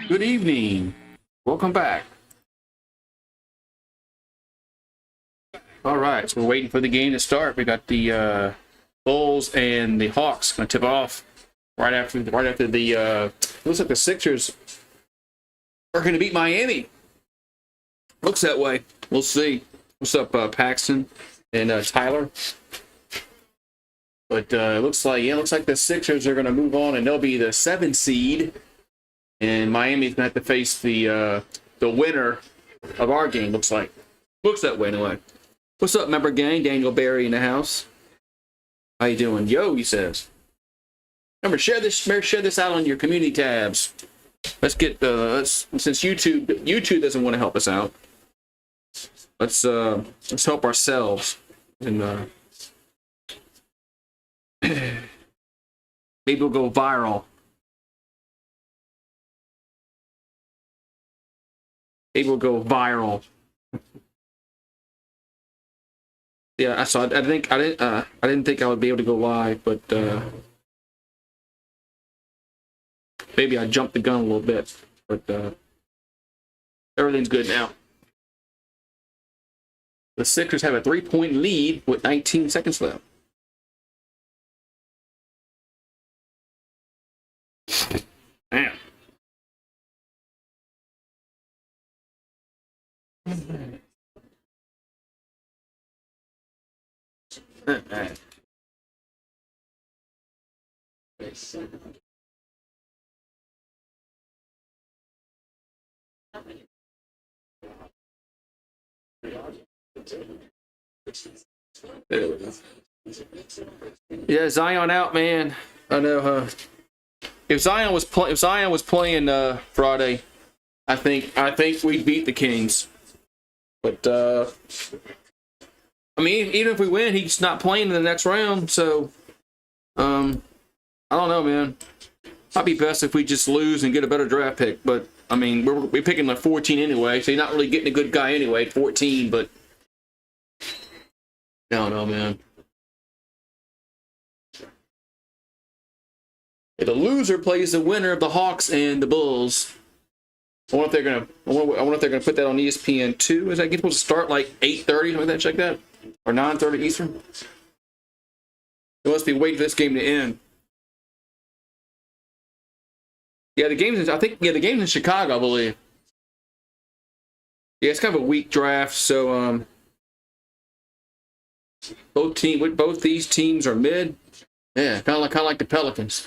Good evening. Welcome back. All right, so we're waiting for the game to start. We got the Bulls and the Hawks going to tip off right after the. Looks like the Sixers are going to beat Miami. Looks that way. We'll see. What's up, Paxton and Tyler? But it looks like the Sixers are going to move on, and they'll be the 7th seed. And Miami's going to have to face the winner of our game, looks like. Looks that way, anyway. What's up, member gang? Daniel Barry in the house. How you doing? Yo, he says. Remember, share this out on your community tabs. Let's get, since YouTube doesn't want to help us out, let's help ourselves. And maybe we'll go viral. Maybe we'll go viral. Yeah, I didn't think I would be able to go live, but maybe I jumped the gun a little bit. But everything's good now. The Sixers have a 3-point lead with 19 seconds left. Damn. Yeah, Zion out, man. I know. If Zion was playing Friday, I think we'd beat the Kings. But I mean, even if we win, he's not playing in the next round. So, I don't know, man. Might be best if we just lose and get a better draft pick. But I mean, we're picking like 14 anyway, so you're not really getting a good guy anyway. 14, but I don't know, man. If the loser plays the winner of the Hawks and the Bulls, I wonder if they're gonna put that on ESPN2. Is that game supposed to start like 8:30, something like that? Check that, or 9:30 Eastern. They must be waiting for this game to end. Yeah, the game's in Chicago, I believe. Yeah, it's kind of a weak draft, so both these teams are mid. Yeah, kind of like the Pelicans.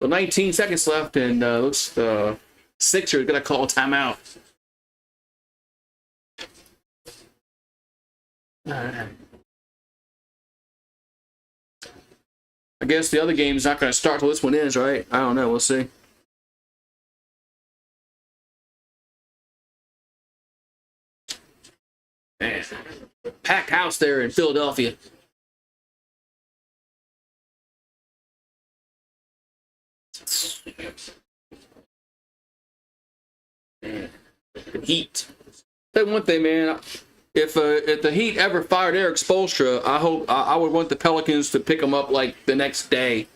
Well, 19 seconds left, and looks Sixers gonna call a timeout. I guess the other game's not gonna start till this one is, right? I don't know. We'll see. Man, packed house there in Philadelphia. The Heat. Say one thing, man. If the Heat ever fired Eric Spoelstra, I would want the Pelicans to pick him up like the next day.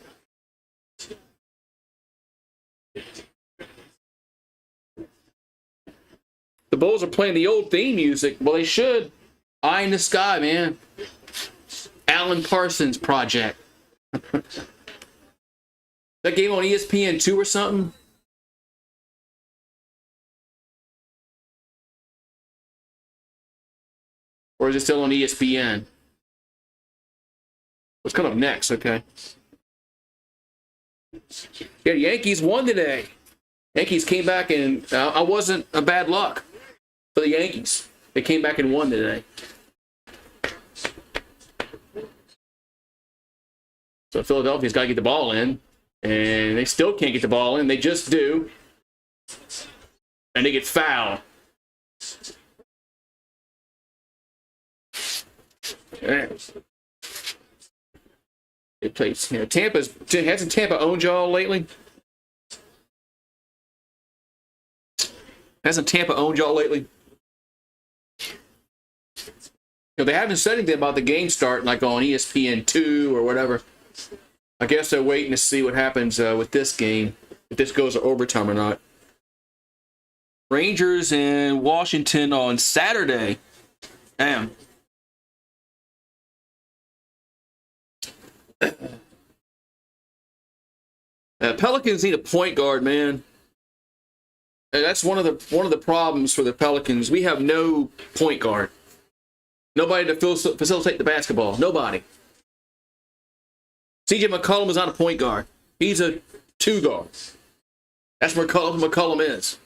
The Bulls are playing the old theme music. Well, they should. Eye in the Sky, man. Alan Parsons Project. That game on ESPN2 or something? Or is it still on ESPN? What's coming up next? Okay. Yeah, the Yankees won today. Yankees came back, and I wasn't a bad luck for the Yankees. They came back and won today. So Philadelphia's got to get the ball in, and they still can't get the ball in. They just do, and they get fouled. It plays. You know, hasn't Tampa owned y'all lately? Hasn't Tampa owned y'all lately? You know, they haven't said anything about the game starting like on ESPN2 or whatever. I guess they're waiting to see what happens with this game, if this goes to overtime or not. Rangers and Washington on Saturday. Damn. Pelicans need a point guard, man. And that's one of the problems for the Pelicans. We have no point guard. Nobody to facilitate the basketball. Nobody. CJ McCollum is not a point guard. He's a two guard. That's where McCollum is.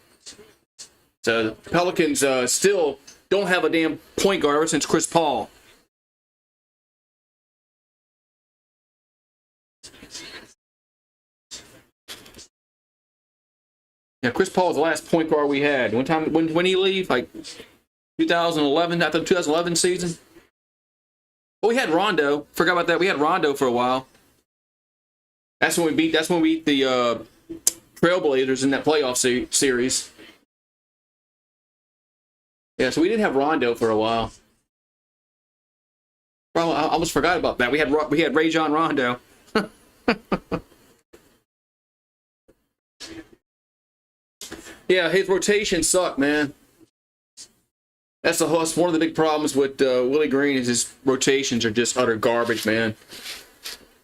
So the Pelicans still don't have a damn point guard ever since Chris Paul. Yeah, Chris Paul was the last point guard we had. When did he leave? Like 2011, after the 2011 season? Well, we had Rondo. Forgot about that. We had Rondo for a while. That's when we beat the Trailblazers in that playoff series. Yeah, so we didn't have Rondo for a while. Bro, I almost forgot about that. We had Rajon Rondo. Yeah, his rotation sucked, man. That's one of the big problems with Willie Green is his rotations are just utter garbage, man.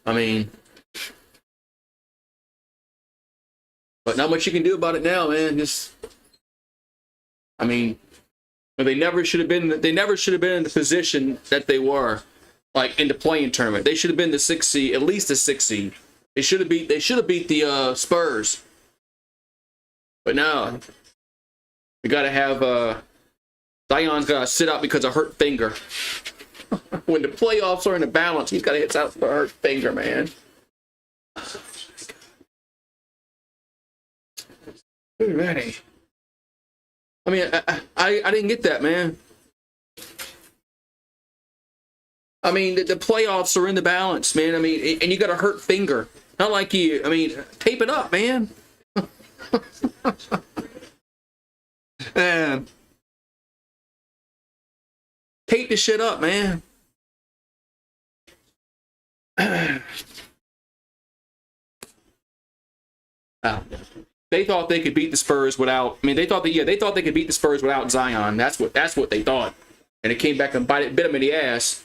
I mean, but not much you can do about it now, man. I mean, they never should have been. They never should have been in the position that they were, like in the playing tournament. They should have been the 6th seed, at least the 6th seed. They should have beat the Spurs. But no, we got to have Zion's got to sit out because of hurt finger. When the playoffs are in the balance, he's got to hit out for a hurt finger, man. Alrighty. I mean, I didn't get that, man. I mean, the playoffs are in the balance, man. I mean, and you got a hurt finger. Not like you. I mean, tape it up, man. Man, tape the shit up, man. They thought they could beat the Spurs without. I mean, they thought they could beat the Spurs without Zion. That's what they thought, and it came back and bit them in the ass.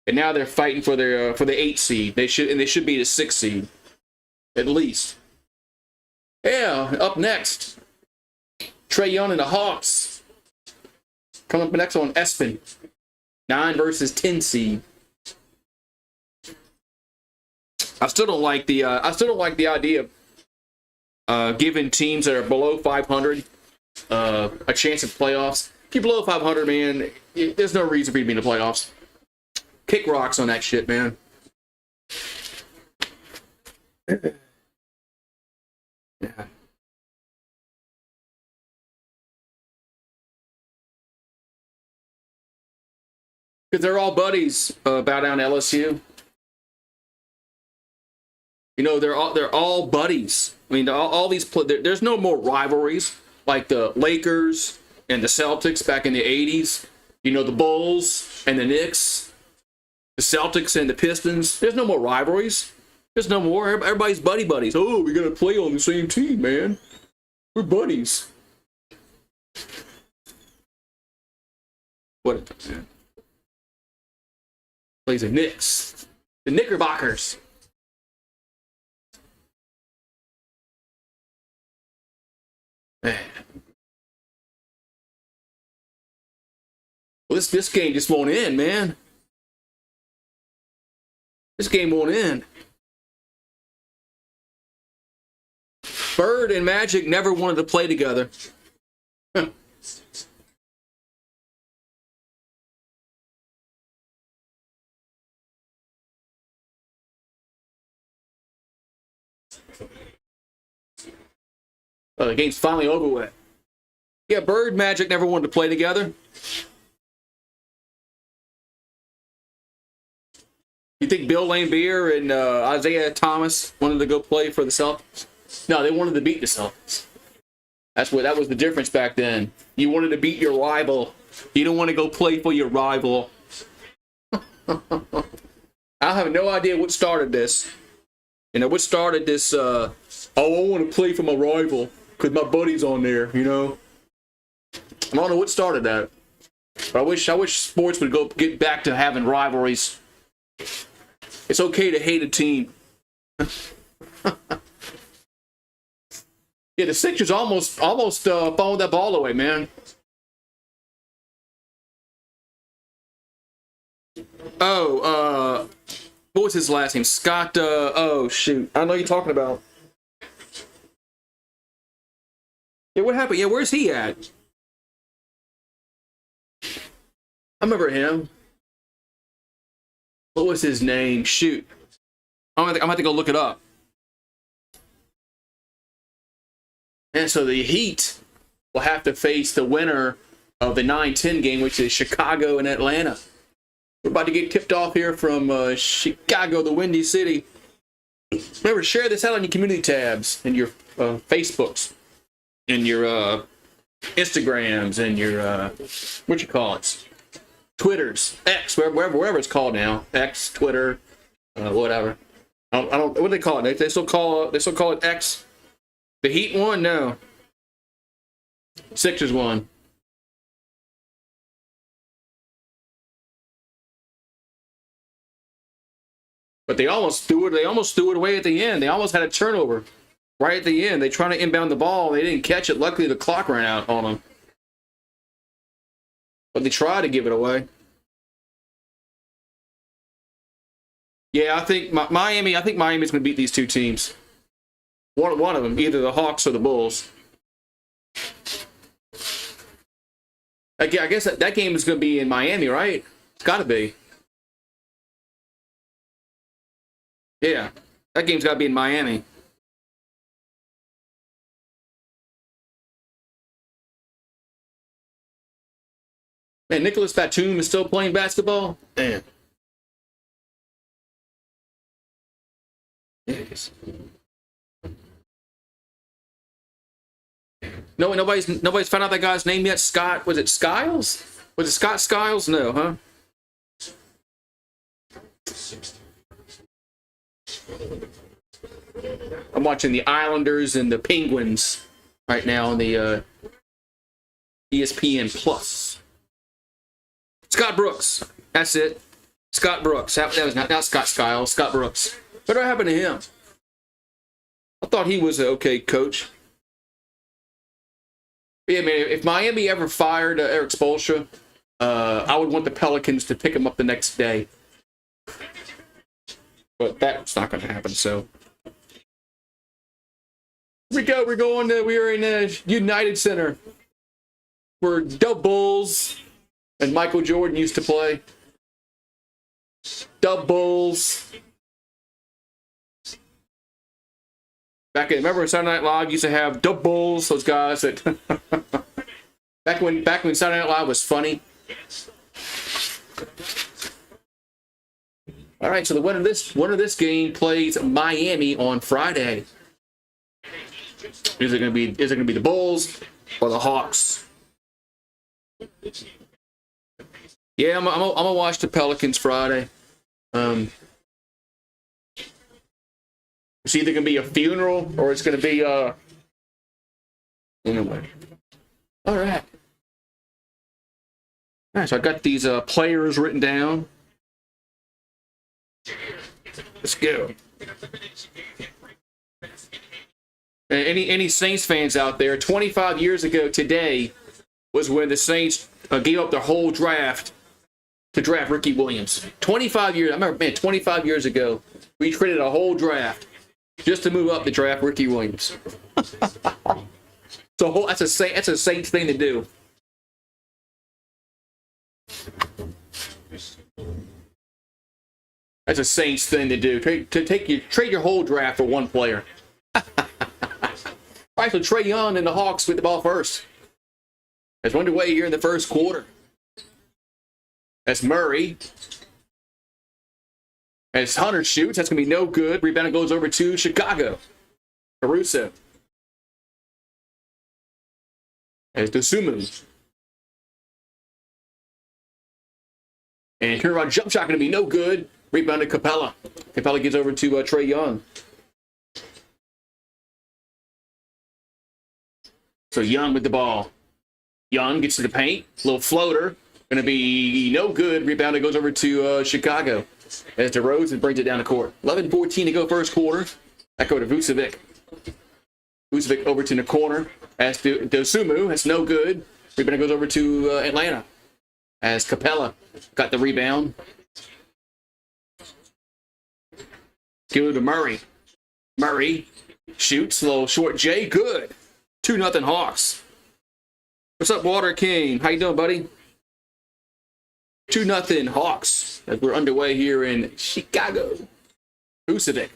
And now they're fighting for the 8th seed. They should be the 6th seed, at least. Yeah, up next, Trae Young and the Hawks. Coming up next on Espen, 9 versus 10 seed. I still don't like the idea of giving teams that are below 500 a chance at playoffs. If you're below 500, man, there's no reason for you to be in the playoffs. Kick rocks on that shit, man. Yeah. Because they're all buddies. Bow down LSU. You know, they're all buddies. I mean, all these there's no more rivalries like the Lakers and the Celtics back in the 80s. You know, the Bulls and the Knicks, the Celtics and the Pistons. There's no more rivalries. There's no more. Everybody's buddies. Oh, we got to play on the same team, man. We're buddies. What? Plays the Knicks. The Knickerbockers. Man. Well, this game just won't end, man. This game won't end. Bird and Magic never wanted to play together. Oh, the game's finally over with. Yeah, Bird, Magic never wanted to play together. You think Bill Laimbeer and Isaiah Thomas wanted to go play for the Celtics? No, they wanted to beat the Celtics. That was the difference back then. You wanted to beat your rival. You don't want to go play for your rival. I have no idea what started this. You know, what started this, I want to play for my rival because my buddy's on there, you know? I don't know what started that. But I wish sports would get back to having rivalries. It's okay to hate a team. Yeah, the Sixers almost fouled that ball away, man. Oh, what was his last name? Scott, oh, shoot. I know you're talking about. Yeah, what happened? Yeah, where's he at? I remember him. What was his name? Shoot. I'm gonna have to go look it up. And so the Heat will have to face the winner of the 9-10 game, which is Chicago and Atlanta. We're about to get tipped off here from Chicago, the Windy City. Remember, share this out on your community tabs and your Facebooks and your Instagrams and your, what you call it? Twitters, X, wherever it's called now. X, Twitter, whatever. I don't, what do they call it? They still call it X. The Heat won? No. Sixers won. But they almost threw it away at the end. They almost had a turnover right at the end. They tried to inbound the ball. They didn't catch it. Luckily, the clock ran out on them. But they tried to give it away. Yeah, I think Miami's going to beat these two teams. One of them, either the Hawks or the Bulls. I guess that game is going to be in Miami, right? It's got to be. Yeah, that game's got to be in Miami. Man, Nicholas Batum is still playing basketball? Man. Yes. No, nobody's found out that guy's name yet. Scott, was it Skiles? Was it Scott Skiles? No, huh? I'm watching the Islanders and the Penguins right now on the ESPN Plus. Scott Brooks, that's it. Scott Brooks. That was not Scott Skiles. Scott Brooks. What happened to him? I thought he was an okay coach. Yeah, man, if Miami ever fired Eric Spoelstra, I would want the Pelicans to pick him up the next day. But that's not going to happen, so. Here we go. We're in United Center, where Dub Bulls and Michael Jordan used to play. Dub Bulls. Remember Saturday Night Live used to have Dub Bulls, those guys that back when Saturday Night Live was funny. All right, so the winner of this game plays Miami on Friday. Is it going to be the Bulls or the Hawks? Yeah, I'm gonna watch the Pelicans Friday. It's either going to be a funeral or it's going to be anyway. All right. All right, so I got these players written down. Let's go. Any Saints fans out there? 25 years ago today was when the Saints gave up their whole draft to draft Ricky Williams. 25 years. I remember, man, 25 years ago, we traded a whole draft just to move up to draft Ricky Williams. So that's a Saints thing to do. That's a Saints thing to do. Trade your whole draft for one player. All right, so Trae Young and the Hawks with the ball first. It's underway here in the first quarter. That's Murray. As Hunter shoots, that's going to be no good. Rebound goes over to Chicago. Caruso. As Dosunmu. And turnaround jump shot going to be no good. Rebound to Capella. Capella gets over to Trae Young. So Young with the ball. Young gets to the paint. Little floater. Going to be no good. Rebound. It goes over to Chicago. As DeRozan brings it down the court. 11:14 to go first quarter. Back over to Vucevic. Vucevic over to the corner. As Dosumu. That's no good. Rebound goes over to Atlanta. As Capella got the rebound. Go to Murray. Murray shoots. Little short J. Good. 2-0 Hawks. What's up, Water King? How you doing, buddy? 2-0 Hawks. As we're underway here in Chicago. Vucevic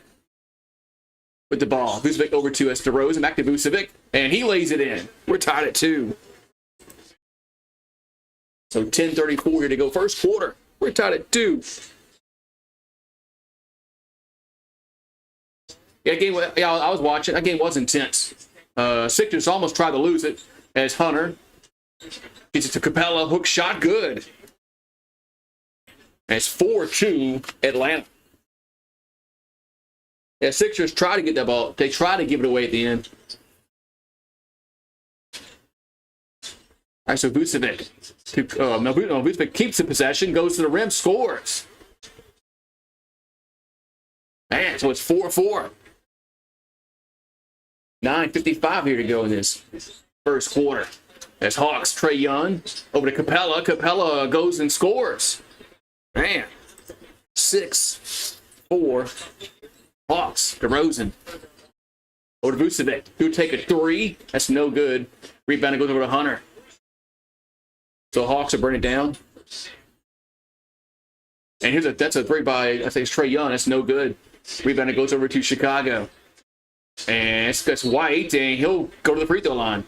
with the ball. Vucevic over to DeRozan. Back to Vucevic. And he lays it in. We're tied at 2. So 10:34 here to go first quarter. We're tied at 2. Yeah, I was watching. That game was intense. Sixers almost tried to lose it as Hunter gets it to Capella. Hook shot good. And it's 4-2 Atlanta. Yeah, Sixers try to get that ball. They try to give it away at the end. All right, so Vucevic. Vucevic keeps the possession, goes to the rim, scores. Man, so it's 4-4. 9:55 here to go in this first quarter. As Hawks, Trae Young over to Capella. Capella goes and scores. Man, 6-4 Hawks. DeRozan over to Vucevic. He'll take a 3. That's no good. Rebound goes over to Hunter. So Hawks are burning down. And that's a 3 by, I think it's Trae Young. That's no good. Rebound goes over to Chicago. And that's White, and he'll go to the free throw line.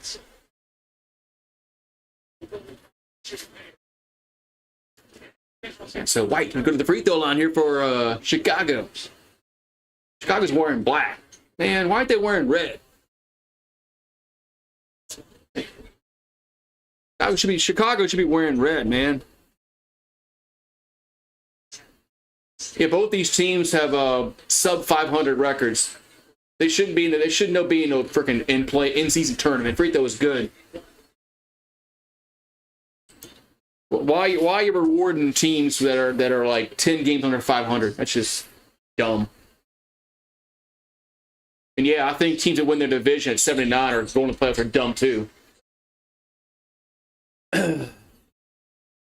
And so White will go to the free throw line here for Chicago. Chicago's wearing black. Man, why aren't they wearing red? Chicago should be wearing red, man. Yeah, both these teams have sub 500 records. They shouldn't be in. They should not be in no freaking in-season tournament. Free throw is good. Why are you rewarding teams that are like 10 games under 500? That's just dumb. And yeah, I think teams that win their division at 79 or going to playoffs are dumb too.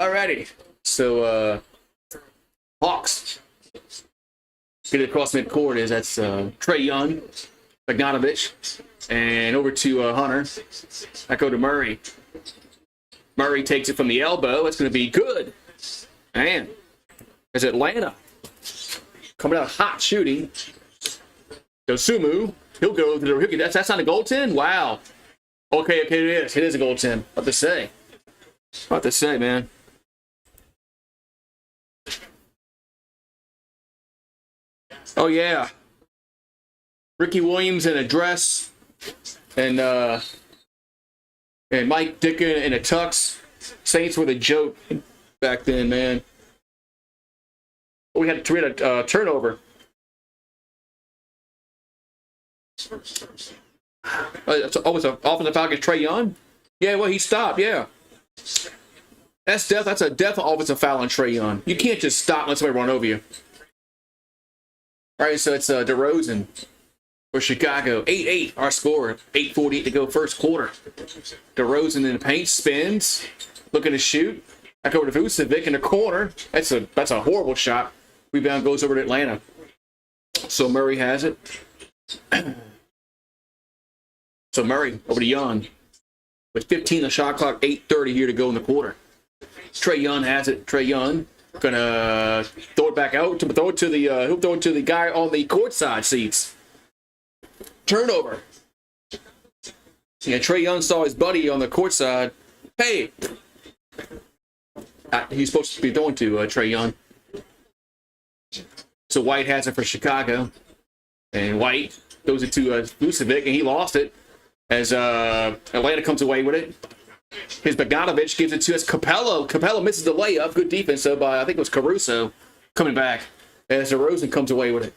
Alrighty, so Hawks get it across midcourt. That's Trae Young, Bogdanovic, and over to Hunter. I go to Murray. Murray takes it from the elbow. It's going to be good. Man, as Atlanta coming out hot shooting. Dosumu, he'll go to the. That's not a goaltend. Wow. Okay, it is. It is a goaltend. What to say, man. Oh yeah, Ricky Williams in a dress, and Mike Dicken in a tux. Saints were the joke back then, man. We had a turnover. It's always an offensive foul against Trae Young. Yeah, well, he stopped. Yeah, that's a definite offensive foul on Trae Young. You can't just stop and let somebody run over you. All right, so it's DeRozan for Chicago. 8-8, our score. 8:48 to go first quarter. DeRozan in the paint, spins, looking to shoot. Back over to Vucevic in the corner. That's a horrible shot. Rebound goes over to Atlanta. So Murray has it. So Murray over to Young. With 15 on the shot clock, 8:30 here to go in the quarter. Trae Young has it. Trae Young gonna throw it back out. He'll throw it to the guy on the courtside seats. Turnover. Yeah, Trae Young saw his buddy on the courtside. Hey, he's supposed to be throwing to Trae Young. So White has it for Chicago, and White throws it to Vucevic, and he lost it as Atlanta comes away with it. His Bogdanovic gives it to us. Capella misses the layup. Good defense, though, by I think it was Caruso coming back as DeRozan comes away with it.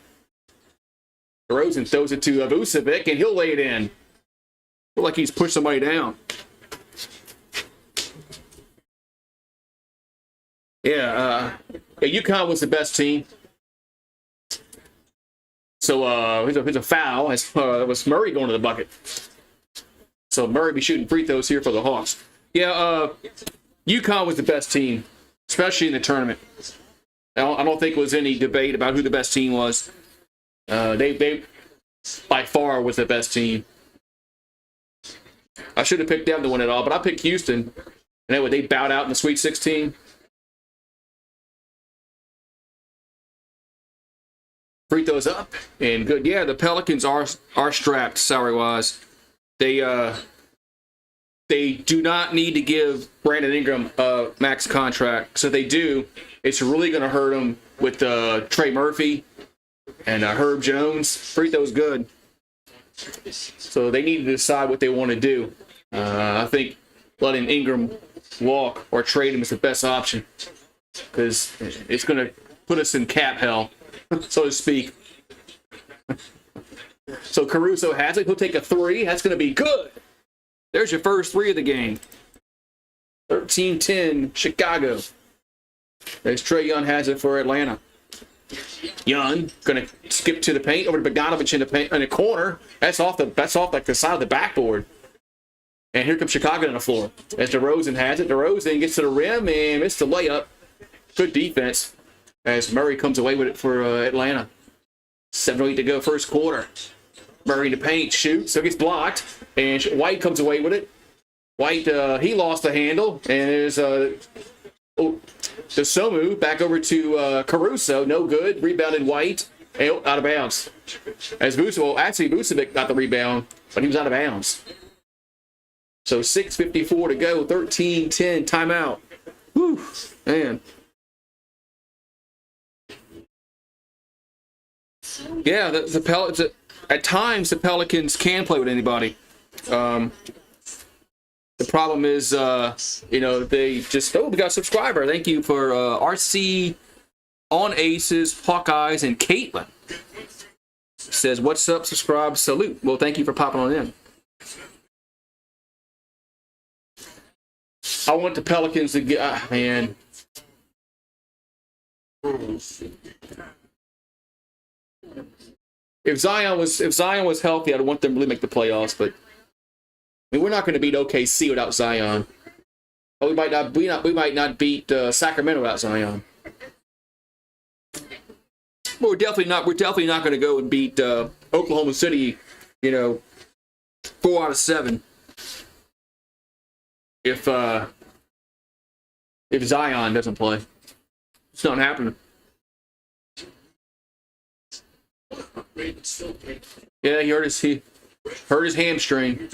DeRozan throws it to Vucevic, and he'll lay it in. Look like he's pushed somebody down. Yeah, UConn was the best team. So here's a foul. It was Murray going to the bucket. So Murray be shooting free throws here for the Hawks. Yeah, UConn was the best team, especially in the tournament. I don't think there was any debate about who the best team was. They by far was the best team. I should have picked them to win it all, but I picked Houston. And they bowed out in the Sweet 16. Free throws up and good. Yeah, the Pelicans are strapped salary wise. They do not need to give Brandon Ingram a max contract. So if they do, it's really going to hurt them with Trey Murphy and Herb Jones. Free throws good. So they need to decide what they want to do. I think letting Ingram walk or trade him is the best option because it's going to put us in cap hell, so to speak. So Caruso has it. He'll take a three. That's going to be good. There's your first three of the game. 13-10, Chicago. There's Trae Young has it for Atlanta. Young going to skip to the paint over to Bogdanovich in the corner. That's off like the side of the backboard. And here comes Chicago on the floor. As DeRozan has it. DeRozan gets to the rim and missed the layup. Good defense. As Murray comes away with it for Atlanta. 7:08 to go, first quarter. Murray in the paint, shoots, so it gets blocked. And White comes away with it. White, he lost the handle. And there's Somu back over to Caruso. No good. Rebounded White. Out of bounds. As Vucevic got the rebound, but he was out of bounds. So 6:54 to go, 13-10, timeout. Whew, man. Yeah, at times the Pelicans can play with anybody. The problem is, they just, we got a subscriber. Thank you for RC on Aces, Hawkeyes, and Caitlin. Says, what's up, subscribe, salute. Well, thank you for popping on in. I want the Pelicans to get, man. If Zion was healthy, I'd want them to really make the playoffs. But I mean, we're not going to beat OKC without Zion. We might not beat Sacramento without Zion. But we're definitely not going to go and beat Oklahoma City. 4 out of 7. If Zion doesn't play, it's not happening. Yeah, he hurt his hamstring.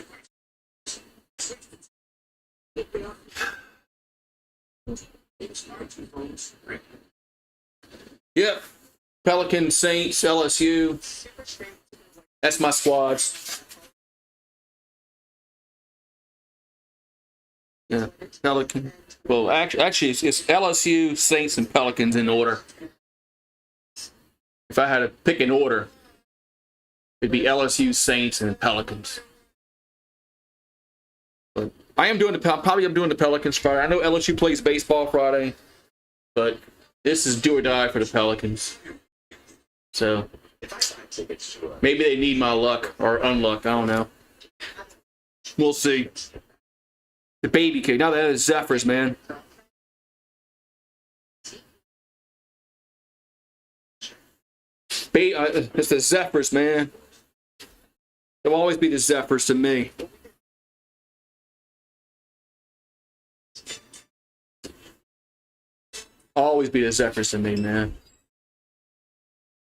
Yep. Pelicans, Saints, LSU. That's my squad. Yeah, Pelican. Well, actually, it's LSU, Saints, and Pelicans in order. If I had to pick an order, it'd be LSU, Saints, and Pelicans. But I'm doing the Pelicans Friday. I know LSU plays baseball Friday, but this is do or die for the Pelicans. So maybe they need my luck or unluck. I don't know. We'll see. The baby cake. Now that is Zephyrs, man. It's the Zephyrs, man. They'll always be the Zephyrs to me. Always be the Zephyrs to me, man.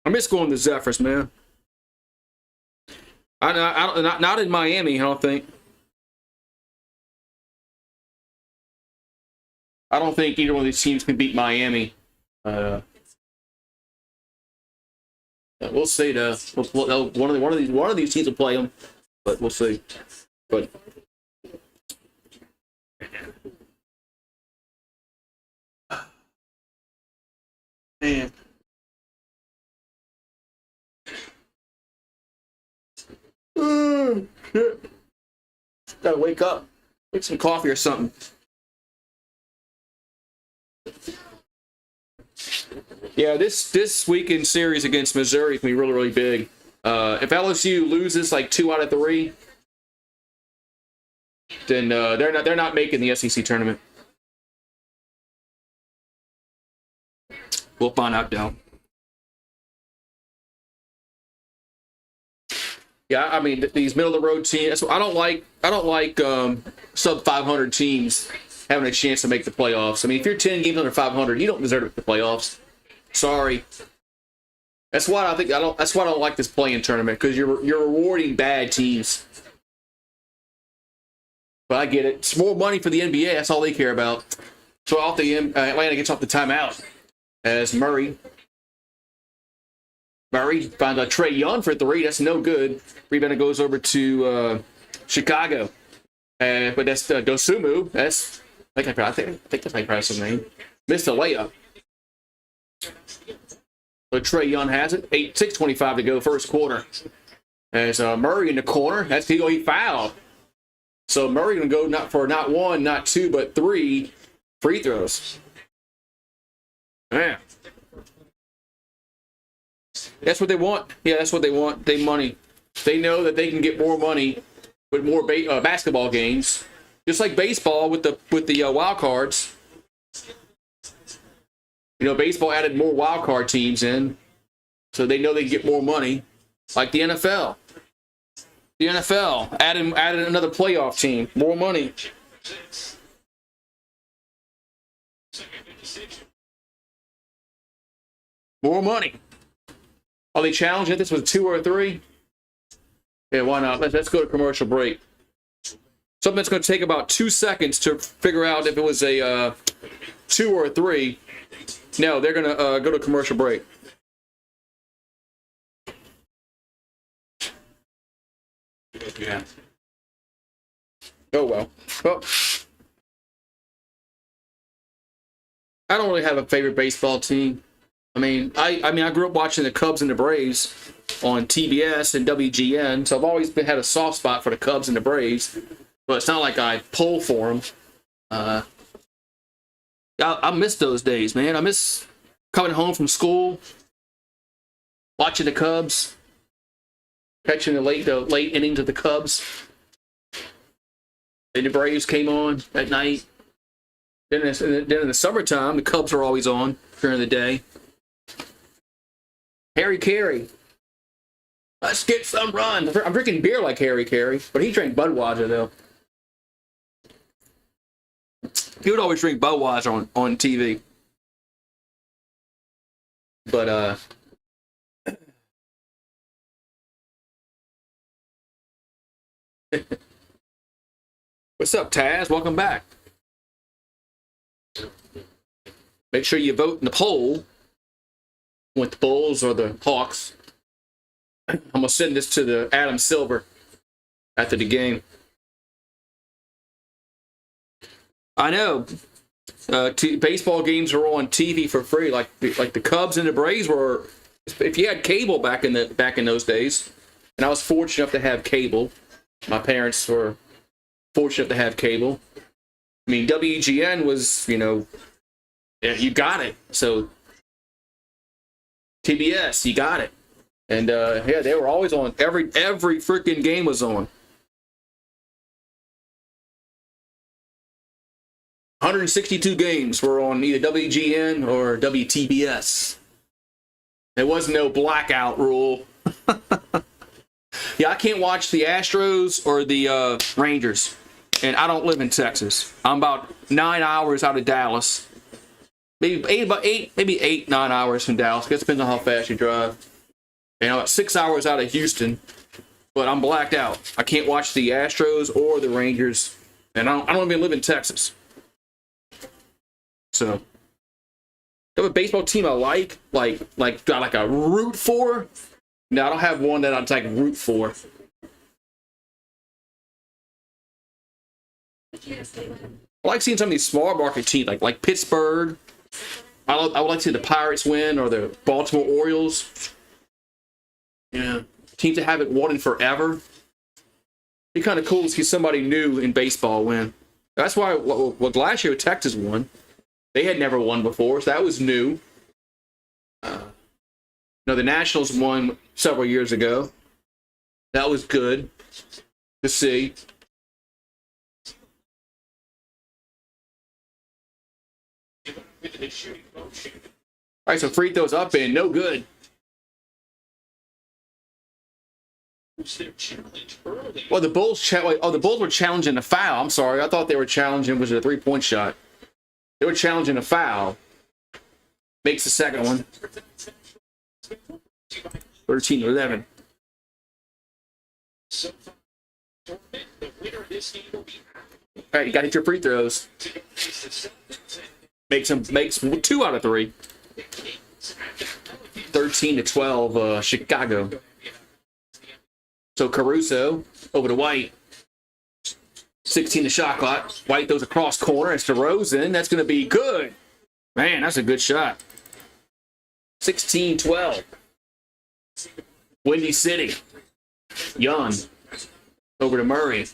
I miss going to Zephyrs, man. Not in Miami, I don't think. I don't think either one of these teams can beat Miami. We'll see. One of these teams will play them, but we'll see. But man, Gotta wake up. Make some coffee or something. Yeah, this weekend series against Missouri can be really, really big. If LSU loses like 2 out of 3, then they're not making the SEC tournament. We'll find out now. Yeah, I mean these middle of the road teams. I don't like sub 500 teams having a chance to make the playoffs. I mean, if you're 10 games under 500, you don't deserve to make the playoffs. Sorry. That's why I don't like this play-in tournament, because you're rewarding bad teams. But I get it. It's more money for the NBA. That's all they care about. So Atlanta gets off the timeout as Murray finds a Trae Young for 3. That's no good. Rebound goes over to Chicago. But that's Dosumu. I think that's how you pronounce his name. Missed a layup. But Trae Young has it. 6:25 to go, first quarter. As Murray in the corner. He fouled. So Murray going to go not 1, not 2, but 3 free throws. Man. That's what they want. Yeah, that's what they want. Money. They know that they can get more money with more basketball games. Just like baseball with the wild cards. You know, baseball added more wild card teams in, so they know they can get more money. Like the NFL. The NFL added another playoff team, more money. More money. Are they challenging this with 2 or 3? Yeah, why not? Let's go to commercial break. Something that's going to take about 2 seconds to figure out if it was a 2 or a 3. No, they're going to go to commercial break. Yeah. Oh, well. I don't really have a favorite baseball team. I mean, I grew up watching the Cubs and the Braves on TBS and WGN, so I've always had a soft spot for the Cubs and the Braves. But it's not like I pull for them. I miss those days, man. I miss coming home from school, watching the Cubs, catching the late innings of the Cubs. And the Braves came on at night. Then in the summertime, the Cubs are always on during the day. Harry Carey. Let's get some run. I'm drinking beer like Harry Carey, but he drank Budweiser, though. He would always drink Budweiser on TV. But, what's up, Taz? Welcome back. Make sure you vote in the poll. Want the Bulls or the Hawks? I'm going to send this to the Adam Silver after the game. I know. Baseball games are on TV for free, like the Cubs and the Braves were. If you had cable back in those days, and I was fortunate enough to have cable. My parents were fortunate to have cable. I mean, WGN was, you got it. So TBS, you got it. And they were always on. Every freaking game was on. 162 games were on either WGN or WTBS. There was no blackout rule. Yeah, I can't watch the Astros or the Rangers. And I don't live in Texas. I'm about 9 hours out of Dallas. Maybe 8, 9 hours from Dallas. It depends on how fast you drive. And I'm about 6 hours out of Houston. But I'm blacked out. I can't watch the Astros or the Rangers. And I don't even live in Texas. So, I have a baseball team I like a root for. No, I don't have one that I'd like root for. I like seeing some of these small market teams, like Pittsburgh. I would like to see the Pirates win or the Baltimore Orioles. Yeah, teams that haven't won in forever. Be kind of cool to see somebody new in baseball win. That's why last year Texas won. They had never won before, so that was new. The Nationals won several years ago. That was good to see. All right, so free throws up and no good. Well, the Bulls were challenging a foul. I'm sorry, I thought they were challenging was a 3-point shot. They were challenging a foul. Makes the second one. 13-11. All right, you got to hit your free throws. Makes 2 out of 3. 13-12, Chicago. So Caruso over to White. 16 to shot clock. White throws across corner. It's DeRozan. That's going to be good. Man, that's a good shot. 16-12. Windy City. Young. Over to Murray.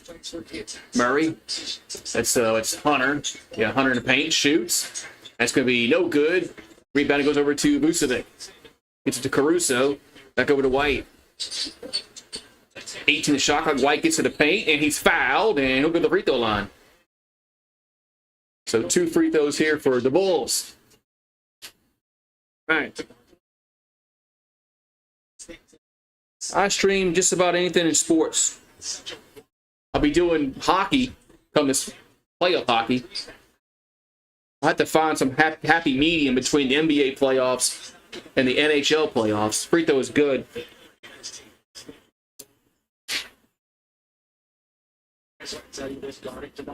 Murray. It's Hunter. Yeah, Hunter in the paint. Shoots. That's going to be no good. Rebound goes over to Vucevic. Gets it to Caruso. Back over to White. 18 to shot clock. White gets to the paint, and he's fouled, and he'll go to the free throw line. So 2 free throws here for the Bulls. All right. I stream just about anything in sports. I'll be doing hockey come this playoff hockey. I have to find some happy medium between the NBA playoffs and the NHL playoffs. Free throw is good.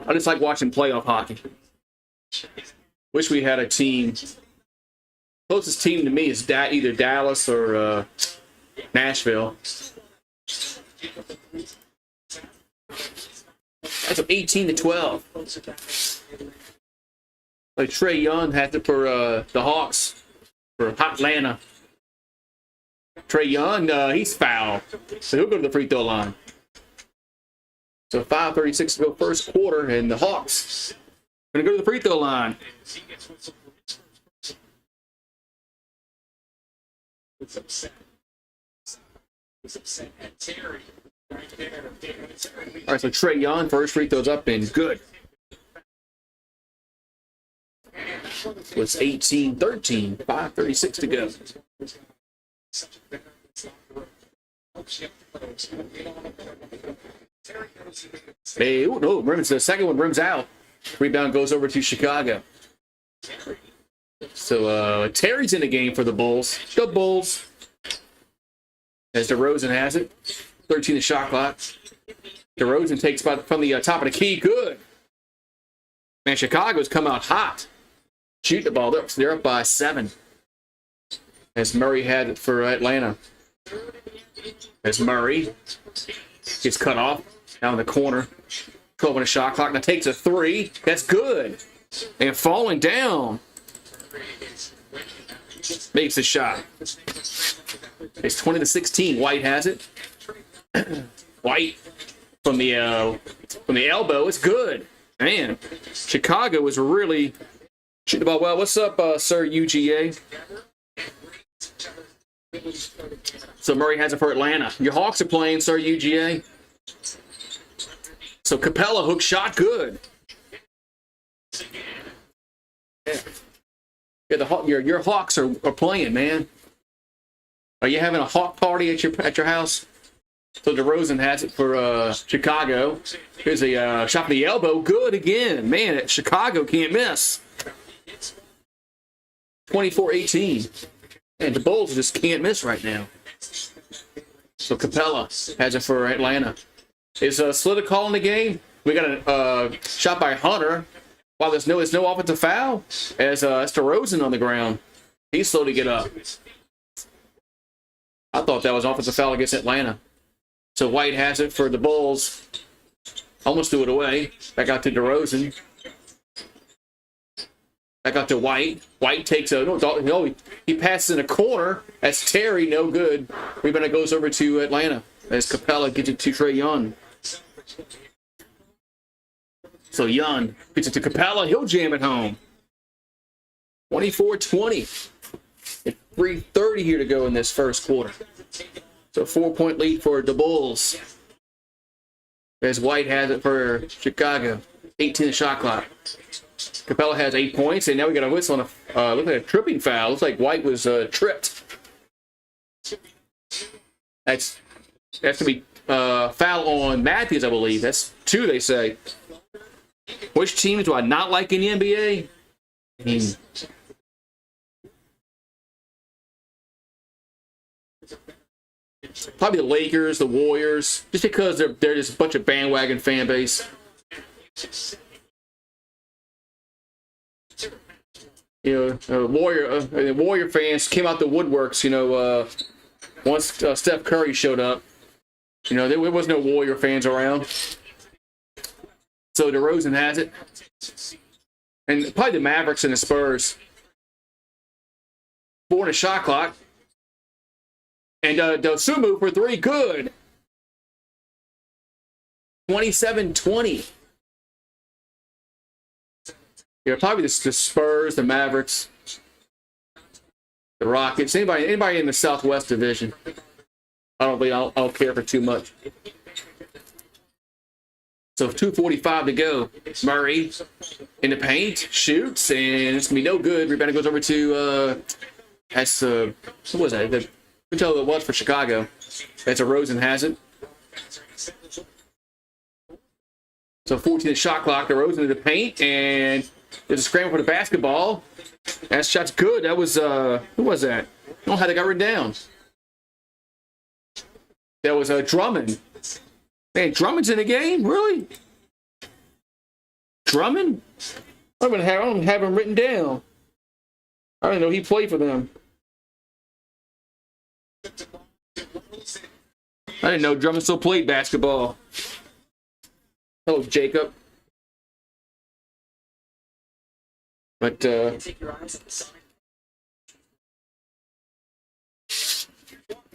I just like watching playoff hockey. Wish we had a team. Closest team to me is either Dallas or Nashville. That's 18-12. Like Trae Young had it for the Hawks for Atlanta. Trae Young, he's fouled, so he'll go to the free throw line. So 5:36 to go first quarter, and the Hawks going to go to the free throw line. All right, so Trae Young, first free throws up and good. So it's 18-13, 5:36 to go. Hey, no, rims. The second one rims out. Rebound goes over to Chicago. So Terry's in the game for the Bulls. Go Bulls. As DeRozan has it. 13 to shot clock. DeRozan takes from the top of the key. Good. Man, Chicago's come out hot. Shoot the ball. They're up by 7. As Murray had it for Atlanta. As Murray gets cut off down in the corner. 12 on the shot clock. Now takes a 3. That's good. And falling down. Makes a shot. It's 20-16. White has it. White from the elbow. It's good. Man, Chicago is really shooting the ball well. What's up, Sir UGA? So Murray has it for Atlanta. Your Hawks are playing, Sir UGA. So Capella hook shot good. Yeah, your Hawks are playing, man. Are you having a Hawk party at your house? So DeRozan has it for Chicago. Here's a shot from the elbow. Good again. Man, Chicago can't miss. 24-18. And the Bulls just can't miss right now. So Capella has it for Atlanta. Is Slita calling the game? We got a shot by Hunter. Wow, there's no offensive foul. As it's DeRozan on the ground. He's slow to get up. I thought that was offensive foul against Atlanta. So White has it for the Bulls. Almost threw it away. Back out to DeRozan. Back out to White. White takes he passes in a corner. That's Terry, no good. Rebound goes over to Atlanta as Capella gets it to Trae Young. So Young gets it to Capella. He'll jam it home. 24-20. 3:30 here to go in this first quarter. So 4-point lead for the Bulls. As White has it for Chicago. 18 shot clock. Capella has 8 points, and now we got a whistle on a look like a tripping foul. Looks like White was tripped. That's gonna be foul on Matthews, I believe. That's 2, they say. Which teams do I not like in the NBA? Probably the Lakers, the Warriors, just because they're just a bunch of bandwagon fan base. You know, Warrior fans came out the woodworks. You know, once Steph Curry showed up, you know there was no Warrior fans around. So DeRozan has it, and probably the Mavericks and the Spurs. 4 on the shot clock. And Dosunmu for 3, good. 27-20. Yeah, probably the Spurs, the Mavericks, the Rockets, anybody in the Southwest Division. I don't care for too much. So 2:45 to go. Murray in the paint, shoots, and it's gonna be no good. Rebound goes over to what was that? We tell it was for Chicago. That's DeRozan has it. So 14 shot clock. DeRozan in the paint, and there's a scramble for the basketball. That shot's good. That was who was that? I don't know how they got written down. That was Drummond. Man, Drummond's in the game, really? Drummond? I don't have him written down. I didn't know he played for them. I didn't know Drummond still played basketball. Hello, Jacob. But yeah,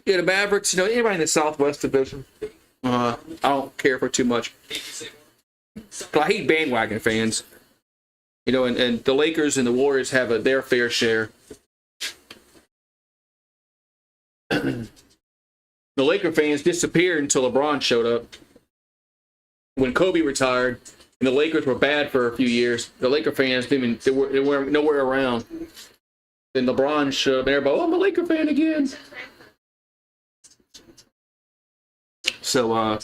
the Mavericks, you know, anybody in the Southwest Division, I don't care for too much. I hate bandwagon fans. You know, and the Lakers and the Warriors have their fair share. The Laker fans disappeared until LeBron showed up. When Kobe retired, and the Lakers were bad for a few years, the Laker fans they were nowhere around. Then LeBron showed up, and everybody, oh, I'm a Laker fan again. So,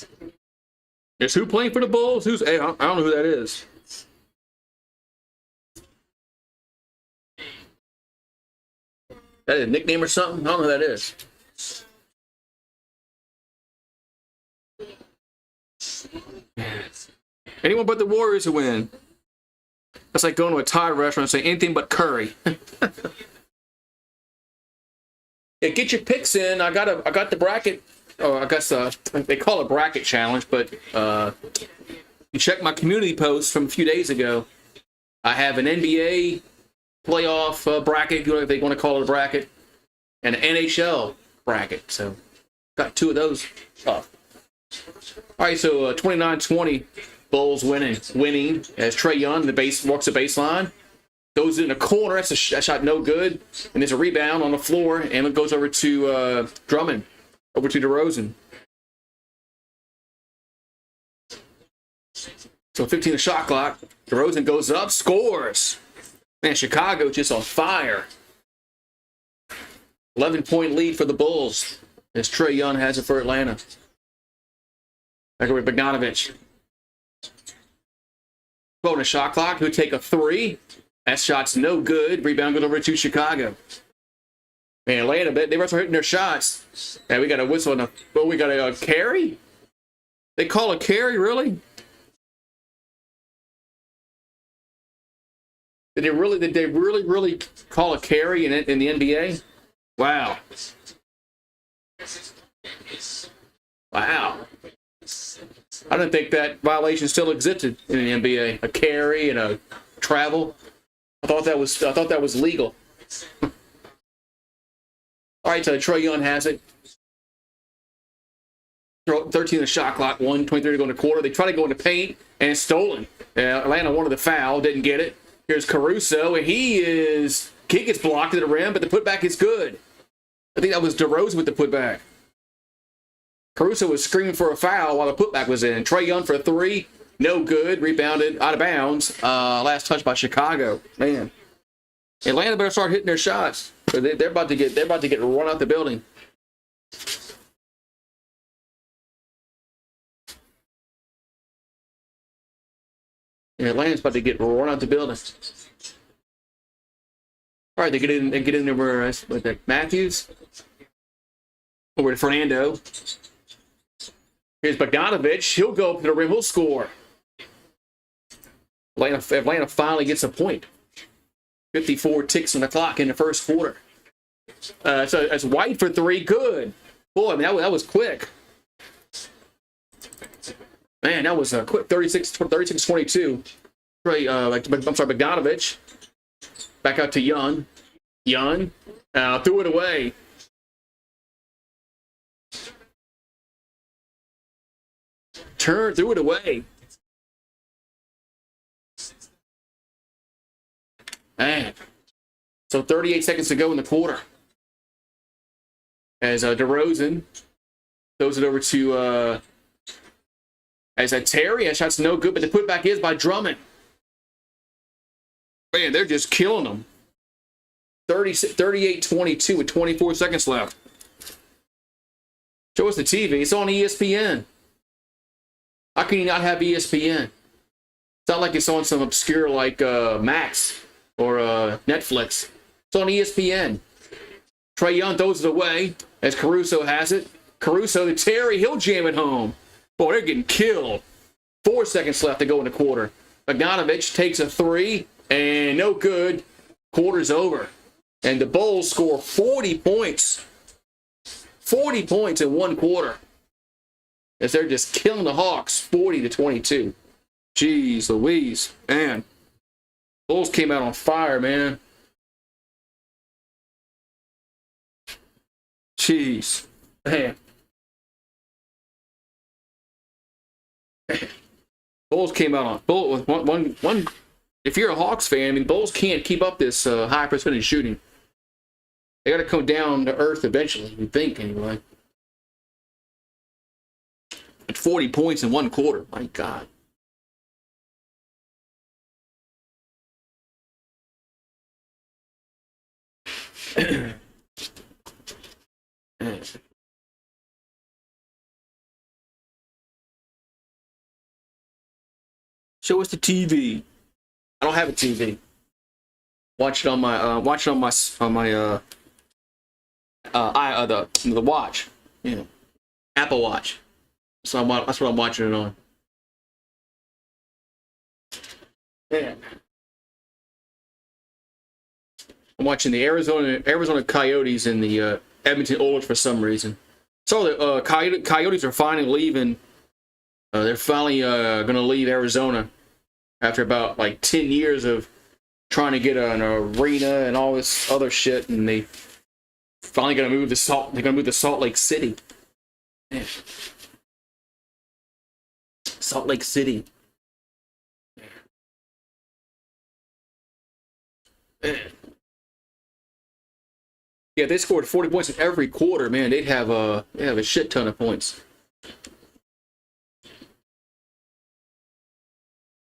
is who playing for the Bulls? Hey, I don't know who that is. That is a nickname or something? I don't know who that is. Anyone but the Warriors to win. That's like going to a Thai restaurant and saying anything but curry. Yeah, get your picks in. I got the bracket. Oh, I guess they call it bracket challenge, but you check my community post from a few days ago. I have an NBA playoff bracket, if they want to call it a bracket, and an NHL bracket. So got 2 of those up. All right, so 29-20, Bulls winning as Trae Young, walks the baseline, goes in the corner. That's that shot no good, and there's a rebound on the floor, and it goes over to Drummond, over to DeRozan. So 15 the shot clock. DeRozan goes up, scores. Man, Chicago just on fire. 11-point lead for the Bulls as Trae Young has it for Atlanta. Back over Bogdanovich. 12 on the shot clock. He'll take a 3. That shot's no good. Rebound goes over to Chicago. Man, Atlanta, they must be hitting their shots. And we got a whistle on we got a carry? They call a carry, really? Did they really call a carry in the NBA? Wow. Wow. I didn't think that violation still existed in the NBA. A carry and a travel. I thought that was legal. All right, so Trae Young has it. 13 on the shot clock, 1:23 to go in the quarter. They try to go in the paint, and it's stolen. Atlanta wanted the foul, didn't get it. Here's Caruso, and he gets blocked at the rim, but the putback is good. I think that was DeRozan with the putback. Caruso was screaming for a foul while the putback was in. Trae Young for a three, no good. Rebounded out of bounds. Last touch by Chicago. Man, Atlanta better start hitting their shots. They're about to get run out the building. Yeah, Atlanta's about to get run out the building. All right, they get in over with Matthews. Over to Fernando. Here's Bogdanovich. He'll go up to the rim. He'll score. Atlanta finally gets a point. 54 ticks on the clock in the first quarter. So that's White for three. Good. Boy, I mean, that was quick. Man, that was quick. 36-22. Bogdanovich. Back out to Young. Young threw it away. Threw it away. Man. So 38 seconds to go in the quarter. As DeRozan throws it over to as Terry. That shot's no good, but the putback is by Drummond. Man, they're just killing them. 38-22 with 24 seconds left. Show us the TV. It's on ESPN. How can you not have ESPN? It's not like it's on some obscure like Max or Netflix. It's on ESPN. Trae Young throws it away as Caruso has it. Caruso to Terry. He'll jam it home. Boy, they're getting killed. 4 seconds left to go in the quarter. Bogdanovich takes a three, and no good. Quarter's over. And the Bulls score 40 points. 40 points in one quarter. As they're just killing the Hawks, 40-22. Jeez Louise. Man. Bulls came out on fire, man. Jeez. Man. Bulls came out on Bulls with one. If you're a Hawks fan, I mean, Bulls can't keep up this high percentage shooting. They got to come down to earth eventually. You think anyway. At 40 points in one quarter, my God. Show us the TV. I don't have a TV. Watch it on my the watch. Yeah. Apple Watch. So that's what I'm watching it on. Man. I'm watching the Arizona Coyotes and the Edmonton Oilers for some reason. So the Coyotes are finally leaving. They're finally going to leave Arizona after about like 10 years of trying to get an arena and all this other shit, and they finally going to move to Salt. They're going to move to Salt Lake City. Man. Salt Lake City. Man. Yeah, if they scored 40 points in every quarter, man, they'd have a shit ton of points.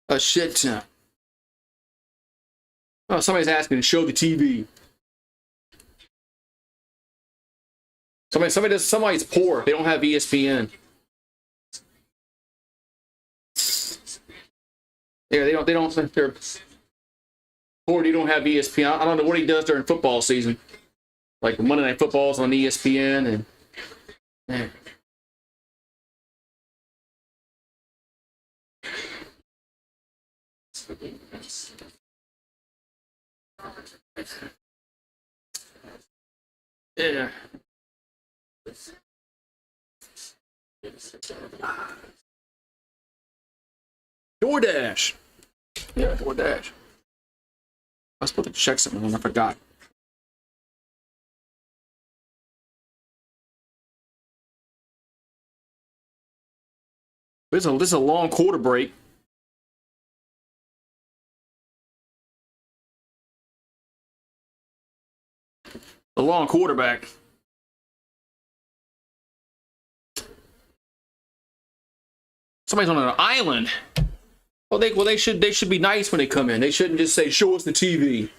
A shit ton. Oh, somebody's asking to show the TV. Somebody's poor. They don't have ESPN. Yeah, they're poor. You don't have ESPN. I don't know what he does during football season. Like Monday Night Football's on ESPN and man. Yeah. DoorDash. Yeah, DoorDash. I was supposed to check something and I forgot. This is a long quarter break. A long quarterback. Somebody's on an island. Well, they should be nice when they come in. They shouldn't just say, "Show us the TV."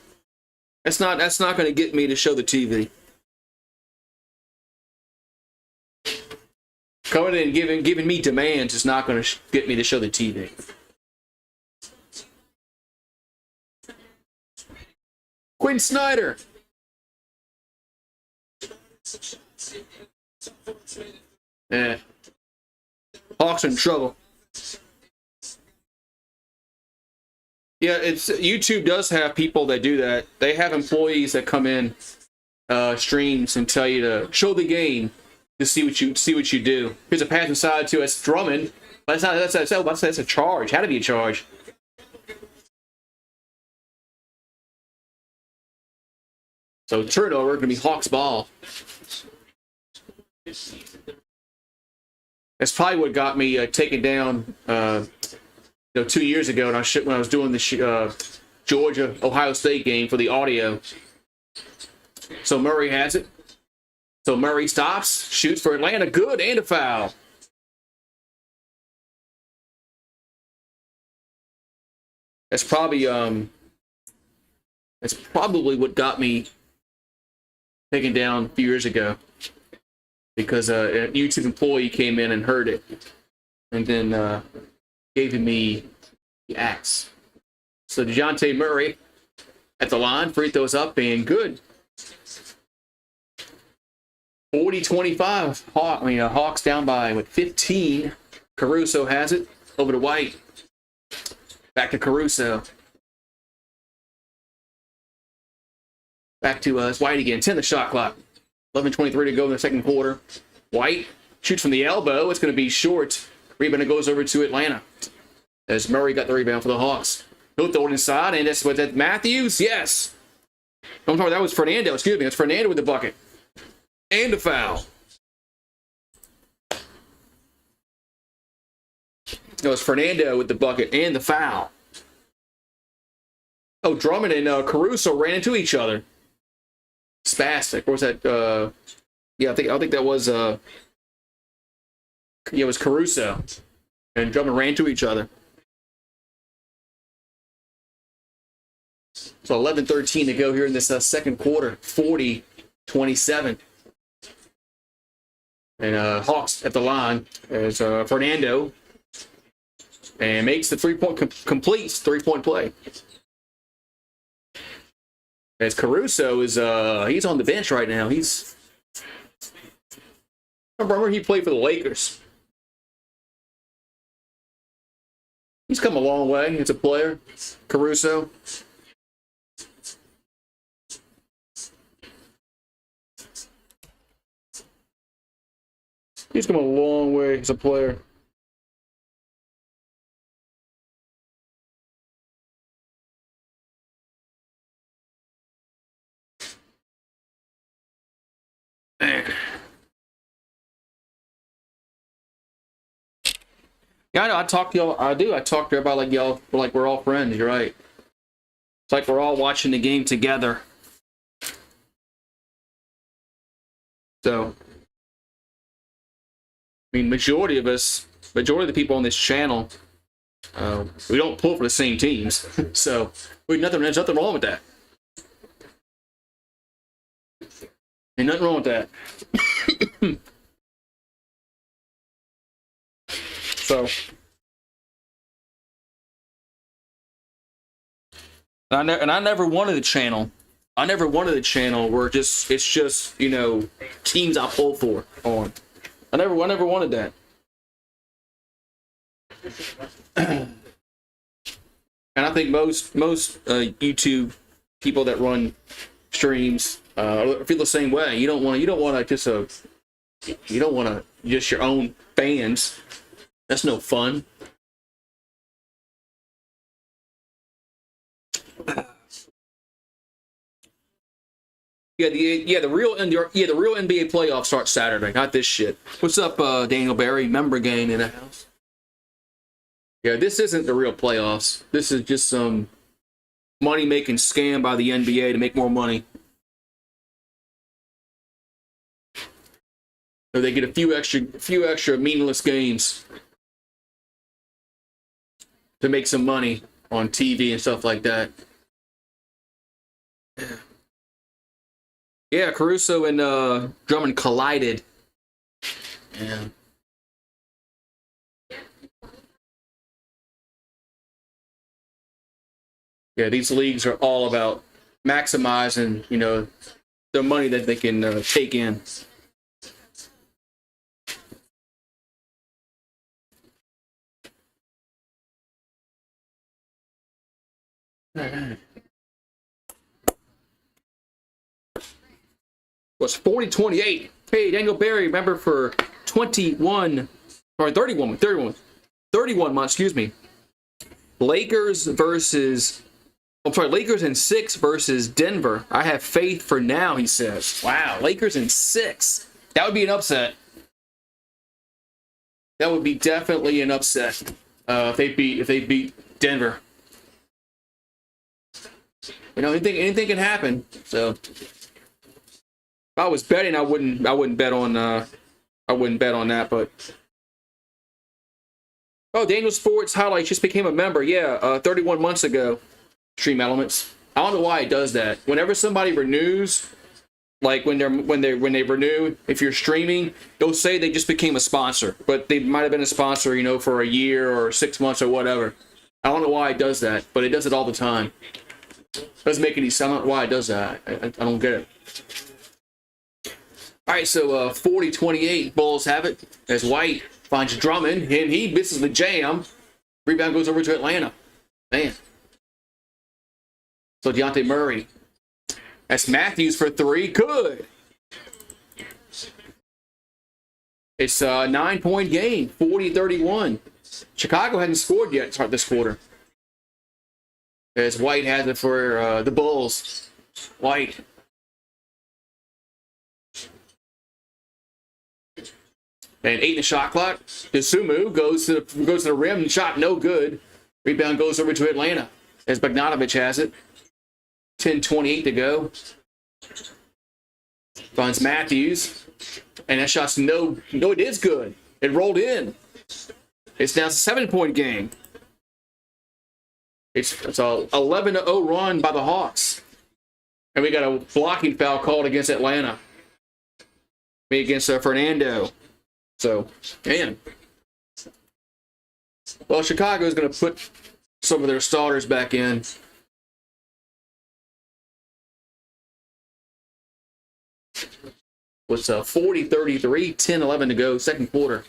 That's not going to get me to show the TV. Coming in and giving me demands is not going to get me to show the TV. Quinn Snyder. Yeah. Hawks in trouble. Yeah, YouTube does have people that do that. They have employees that come in streams and tell you to show the game to see what you do. Here's a pass inside to us, Drummond. That's a charge. Had to be a charge. So turnover going to be Hawks ball. That's probably what got me taken down 2 years ago when I was doing the Georgia-Ohio State game for the audio. So Murray has it. So Murray stops, shoots for Atlanta, good, and a foul. That's probably what got me taken down a few years ago, because a YouTube employee came in and heard it, and then gave me the axe. So DeJounte Murray at the line, free throws up and good. 40-25. Hawks down by 15. Caruso has it over to White. Back to Caruso. Back to White again. 10 the shot clock. 11:23 to go in the second quarter. White shoots from the elbow. It's going to be short. Rebound goes over to Atlanta, as Murray got the rebound for the Hawks. He'll throw it inside, and that's what that Matthews. Yes. I'm sorry, that was Fernando. Excuse me. It's Fernando with the bucket and a foul. It was Fernando with the bucket and the foul. Oh, Drummond and Caruso ran into each other. Spastic. Or was that? Yeah, I think that was. Yeah, it was Caruso and Drummond ran to each other. So 11:13 to go here in this second quarter. 40-27. And Hawks at the line as Fernando, and makes the completes 3-point play. As Caruso is he's on the bench right now. I remember he played for the Lakers. He's come a long way as a player, Caruso. He's come a long way as a player. Man. Yeah, I know. I talk to y'all. I do. I talk to everybody like y'all, like we're all friends. You're right. It's like we're all watching the game together. So, I mean, majority of the people on this channel, we don't pull for the same teams. So, there's nothing wrong with that. Ain't nothing wrong with that. So, and I never wanted a channel. I never wanted a channel where it's just teams I pull for on. I never wanted that. And I think most YouTube people that run streams feel the same way. You don't want just your own fans. That's no fun. The real NBA playoffs start Saturday. Not this shit. What's up, Daniel Barry? Member gang in the house. Yeah, this isn't the real playoffs. This is just some money-making scam by the NBA to make more money. So they get a few extra meaningless games to make some money on TV and stuff like that. Yeah, Caruso and Drummond collided. Yeah. Yeah, these leagues are all about maximizing, the money that they can take in. Was 40-28. Hey, Daniel Barry, remember for 31 or 31 months, excuse me. Lakers in 6 versus Denver. I have faith for now, he says. Wow, Lakers in 6. That would be an upset. That would be definitely an upset if they beat Denver. Anything can happen. So if I was betting, I wouldn't bet on that, but Daniel Sports Highlights just became a member. Yeah, 31 months ago. Stream Elements. I don't know why it does that. Whenever somebody renews, like when they renew, if you're streaming, they'll say they just became a sponsor, but they might have been a sponsor, for a year or 6 months or whatever. I don't know why it does that, but it does it all the time. Doesn't make any sense. I don't know why it does that. I don't get it. All right, so 40-28, Bulls have it as White finds Drummond, and he misses the jam. Rebound goes over to Atlanta. Man. So Dejounte Murray. That's Matthews for 3. Good. It's a 9-point game, 40-31. Chicago hadn't scored yet this quarter. As White has it for the Bulls. White. And 8 in the shot clock. Dosunmu goes to the rim. Shot no good. Rebound goes over to Atlanta. As Bogdanović has it. 10:28 to go. Finds Matthews. And that shot's no, it is good. It rolled in. It's now a 7-point game. It's a 11-0 run by the Hawks. And we got a blocking foul called against Atlanta. Against Fernando. So, man. Well, Chicago's going to put some of their starters back in. Was 40-33, 10-11 to go, second quarter.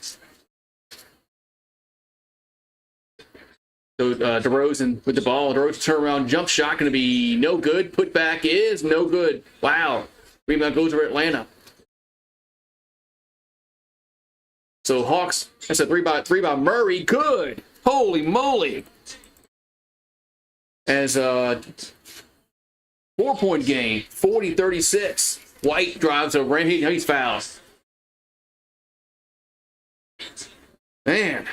So DeRozan with the ball. DeRozan turnaround jump shot going to be no good. Put back is no good. Wow. Rebound goes over Atlanta. So Hawks, that's a three by Murray. Good. Holy moly. As a 4-point game, 40-36. White drives a rim. He's fouled. Man.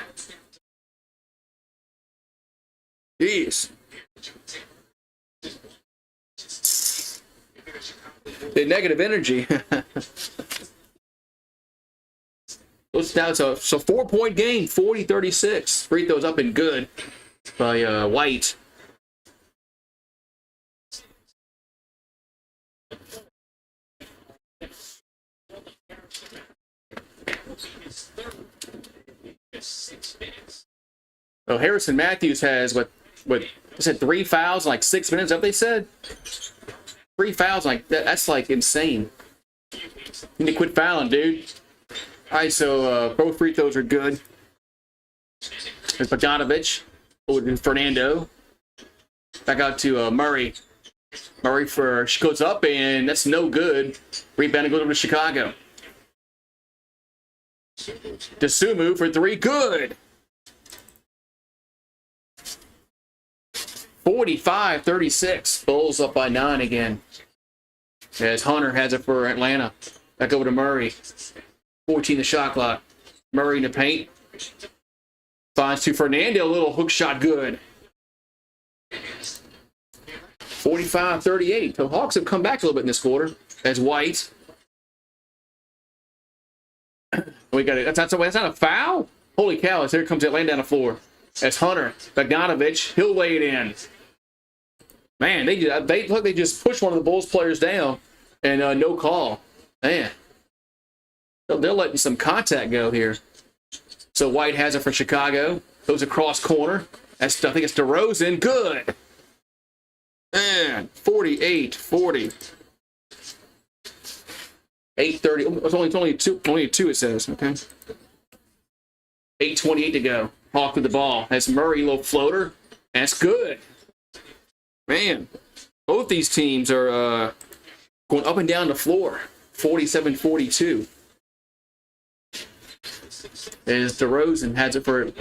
Jeez. The negative energy. Now it's a 4-point game, 40-36. Free throws up and good by White. Oh, Harrison Matthews has what they said 3 fouls in like 6 minutes. Is that what they said? 3 fouls like that. That's like insane. You need to quit fouling, dude. All right, so both free throws are good. There's Bogdanović over Fernando. Back out to Murray. Murray goes up, and that's no good. Rebound goes over to Chicago. Dosunmu for 3. Good. 45-36. Bulls up by 9 again. As Hunter has it for Atlanta. Back over to Murray. 14 the shot clock. Murray in the paint. Finds to Fernando, a little hook shot good. 45-38. The Hawks have come back a little bit in this quarter. As White. We got it. That's not a foul? Holy cow, here comes it laying down the floor. That's Hunter. Bogdanovich, he'll lay it in. Man, they just pushed one of the Bulls players down and no call. Man. They're letting some contact go here. So White has it for Chicago. Goes across corner. I think it's DeRozan. Good. Man, 48-40. 8:30. It's only two, it says. Okay. 8:28 to go. Hawk with the ball. That's Murray, little floater. That's good. Man, both these teams are going up and down the floor. 47-42. As DeRozan has it for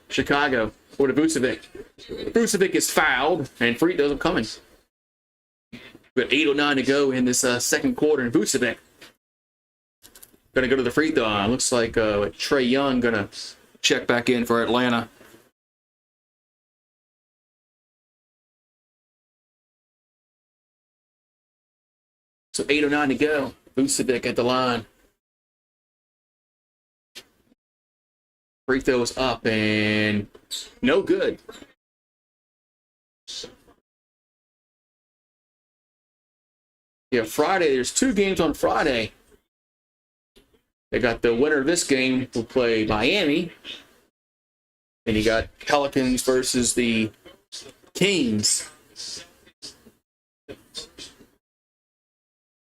Chicago. Or to Vucevic. Vucevic is fouled, and free throws are coming. We got 8:09 to go in this second quarter, and Vucevic going to go to the free throw line. Looks like Trae Young going to check back in for Atlanta. So 8:09 to go. Vucevic at the line. Free throws up and no good. Yeah, Friday. There's two games on Friday. They got the winner of this game will play Miami. And you got Pelicans versus the Kings.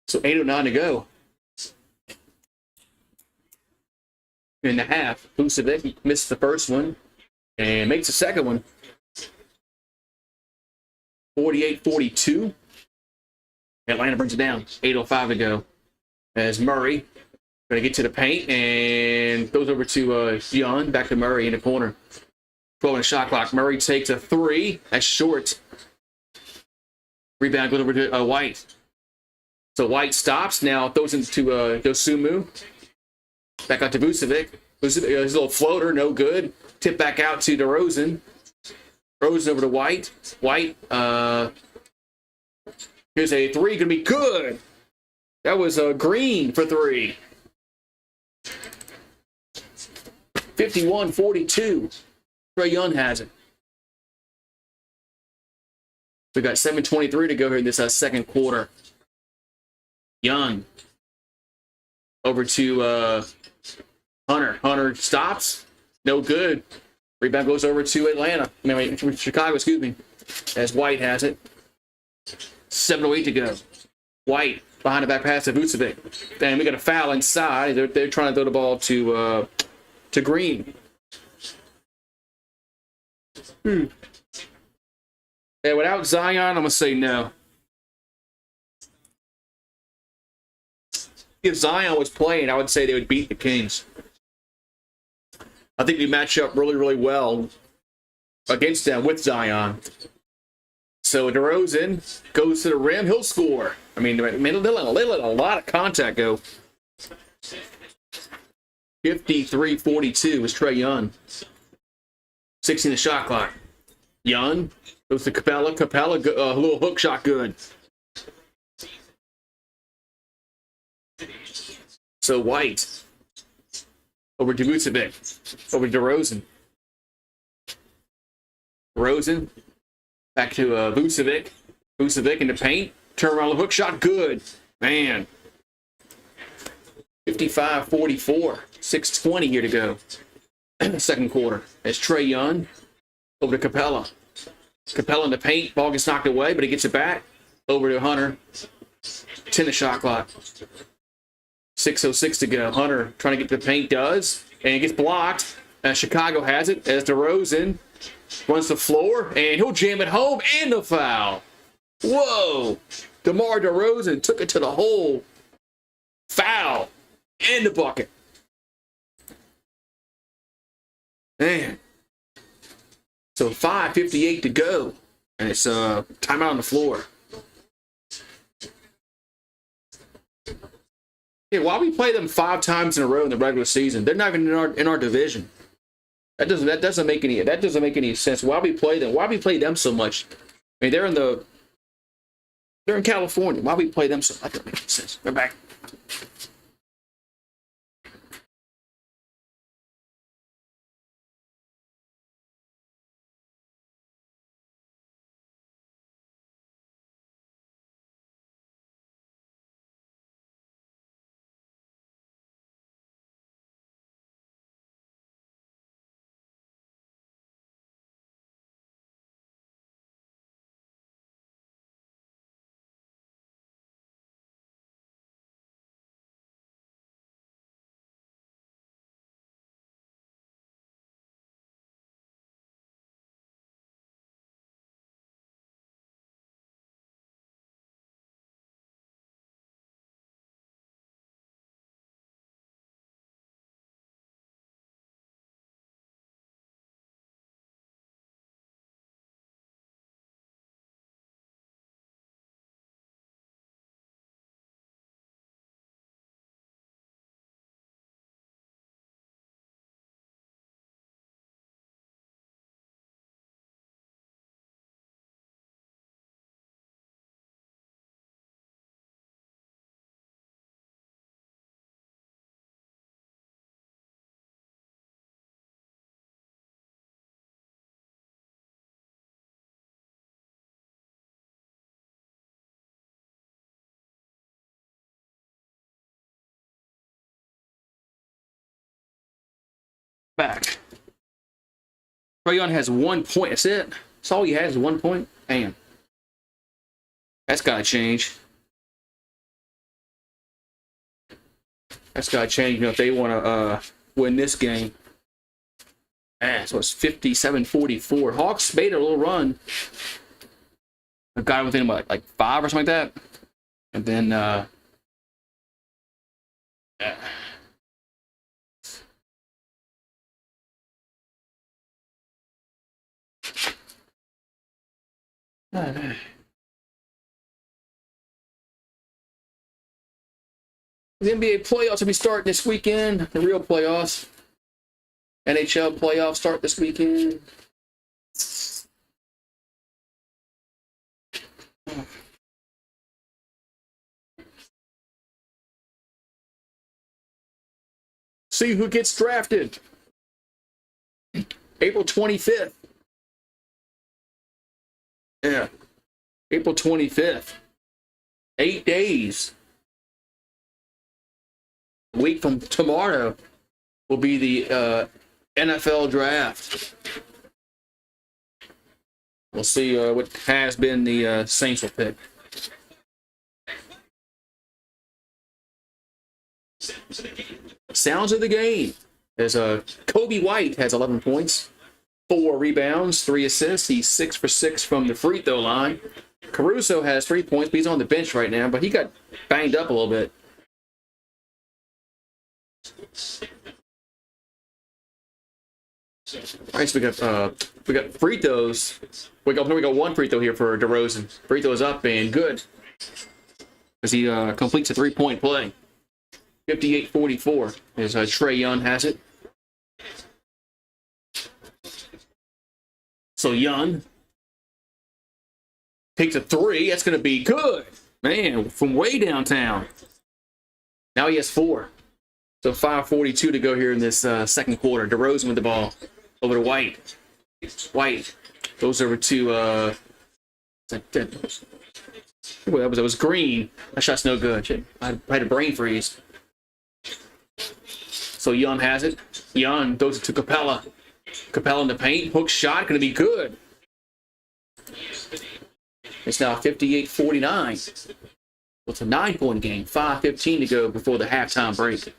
So 8:09 to go. In the half, Vucevic missed the first one and makes the second one. 48-42. Atlanta brings it down. 8:05 to go. As Murray going to get to the paint and goes over to Young. Back to Murray in the corner. 12 in the shot clock. Murray takes a three. That's short. Rebound goes over to White. So White stops. Now throws into Dosunmu. Back out to Vucevic. His little floater, no good. Tip back out to DeRozan. DeRozan over to White. White, here's a three, gonna be good. That was Green for three. 51-42. Trae Young has it. We got 7:23 to go here in this second quarter. Young over to Hunter. Hunter stops. No good. Rebound goes over to Atlanta. Chicago, excuse me. As White has it. 7:08 to go. White behind the back pass to Vucevic. And we got a foul inside. They're trying to throw the ball to Green. Yeah, without Zion, I'm going to say no. If Zion was playing, I would say they would beat the Kings. I think we match up really, really well against them with Zion. So DeRozan goes to the rim. He'll score. I mean, they let a lot of contact go. 53-42 is Trae Young. 16 the shot clock. Young goes to Capella. Capella, a little hook shot, good. So White over to Vucevic, over to DeRozan. DeRozan back to Vucevic. Vucevic in the paint. Turn around, hook shot, good. Man. 55-44. 6:20 here to go. Second quarter. It's Trae Young over to Capella. Capella in the paint. Ball gets knocked away, but he gets it back. Over to Hunter. 10 the shot clock. 6:06 to go. Hunter trying to get to the paint, does. And it gets blocked. Chicago has it as DeRozan runs the floor, and he'll jam it home and the foul. Whoa. DeMar DeRozan took it to the hole. Foul. And the bucket. Man. So 5:58 to go. And it's timeout on the floor. Yeah, why we play them 5 times in a row in the regular season? They're not even in our division. that doesn't make any sense. Why we play them? Why we play them so much? I mean, they're in California. Why we play them so much? That doesn't make any sense. They're back. Back. Trae Young has 1 point. That's it. That's all he has is 1 point. Damn. That's got to change. That's got to change, if they want to win this game. Man, so it's 57-44. Hawks made a little run. I got within, like 5 or something like that? And then, yeah. The NBA playoffs will be starting this weekend. The real playoffs. NHL playoffs start this weekend. See who gets drafted. April 25th. Yeah. April 25th. 8 days. A week from tomorrow will be the NFL draft. We'll see what has been the Saints will pick. Sounds of the game. There's Kobe White has 11 points, 4 rebounds, 3 assists. He's 6 for 6 from the free throw line. Caruso has 3 points, but he's on the bench right now. But he got banged up a little bit. All right, so we got free throws. We got 1 free throw here for DeRozan. Free throws up and good as he completes a 3-point play. 58-44 as Trae Young has it. So Young takes a 3. That's going to be good, man, from way downtown. Now he has 4. So 5:42 to go here in this second quarter. DeRozan with the ball over to White. White goes over to that was Green. That shot's no good. I had a brain freeze. So Young has it. Young throws it to Capella. Capella in the paint. Hook shot going to be good. It's now 58-49. It's a 9-point game. 5:15 to go before the halftime break.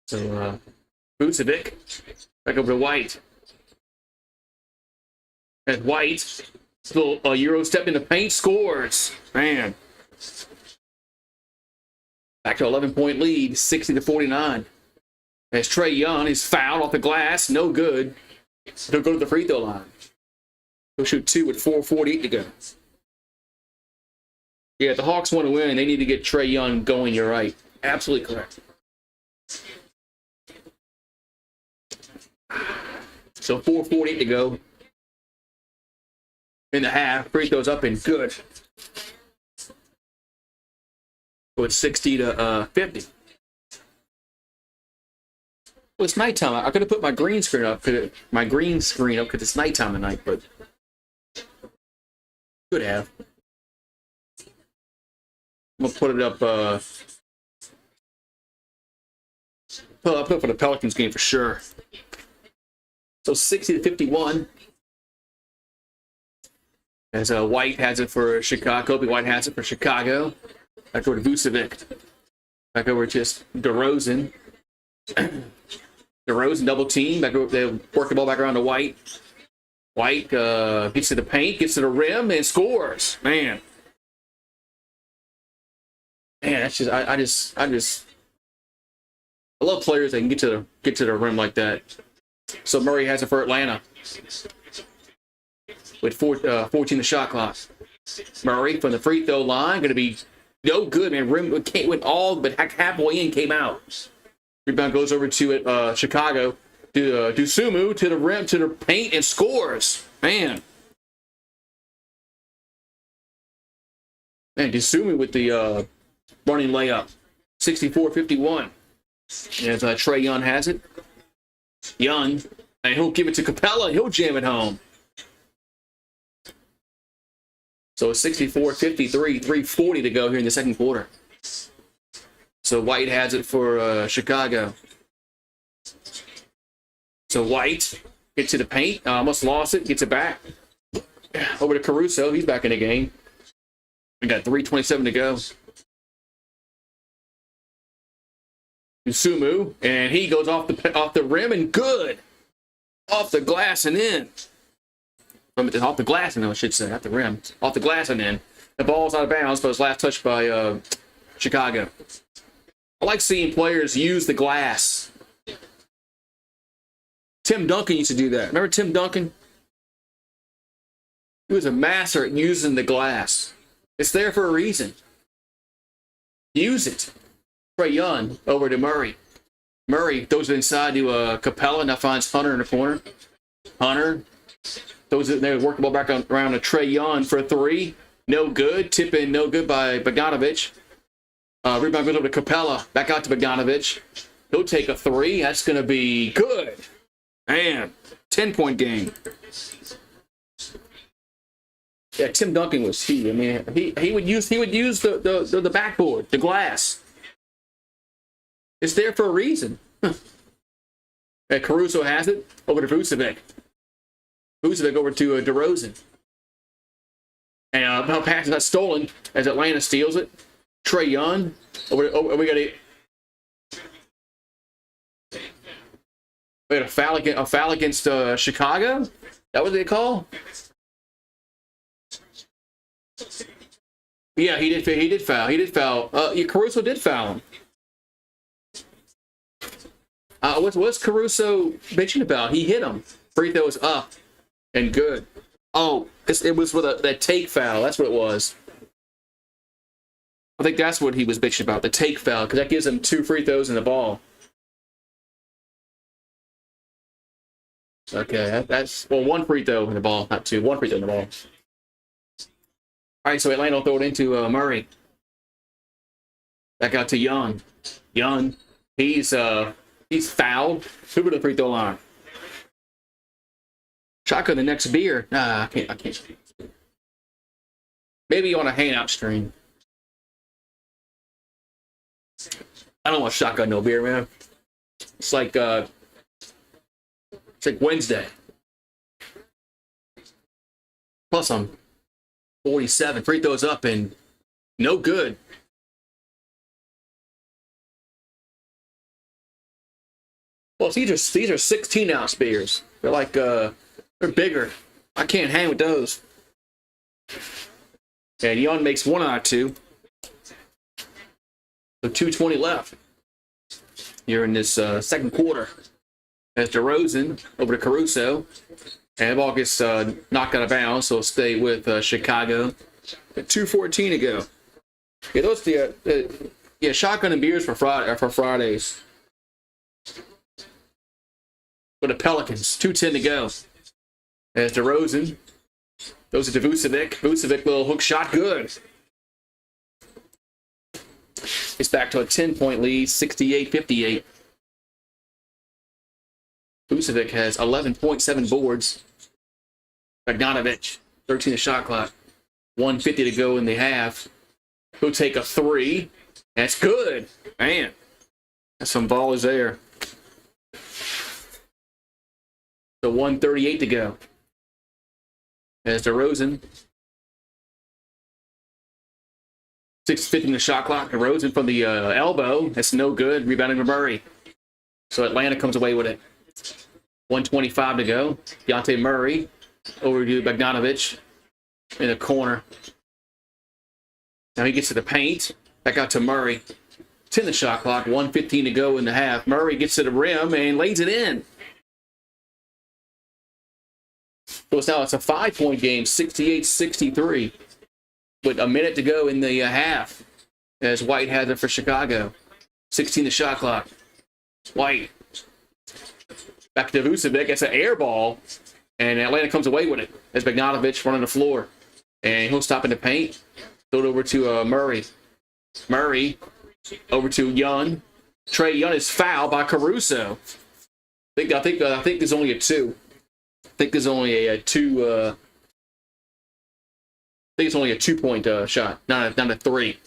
So, Vucevic, back over to White. And White, still a Euro step in the paint, scores. Man. Back to 11-point lead, 60-49. As Trae Young is fouled off the glass, no good. He'll go to the free throw line. He'll shoot 2 with 4:48 to go. Yeah, if the Hawks want to win, they need to get Trae Young going. You're right. Absolutely correct. So 4:48 to go in the half. Free throws up and good. So it's 60 to 50. Well, it's nighttime. I could have put my green screen up because it's nighttime tonight, but could have. I'm gonna put it up. I'll put it for the Pelicans game for sure. So 60 to 51. As White has it for Chicago. Kobe White has it for Chicago. Back over to Vucevic. Back over to just DeRozan. DeRozan double team. Back over, they work the ball back around to White. White gets to the paint, gets to the rim, and scores. Man, that's just I love players that can get to the rim like that. So Murray has it for Atlanta with 14 the shot clock. Murray from the free throw line, going to be no good, man. Rim went all but halfway in, came out. Rebound goes over to Chicago. Dosunmu to the rim, to the paint, and scores. Man, Dosunmu with the running layup. 64-51. As Trae Young has it. Young, and he'll give it to Capella. He'll jam it home. So it's 64-53, 3:40 to go here in the second quarter. So White has it for Chicago. So White gets to the paint, almost lost it, gets it back. Over to Caruso, he's back in the game. We got 3:27 to go. Sumu, and he goes off the rim and good. Off the glass and in. Off the glass and in, I should say, not the rim. Off the glass and in. The ball's out of bounds, but it was last touched by Chicago. I like seeing players use the glass. Tim Duncan used to do that. Remember Tim Duncan? He was a master at using the glass. It's there for a reason. Use it. Trae Young over to Murray. Murray throws it inside to Capella. Now finds Hunter in the corner. Hunter throws it there. Work the ball back around to Trae Young for a three. No good. Tip in, no good by Bogdanovic. Rebound goes over to Capella. Back out to Bogdanovic. He'll take a three. That's going to be good. Man, 10-point game. Yeah, Tim Duncan was he. I mean, he would use the backboard, the glass. It's there for a reason. And Caruso has it over to Vucevic. Vucevic over to DeRozan. And now pass is not stolen as Atlanta steals it. Trae Young we got a foul against Chicago. That what they call? Yeah, he did foul. Caruso did foul him. What's Caruso bitching about? He hit him. Free throw was up and good. Oh, it was with that take foul. That's what it was. I think that's what he was bitching about, the take foul, because that gives him 2 free throws in the ball. Okay, that's 1 free throw in the ball, not 2. 1 free throw in the ball. All right, so Atlanta will throw it into Murray. Back out to Young. Young, he's fouled. Over the free throw line. Shotgun the next beer. Nah, I can't. Maybe on a hangout stream. I don't want shotgun no beer, man. It's like Wednesday. Plus I'm 47. Free throws up and no good. Well, these are 16-ounce beers. They're like they're bigger. I can't hang with those. And Young makes 1 out of 2. So 2:20 left. Here in this second quarter. As DeRozan over to Caruso. And the ball gets knocked out of bounds, so it'll stay with Chicago. 2:14 to go. Yeah, those yeah, shotgun and beers for Fridays. For the Pelicans, 2:10 to go. As DeRozan goes to Vucevic. Vucevic, little hook shot, good. It's back to a 10-point lead, 68-58. Vucevic has 11.7 boards. Bogdanovic, 13 the shot clock. 1:50 to go in the half. He'll take a three. That's good. Man, that's some ballers there. So 1:38 to go. As DeRozan. 6:50 in the shot clock. DeRozan from the elbow. That's no good. Rebounding to Murray. So Atlanta comes away with it. 1:25 to go. Dejounte Murray over to Bogdanovic in the corner. Now he gets to the paint. Back out to Murray. 10 the shot clock. 1:15 to go in the half. Murray gets to the rim and lays it in. So it's a 5-point game, 68-63. With a minute to go in the half. As White has it for Chicago. 16 the shot clock. White. Back to Vucevic. It's an air ball. And Atlanta comes away with it. As Bogdanovic running the floor. And he'll stop in the paint. Throw it over to Murray. Murray over to Young. Trae Young is fouled by Caruso. I think there's only a two. I think there's only a two. I think it's only a 2-point shot, not a three.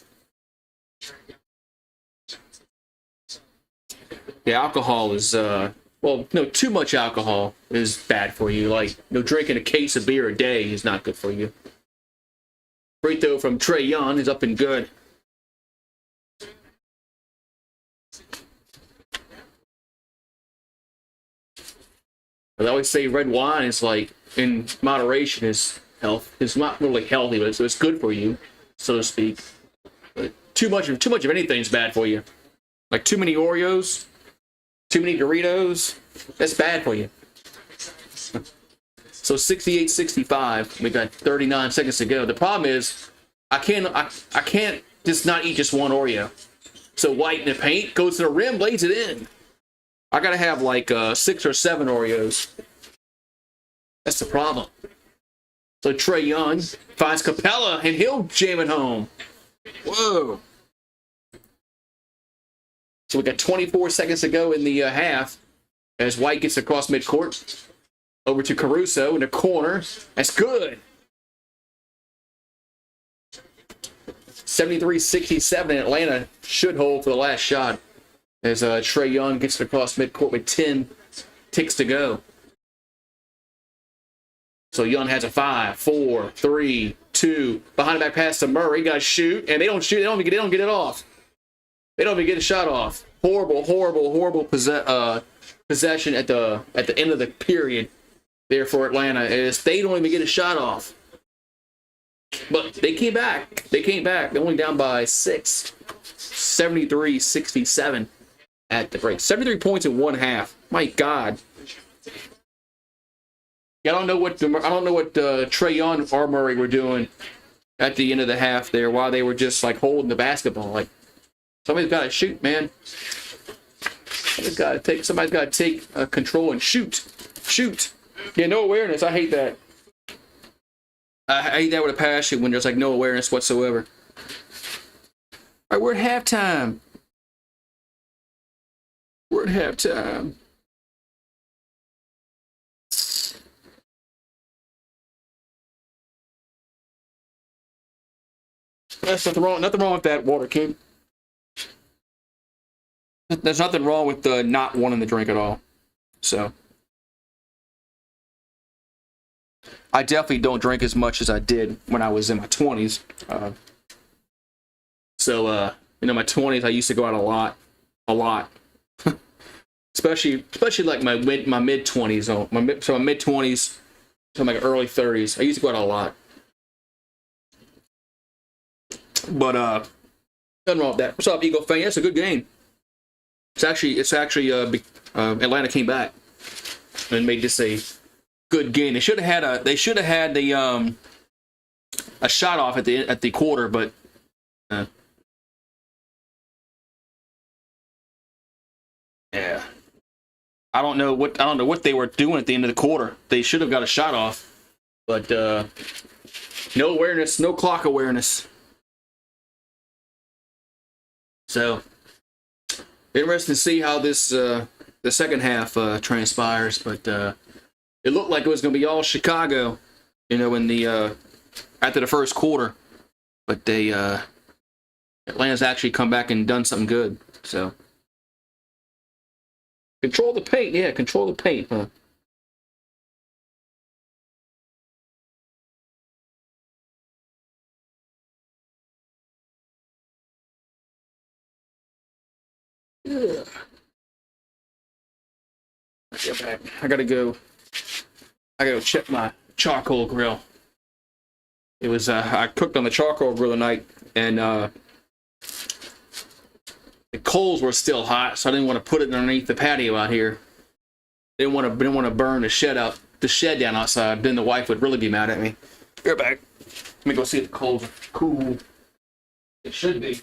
Yeah, alcohol is too much alcohol is bad for you. Like, drinking a case of beer a day is not good for you. Free throw from Trae Young is up and good. I always say red wine is like, in moderation, is health. It's not really healthy, but it's good for you, so to speak. But too much of anything is bad for you. Like too many Oreos, too many Doritos, that's bad for you. So 68-65, we got 39 seconds to go. The problem is, I can't just not eat just one Oreo. So White in the paint, goes to the rim, lays it in. I gotta have like 6 or 7 Oreos. That's the problem. So Trae Young finds Capella, and he'll jam it home. Whoa. So we got 24 seconds to go in the half as White gets across midcourt. Over to Caruso in the corner. That's good. 73-67, and Atlanta should hold for the last shot. As Trae Young gets it across midcourt with 10 ticks to go. So Young has a 5, 4, 3, 2. Behind the back pass to Murray. Got to shoot, and they don't shoot. They don't get it off. They don't even get a shot off. Horrible possession at the end of the period there for Atlanta. As they don't even get a shot off. But they came back. They're only down by 6. 73-67 at the break. 73 points in one half. My God. I don't know what Trae Young or Murray were doing at the end of the half there while they were just like holding the basketball. Like, somebody's got to shoot, man. Somebody's got to take control and shoot. Yeah, no awareness. I hate that. I hate that with a passion when there's like no awareness whatsoever. All right, we're at halftime. There's nothing wrong with that, Water King. There's nothing wrong with not wanting to drink at all. So I definitely don't drink as much as I did when I was in my 20s. My 20s, I used to go out a lot. especially like my mid 20s. My mid 20s to my early 30s, I used to go out a lot. But nothing wrong with that. What's up, Eagle fan? That's a good game. It's actually Atlanta came back and made this a good game. They should have had a shot off at the quarter, but I don't know what they were doing at the end of the quarter. They should have got a shot off, but no awareness, no clock awareness. So interesting to see how this the second half transpires, but it looked like it was going to be all Chicago, in the after the first quarter, but they Atlanta's actually come back and done something good. So control the paint, yeah, control the paint, huh? Yeah. Get back. I gotta go check my charcoal grill. It was I cooked on the charcoal grill tonight, and the coals were still hot, so I didn't want to put it underneath the patio out here. Didn't want to burn the shed down outside. Then the wife would really be mad at me. Get back. Let me go see if the coals are cool. It should be.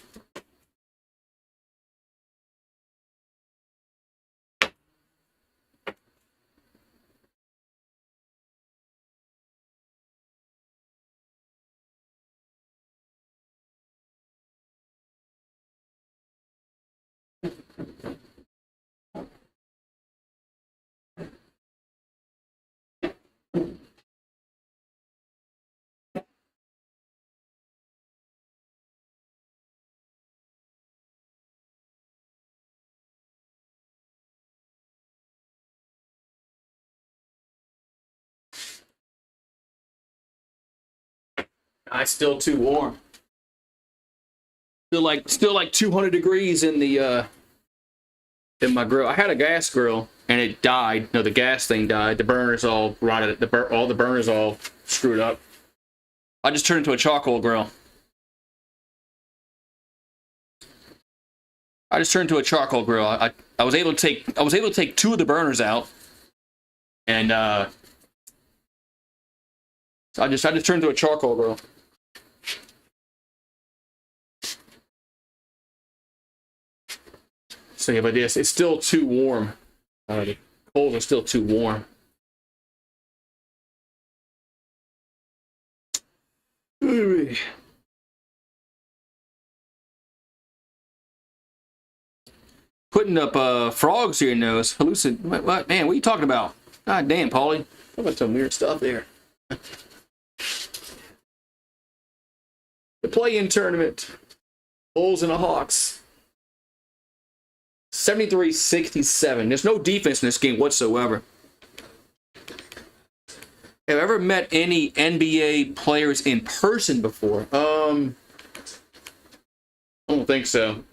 It's still too warm. Still like 200 degrees in my grill. I had a gas grill and it died. No, the gas thing died. The burners all rotted. All the burners all screwed up. I just turned it into a charcoal grill. I was able to take two of the burners out, and so I just turned it into a charcoal grill. So yeah, but it's still too warm. The coals are still too warm. Putting up frogs here, nose. Hallucin. What, man? What are you talking about? God damn, Paulie. Talking about some weird stuff there. The play-in tournament. Bulls and the Hawks. 73-67. There's no defense in this game whatsoever. Have I ever met any NBA players in person before? I don't think so.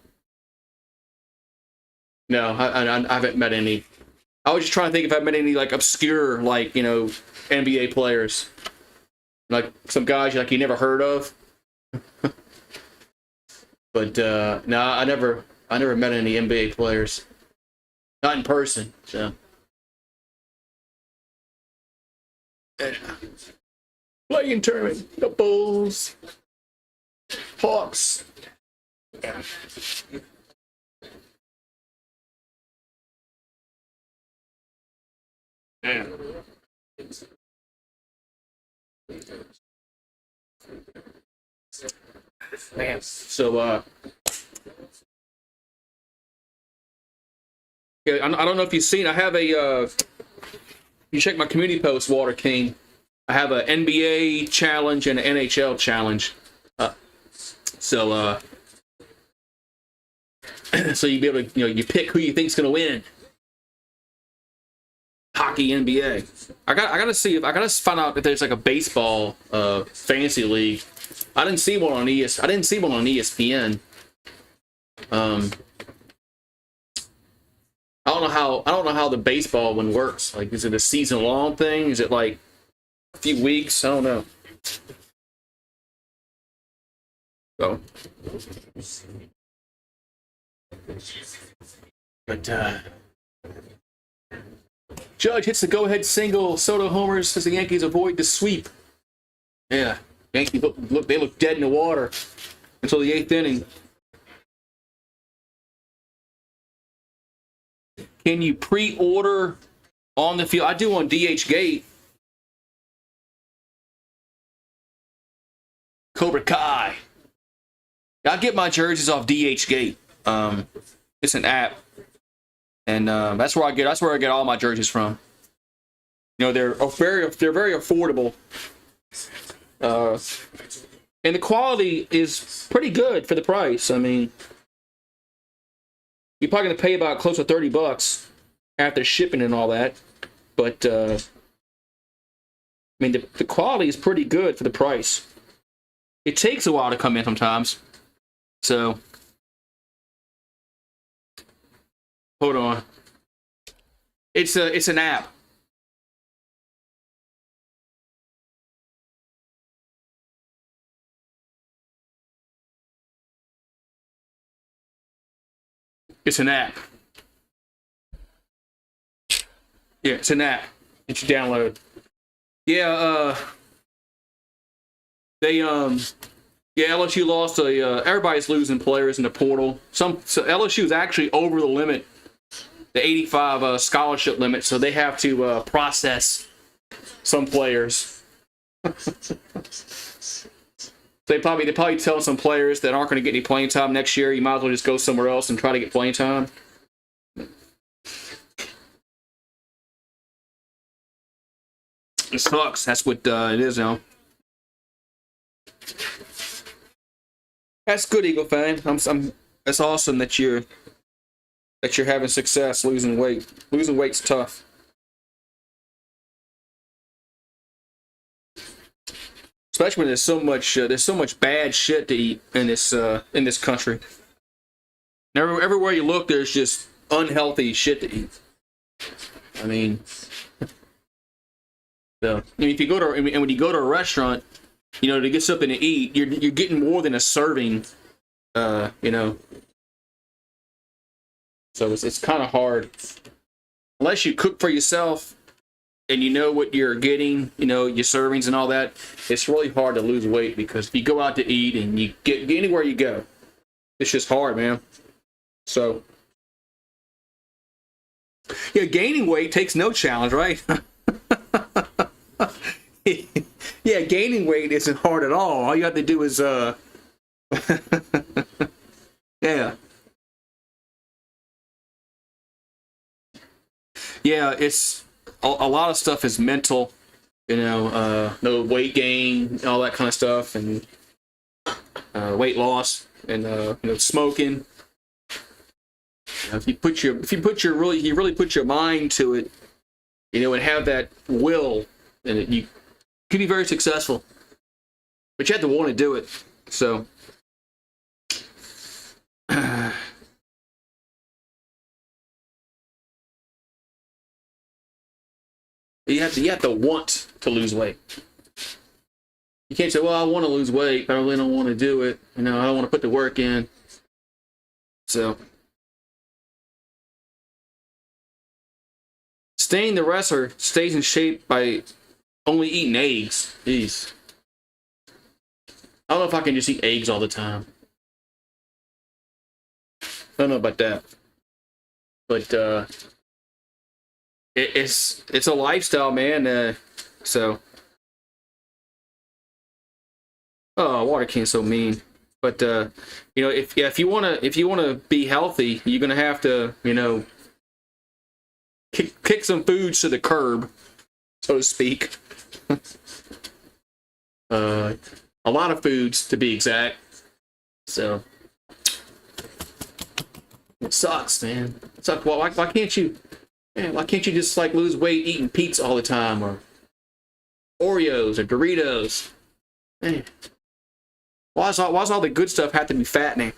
No, I haven't met any. I was just trying to think if I met any like obscure, like, NBA players, like some guys like you never heard of. But no, I never met any NBA players, not in person. So play-in tournament, the Bulls, Hawks. Yeah. Man, so yeah, I don't know if you've seen. I have a. You check my community post, Walter King. I have an NBA challenge and an NHL challenge. So so you be able to, you pick who you think's going to win. Hockey, NBA. I gotta find out if there's like a baseball fantasy league. I didn't see one on ESPN. I don't know how the baseball one works. Like, is it a season long thing? Is it like a few weeks? I don't know. So, but Judge hits the go-ahead single. Soto homers as the Yankees avoid the sweep. Yeah, Yankees look dead in the water until the 8th inning. Can you pre-order on the field? I do on DH Gate. Cobra Kai. I get my jerseys off DH Gate. It's an app, and that's where I get all my jerseys from. You know, they're very affordable, and the quality is pretty good for the price. I mean, you're probably gonna pay about close to $30 after shipping and all that, but I mean, the quality is pretty good for the price. It takes a while to come in sometimes, so hold on. It's an app. It's an app. Yeah, it's an app that you download. Yeah, LSU lost everybody's losing players in the portal. So LSU is actually over the limit, the 85 scholarship limit, so they have to process some players. They probably tell some players that aren't going to get any playing time next year, you might as well just go somewhere else and try to get playing time. It sucks. That's what it is now. That's good, Eagle fan. That's awesome that you're having success losing weight. Losing weight's tough. Especially when there's so much bad shit to eat in this country. Everywhere you look, there's just unhealthy shit to eat. I mean, if you go to when you go to a restaurant, you know, to get something to eat, you're getting more than a serving. You know, so it's kind of hard unless you cook for yourself. And you know what you're getting, you know, your servings and all that, it's really hard to lose weight because if you go out to eat and you get anywhere you go, it's just hard, man. So, yeah, gaining weight takes no challenge, right? Yeah, gaining weight isn't hard at all. You have to do is, yeah. Yeah, it's... A lot of stuff is mental, you know, no weight gain, all that kind of stuff, and weight loss, and you know, smoking. You know, if you really put your mind to it, you know, and have that will, and you can be very successful. But you have to want to do it. So. You have to want to lose weight. You can't say, well, I want to lose weight, but I really don't want to do it. You know, I don't want to put the work in. So, Stain the wrestler stays in shape by only eating eggs. Jeez. I don't know if I can just eat eggs all the time. I don't know about that. But, it's a lifestyle, man. So, oh, water can's so mean. But you know, if you wanna be healthy, you're gonna have to, you know, kick some foods to the curb, so to speak. A lot of foods, to be exact. So, it sucks, man. It sucks. Why can't you? Man, why can't you just like lose weight eating pizza all the time, or Oreos or Doritos? Man, why does all the good stuff have to be fattening?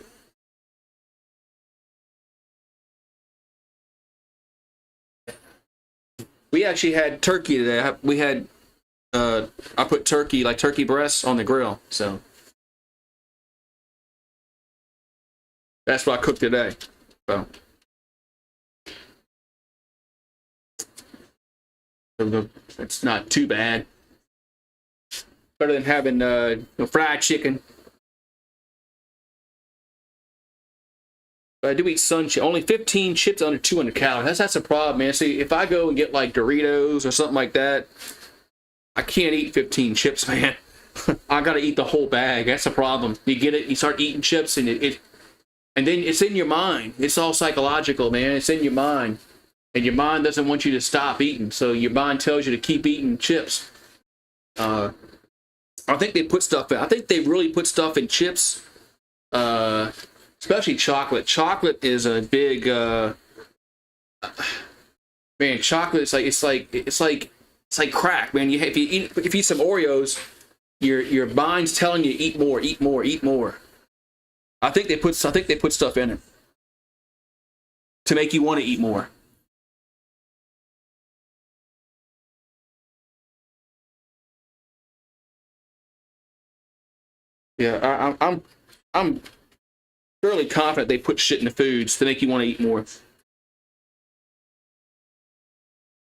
We actually had turkey today. We had I put turkey breasts on the grill, so that's what I cooked today. So. It's not too bad. Better than having fried chicken. But I do eat sun chips. Only 15 chips under 200 calories. That's a problem, man. See, if I go and get like Doritos or something like that, I can't eat 15 chips, man. I gotta eat the whole bag. That's the problem. You get it, you start eating chips, and and then it's in your mind. It's all psychological, man. It's in your mind, and your mind doesn't want you to stop eating. So your mind tells you to keep eating chips. I think they put stuff in. I think they really put stuff in chips, especially chocolate. Chocolate is a big man. Chocolate is it's like crack, man. If you eat some Oreos, your mind's telling you eat more, eat more, eat more. I think they put stuff in it to make you want to eat more. Yeah, I'm fairly confident they put shit in the foods to make you want to eat more.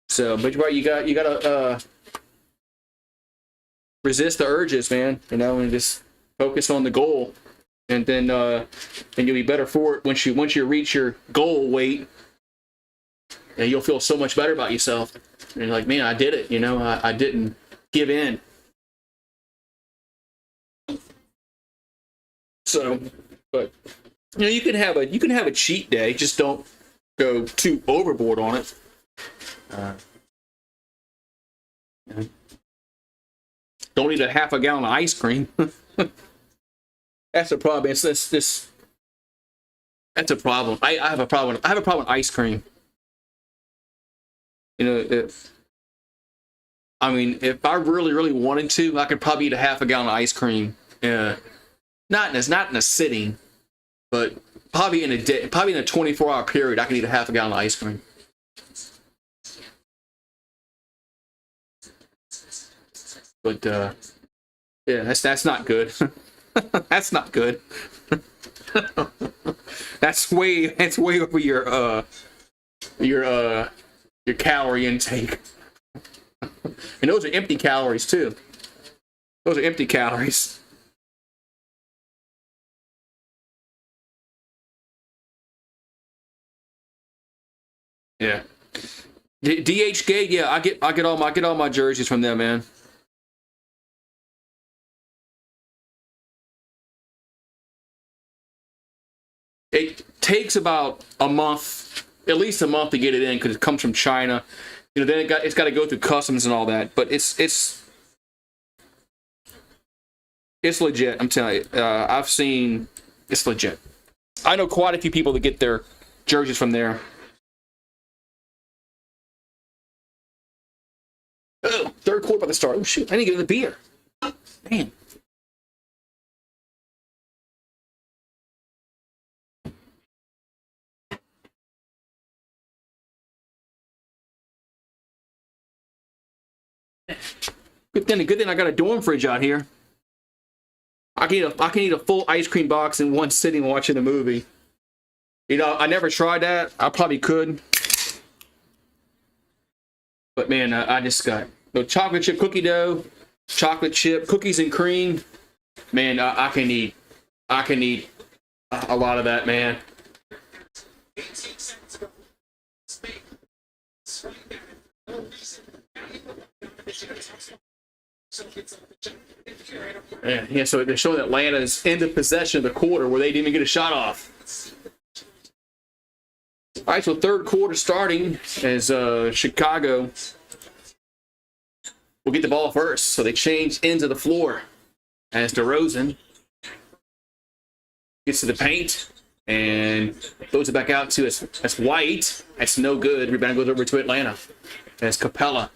So, but you gotta resist the urges, man. You know, and just focus on the goal, and then you'll be better for it once you reach your goal weight, and you'll feel so much better about yourself. And you're like, man, I did it. You know, I didn't give in. So, but you know, you can have a cheat day. Just don't go too overboard on it. Don't eat a half a gallon of ice cream. That's a problem. It's this. That's a problem. I have a problem. I have a problem with ice cream. You know, I mean, if I really wanted to, I could probably eat a half a gallon of ice cream. Not in a sitting, but probably in a day, probably in a 24-hour period, I can eat a half a gallon of ice cream. But yeah, that's not good. That's not good. That's way over your calorie intake. And those are empty calories too. Those are empty calories. Yeah. DH Gate, yeah, I get all my jerseys from them, man. It takes about a month, at least a month, to get it in because it comes from China. You know, then it's got to go through customs and all that. But it's legit. I'm telling you, I've seen it's legit. I know quite a few people that get their jerseys from there. Oh, third quarter about to start. Oh shoot! I didn't get in the beer. Man. Good thing I got a dorm fridge out here. I can eat a full ice cream box in one sitting watching a movie. You know, I never tried that. I probably could. But man, I just got chocolate chip cookie dough, chocolate chip cookies and cream. Man, I can eat a lot of that, man. Yeah, so they're showing Atlanta's in the possession of the quarter where they didn't even get a shot off. All right, so third quarter starting as Chicago will get the ball first. So they change ends of the floor as DeRozan gets to the paint and throws it back out to that's White. That's no good. Rebound goes over to Atlanta. As Capella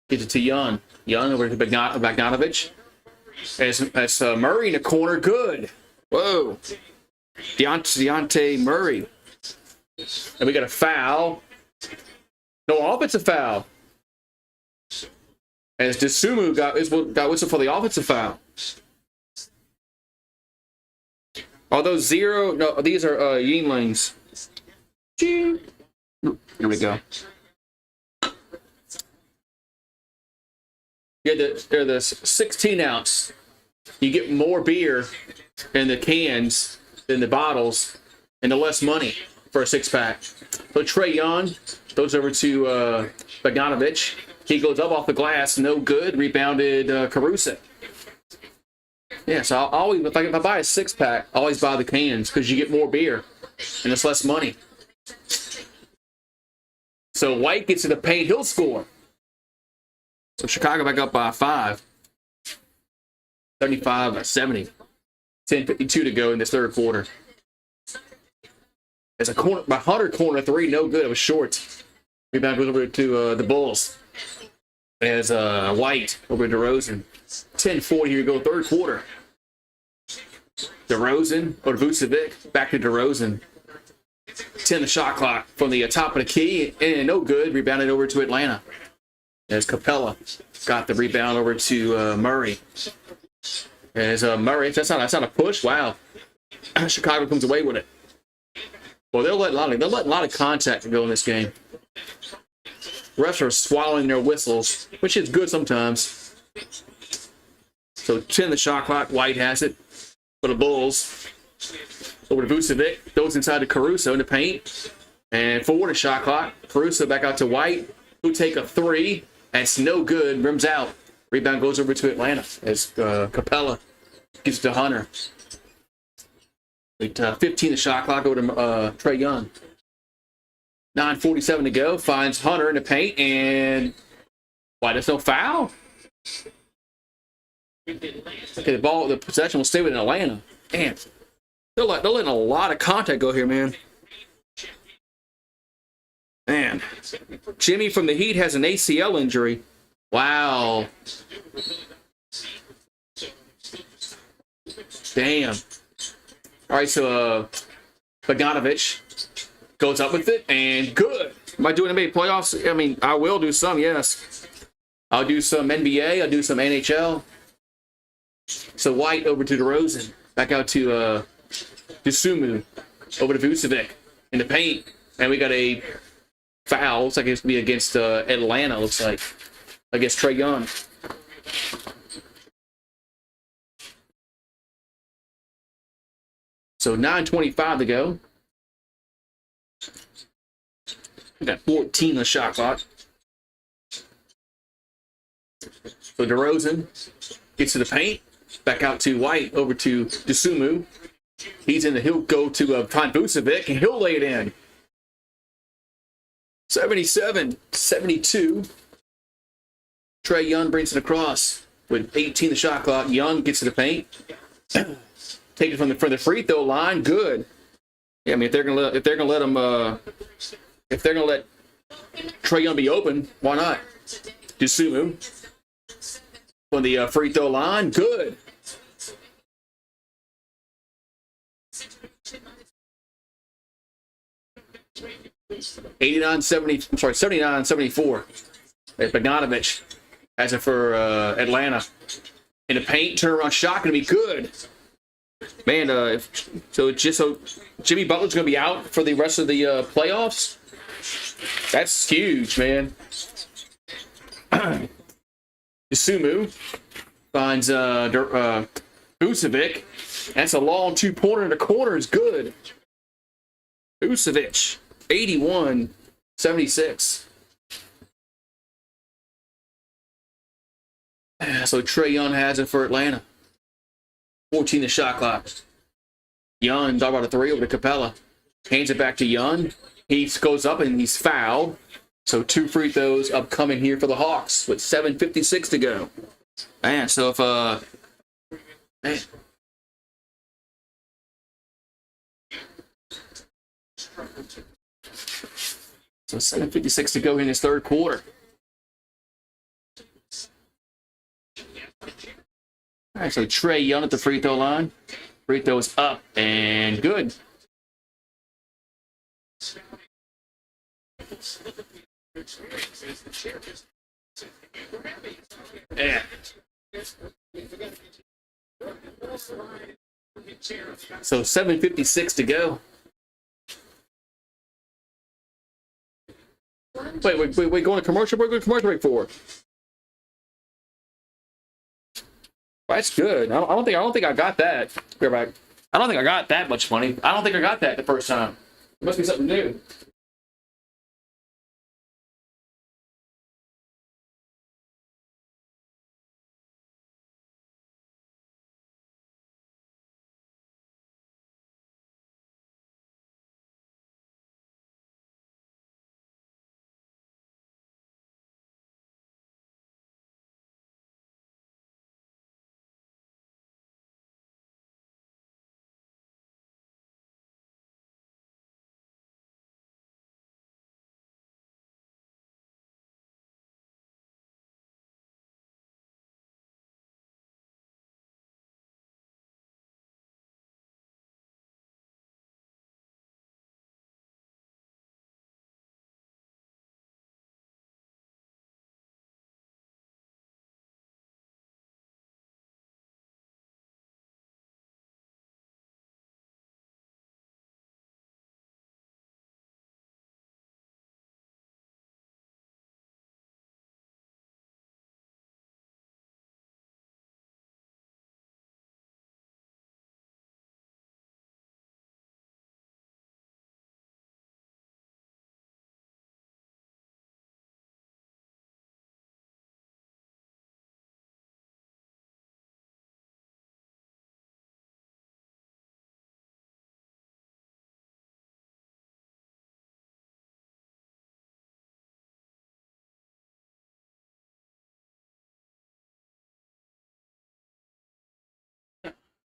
gets it to Young. Young over to Bogdanovich. As Murray in the corner. Good. Whoa. Deontay Murray. And we got a foul. No offensive foul. As Dosunmu got whistled for the offensive foul. Although these are Yinglings. Here we go. Yeah, they're the 16 ounce. You get more beer in the cans than the bottles. and the less money for a 6-pack. So Trae Young goes over to Bogdanovic. He goes up off the glass, no good. Rebounded Caruso. Yeah, so I'll always, if I buy a 6-pack, I always buy the cans because you get more beer and it's less money. So White gets in the paint, he'll score. So Chicago back up by 5. 75-70. 10:52 to go in this third quarter. As a corner, by Hunter corner 3, no good. It was short. Rebound goes over to the Bulls. As White over to DeRozan. 10:40 here we go, third quarter. DeRozan, or Vucevic, back to DeRozan. 10 the shot clock from the top of the key, and no good. Rebounded over to Atlanta. As Capella got the rebound over to Murray. As Murray, that's not a push. Wow, Chicago comes away with it. Well, they'll let a lot of contact go in this game. Refs are swallowing their whistles, which is good sometimes. So 10 the shot clock. White has it for the Bulls. Over to Vucevic. Throws inside to Caruso in the paint. And forward the shot clock. Caruso back out to White, who take a 3. That's no good. Rims out. Rebound goes over to Atlanta as Capella gives it to Hunter. 15 the shot clock over to Trae Young. 9:47 to go. Finds Hunter in the paint, and why there's no foul? Okay, the possession will stay with Atlanta. Man, they're letting a lot of contact go here, man. Man, Jimmy from the Heat has an ACL injury. Wow. Damn. All right, so Bogdanovic goes up with it, and good. Am I doing NBA playoffs? I mean, I will do some, yes. I'll do some NBA. I'll do some NHL. So White over to DeRozan. Back out to Sumu. Over to Vucevic in the paint. And we got a foul. Looks like it's going to be against Atlanta, looks like. Against Trae Young. So 9:25 to go. We got 14 on the shot clock. So DeRozan gets to the paint. Back out to White. Over to Sumu. He'll go to find Vucevic, and he'll lay it in. 77-72. Trae Young brings it across with 18 the shot clock. Young gets to the paint. Take it from the free throw line. Good. Yeah, I mean, if they're gonna let Trae Young be open, why not? Sumu on the free throw line. Good. $79-74. Bogdanovic has it for Atlanta. In the paint, turnaround shot going to be good. Man, so Jimmy Butler's going to be out for the rest of the playoffs. That's huge, man. Sumu finds Vucevic. That's a long 2-pointer in the corner is good. Vucevic, 81-76. So Trae Young has it for Atlanta. 14 the shot clock. Young, talk about a 3 over to Capella. Hands it back to Young. He goes up and he's fouled. So 2 free throws upcoming here for the Hawks with 7:56 to go. Man, so if man. So 7:56 to go in this third quarter. All right, so Trae Young at the free throw line. Free throws up and good. Yeah. So 7:56 to go. Wait, going to commercial break? What commercial break for? Well, that's good. I don't think I got that. We're back. I don't think I got that much money. I don't think I got that the first time. It must be something new.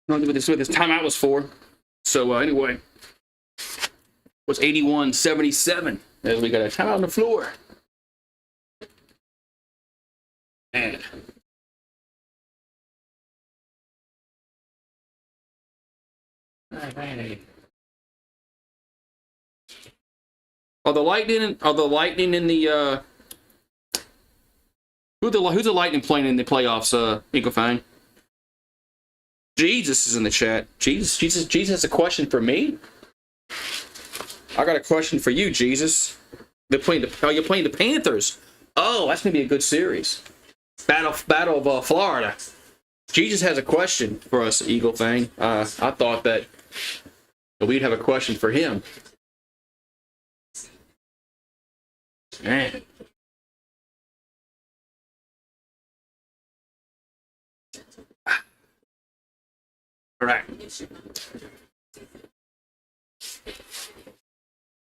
I don't know what this timeout was for. So anyway, it was 81-77 as we got a timeout on the floor. And are the Lightning in the who's the Lightning playing in the playoffs, Eagle Fang? Jesus is in the chat. Jesus has a question for me. I got a question for you, Jesus. You're playing the Panthers. Oh, that's gonna be a good series. Battle of Florida. Jesus has a question for us, Eagle Fang. I thought that we'd have a question for him. Man. All right.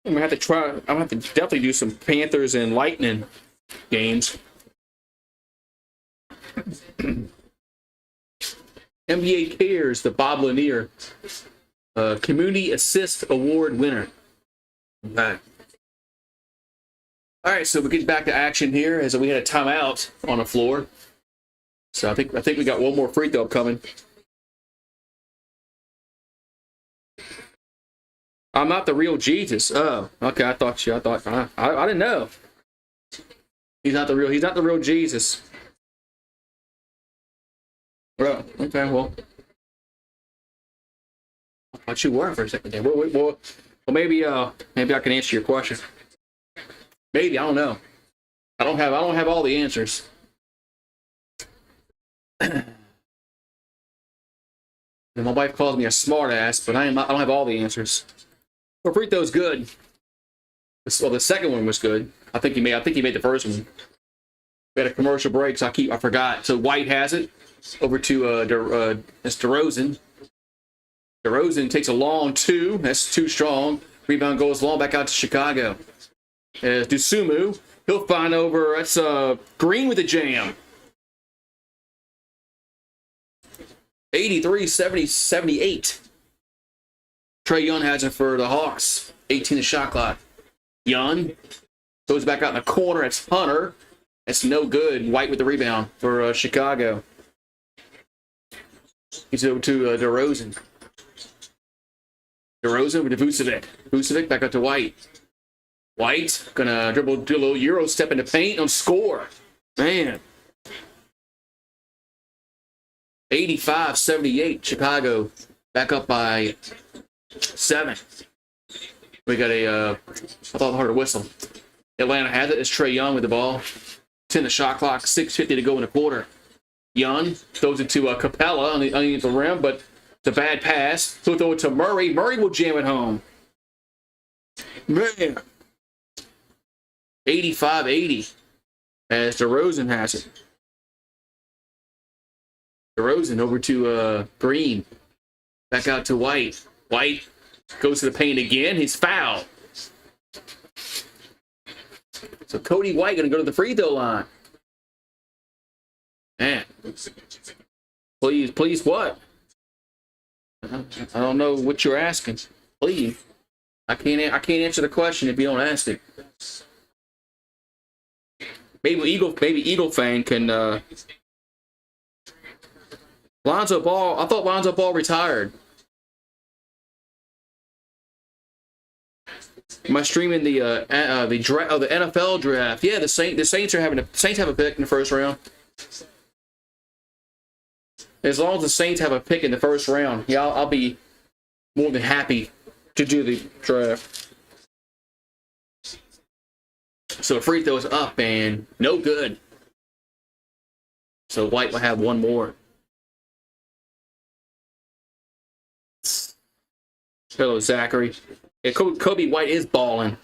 I'm gonna have to try. I'm gonna have to definitely do some Panthers and Lightning games. NBA Cares, the Bob Lanier Community Assist Award winner. Okay. All right, so we get back to action here as we had a timeout on the floor. So I think we got one more free throw coming. I'm not the real Jesus. Oh, okay. I didn't know. He's not the real Jesus. Bro, okay, well. I thought you were for a second there. Well, maybe I can answer your question. Maybe, I don't know. I don't have all the answers. And my wife calls me a smart ass, but I don't have all the answers. Well, free throw's good. Well, the second one was good. I think he made the first one. We had a commercial break, so I forgot. So White has it over to it's DeRozan. DeRozan takes a long two. That's too strong. Rebound goes long back out to Chicago. Dusumu, he'll find over. That's Green with a jam. 83-78. Trae Young has it for the Hawks. 18 the shot clock. Young goes back out in the corner. It's Hunter. That's no good. White with the rebound for Chicago. He's over to DeRozan. DeRozan with Vucevic. Vucevic back up to White. White gonna do a little Euro step in the paint and score. Man. 85-78. Chicago back up by 7. We got I thought I heard a whistle. Atlanta has it. It's Trae Young with the ball. 10 the shot clock. 6:50 to go in the quarter. Young throws it to Capella underneath the rim, but It's a bad pass. He'll throw it to Murray. Murray will jam it home. Man. 85-80 as DeRozan has it. DeRozan over to Green. Back out to White. White goes to the paint again. He's fouled. So Cody White going to go to the free throw line. Man. Please what? I don't know what you're asking. Please. I can't answer the question if you don't ask it. Maybe Eagle fan can Lonzo Ball. I thought Lonzo Ball retired. Am I streaming the NFL draft? Yeah, the Saints have a pick in the first round. As long as the Saints have a pick in the first round, yeah, I'll be more than happy to do the draft. So the free throw is up and no good. So White will have one more. Hello, Zachary. Yeah, Kobe White is balling.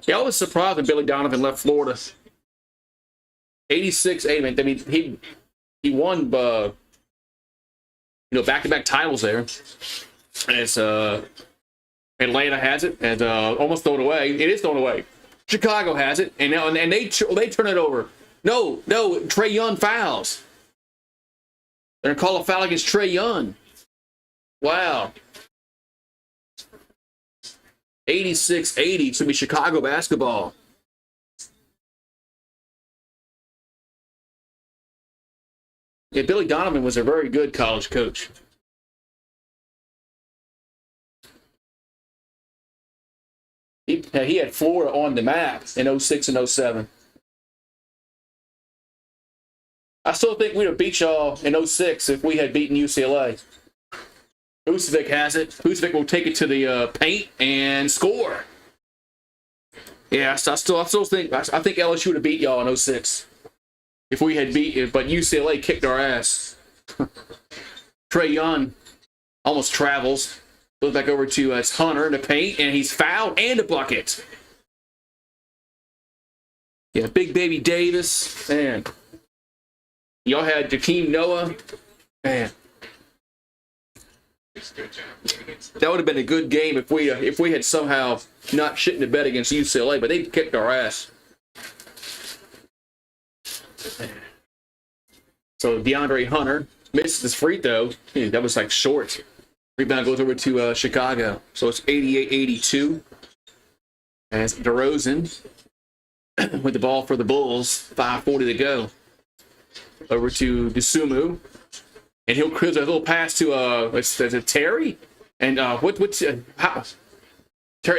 Yeah, I was surprised when Billy Donovan left Florida. 86-8, I mean, he won, back-to-back titles there. And it's Atlanta has it and almost thrown away. It is thrown away. Chicago has it, and now they turn it over. No, Trae Young fouls. They're going to call a foul against Trae Young. Wow. 86-80. It's going to be Chicago basketball. Yeah, Billy Donovan was a very good college coach. He had Florida on the map in 06 and 07. I still think we'd have beat y'all in 06 if we had beaten UCLA. Vucevic has it. Vucevic will take it to the paint and score. Yeah, so I still think LSU would have beat y'all in 06 if we had but UCLA kicked our ass. Trae Young almost travels. Goes back over to Hunter in the paint, and he's fouled and a bucket. Yeah, Big Baby Davis, man. Y'all had Jakeem Noah, man. That would have been a good game if we had somehow not shit in the bed against UCLA, but they kicked our ass. So DeAndre Hunter missed his free throw. That was like short. Rebound goes over to Chicago. So it's 88-82. As DeRozan with the ball for the Bulls. 5:40 to go. Over to Dosunmu. And he'll cruise a little pass to Terry. And Terry,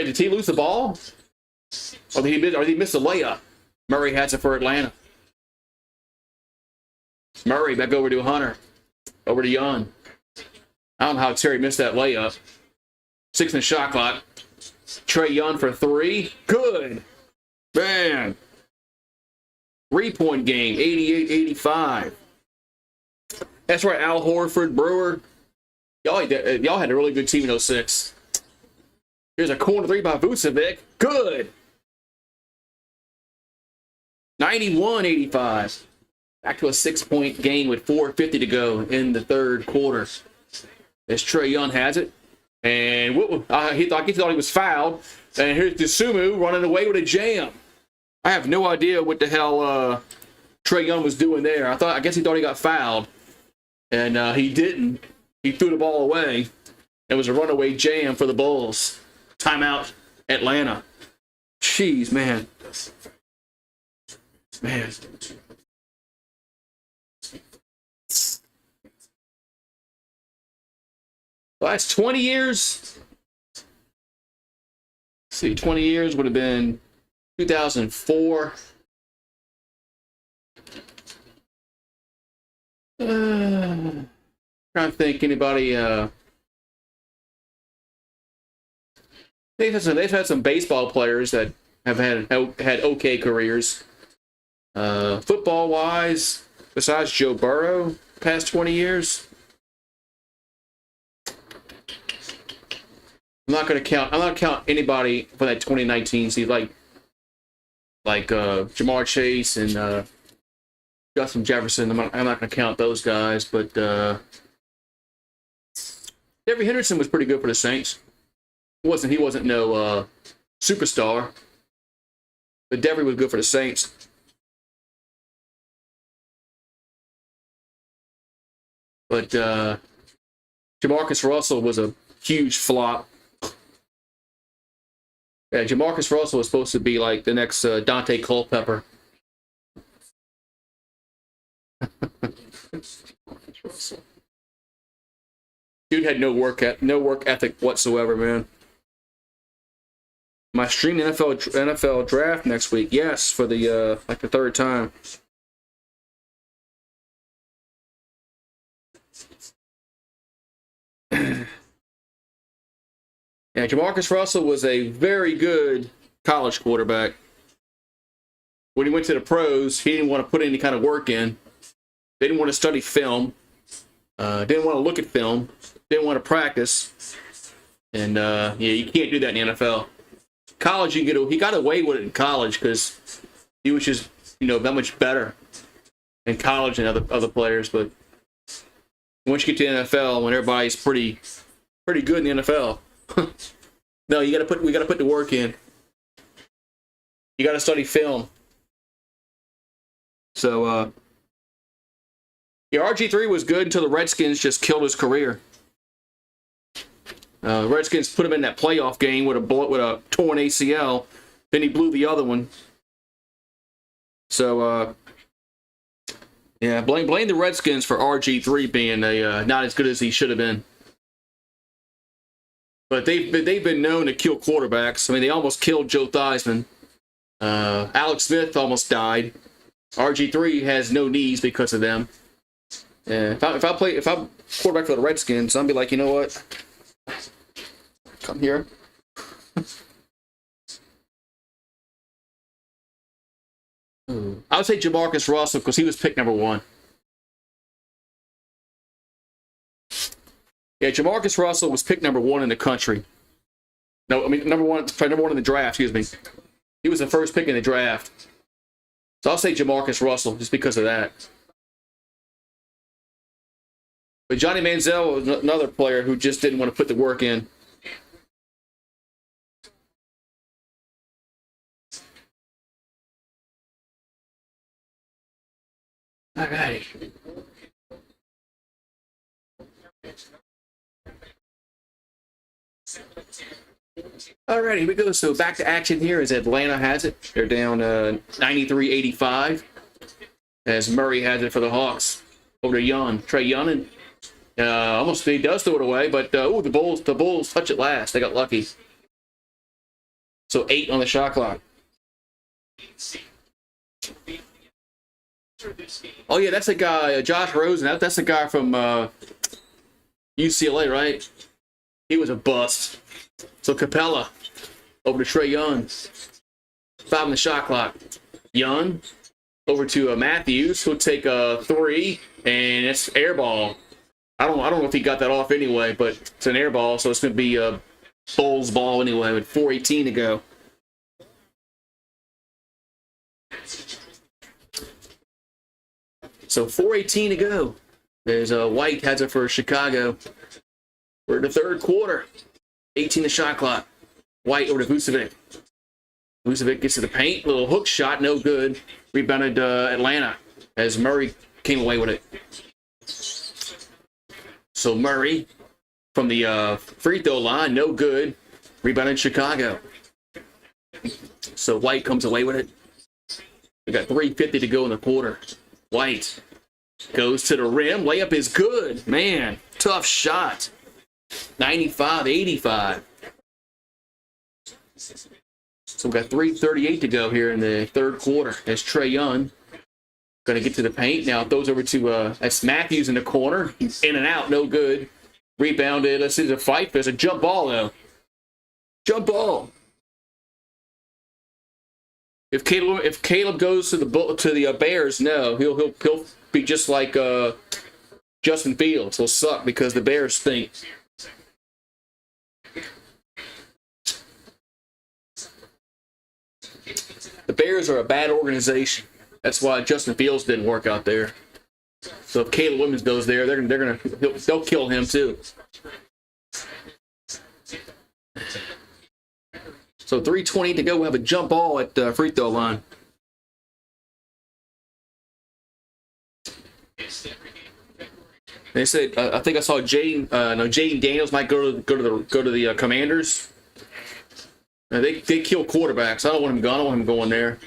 did he lose the ball? Or did he miss a layup? Murray has it for Atlanta. Murray back over to Hunter. Over to Young. I don't know how Terry missed that layup. 6 in the shot clock. Trae Young for 3. Good. Man. 3-point game. 88-85. That's right, Al Horford, Brewer. Y'all had a really good team in 06. Here's a corner 3 by Vucevic. Good. 91-85. Back to a 6-point game with 4:50 to go in the third quarter. As Trae Young has it. And he thought he was fouled. And here's Dosunmu running away with a jam. I have no idea what the hell Trae Young was doing there. I guess he thought he got fouled. And he didn't. He threw the ball away. It was a runaway jam for the Bulls. Timeout, Atlanta. Jeez, man. Man. Last 20 years. Let's see, 20 years would have been 2004. Trying to think anybody. They've had some baseball players that have had okay careers. Football wise, besides Joe Burrow past 20 years? I'm not going to count anybody for that 2019 season, like Jamar Chase and Justin Jefferson. I'm not going to count those guys, but Devery Henderson was pretty good for the Saints. He wasn't no superstar, but Devery was good for the Saints. But Jamarcus Russell was a huge flop. Yeah, Jamarcus Russell was supposed to be like the next Dante Culpepper. Dude had no work ethic whatsoever, man. My streamed NFL draft next week. Yes, for the the third time. Yeah, Jamarcus Russell was a very good college quarterback. When he went to the pros, he didn't want to put any kind of work in. Didn't want to study film. Didn't want to look at film. Didn't want to practice. And you can't do that in the NFL. College, he got away with it in college because he was just that much better in college than other players. But once you get to the NFL, when everybody's pretty good in the NFL. No, we got to put the work in. You got to study film. So, RG3 was good until the Redskins just killed his career. The Redskins put him in that playoff game with a torn ACL. Then he blew the other one. So, blame the Redskins for RG3 being not as good as he should have been. But they've been known to kill quarterbacks. I mean, they almost killed Joe Theismann. Alex Smith almost died. RG3 has no knees because of them. If I'm quarterback for the Redskins, I'll be like, you know what? Come here. I would say Jamarcus Russell because he was picked number 1. Yeah, Jamarcus Russell was picked number 1 in the country. No, I mean number one in the draft. Excuse me. He was the first pick in the draft. So I'll say Jamarcus Russell just because of that. But Johnny Manziel was another player who just didn't want to put the work in. All right. Alright, here we go. So back to action here as Atlanta has it. They're down 93-85 as Murray has it for the Hawks over to Trey Young, and almost he does throw it away, but the Bulls touch it last. They got lucky. So 8 on the shot clock. Oh yeah, that's a guy, Josh Rosen. That's the guy from UCLA, right? He was a bust. So Capella over to Trey Young. 5 on the shot clock. Young over to Matthews, who'll take a 3, and it's air ball. I don't know if he got that off anyway, but it's an air ball, so it's going to be a Bulls ball anyway with 4:18 to go. So 4:18 to go. There's White has it for Chicago. We're in the third quarter. 18 the shot clock. White over to Vucevic. Vucevic gets to the paint. Little hook shot, no good. Rebounded Atlanta as Murray came away with it. So Murray from the free throw line, no good. Rebounded Chicago. So White comes away with it. We got 3:50 to go in the quarter. White goes to the rim. Layup is good. Man, tough shot. 95-85. So we've got 3:38 to go here in the third quarter as Trey Young going to get to the paint. Now it throws over to that's Matthews in the corner. He's in and out, no good. Rebounded. Let's see, there's a fight. There's a jump ball, though. Jump ball. If Caleb goes to the Bears, no, he'll be just like Justin Fields. He'll suck because the Bears stink. The Bears are a bad organization. That's why Justin Fields didn't work out there. So if Caleb Williams goes there, they'll kill him too. So 3:20 to go. We have a jump ball at the free throw line. They said I think I saw Jaden Daniels might go to the Commanders. They kill quarterbacks. I don't want him going. I don't want him going there.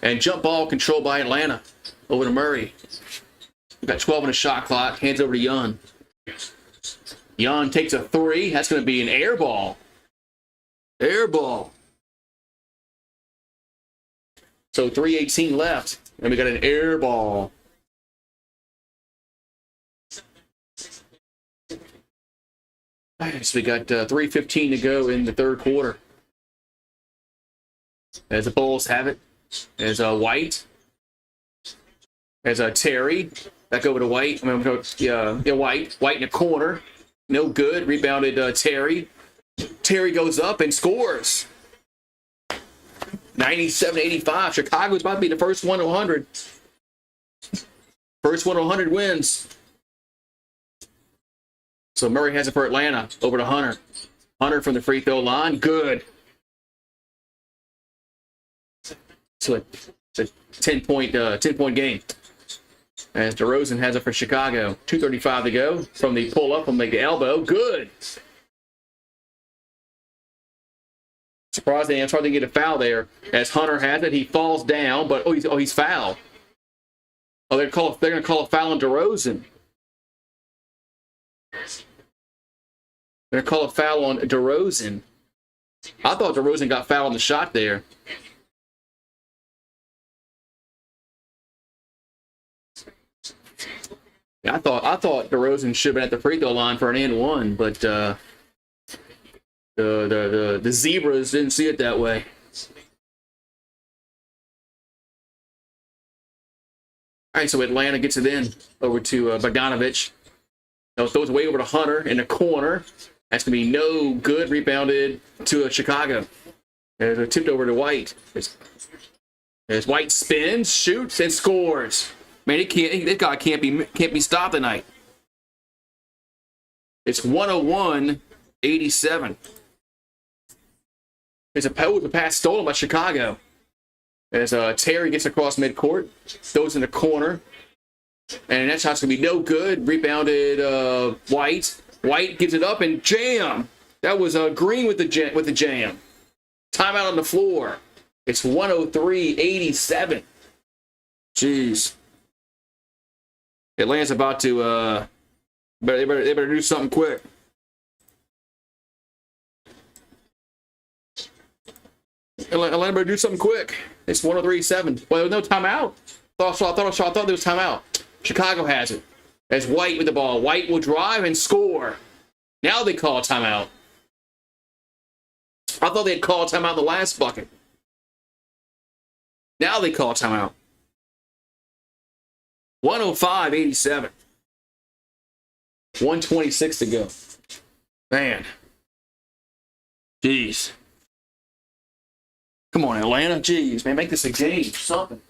And jump ball controlled by Atlanta over to Murray. We got 12 in a shot clock. Hands over to Young. Young takes a three. That's going to be an air ball. Air ball. So 3:18 left, and we got an air ball. All right, so we got 3:15 to go in the third quarter. As the Bulls have it, as White, as Terry, back over to White. White in the corner, no good. Rebounded Terry. Terry goes up and scores. 97-85. Chicago's about to be the first one to 100. First one to 100 wins. So Murray has it for Atlanta. Over to Hunter. Hunter from the free throw line. Good. So it's a 10-point game. As DeRozan has it for Chicago. 2:35 to go. From the pull up from the elbow. Good. Surprising, I'm trying to get a foul there. As Hunter has it, he falls down, but he's fouled. Oh, they're going to call a foul on DeRozan. They're going to call a foul on DeRozan. I thought DeRozan got fouled on the shot there. Yeah, I thought DeRozan should have been at the free throw line for an and one, but the Zebras didn't see it that way. All right, so Atlanta gets it in over to Bogdanovich. Throws away over to Hunter in the corner. That's going to be no good. Rebounded to Chicago. There's a tipped over to White. As White spins, shoots, and scores. Man, this guy can't be stopped tonight. It's 101-87. It's a pass stolen by Chicago. As Terry gets across midcourt, throws in the corner, and that shot's gonna be no good. Rebounded White. White gives it up and jam. That was Green with the jam. Timeout on the floor. It's 103-87. Jeez. Atlanta's about to they better do something quick. Atlanta better do something quick. It's 103-7. Well, there was no timeout. I thought there was timeout. Chicago has it. As White with the ball. White will drive and score. Now they call a timeout. I thought they had called timeout in the last bucket. Now they call timeout. 105-87. 126 to go. Man. Jeez. Come on, Atlanta. Jeez, man, make this a game. Something.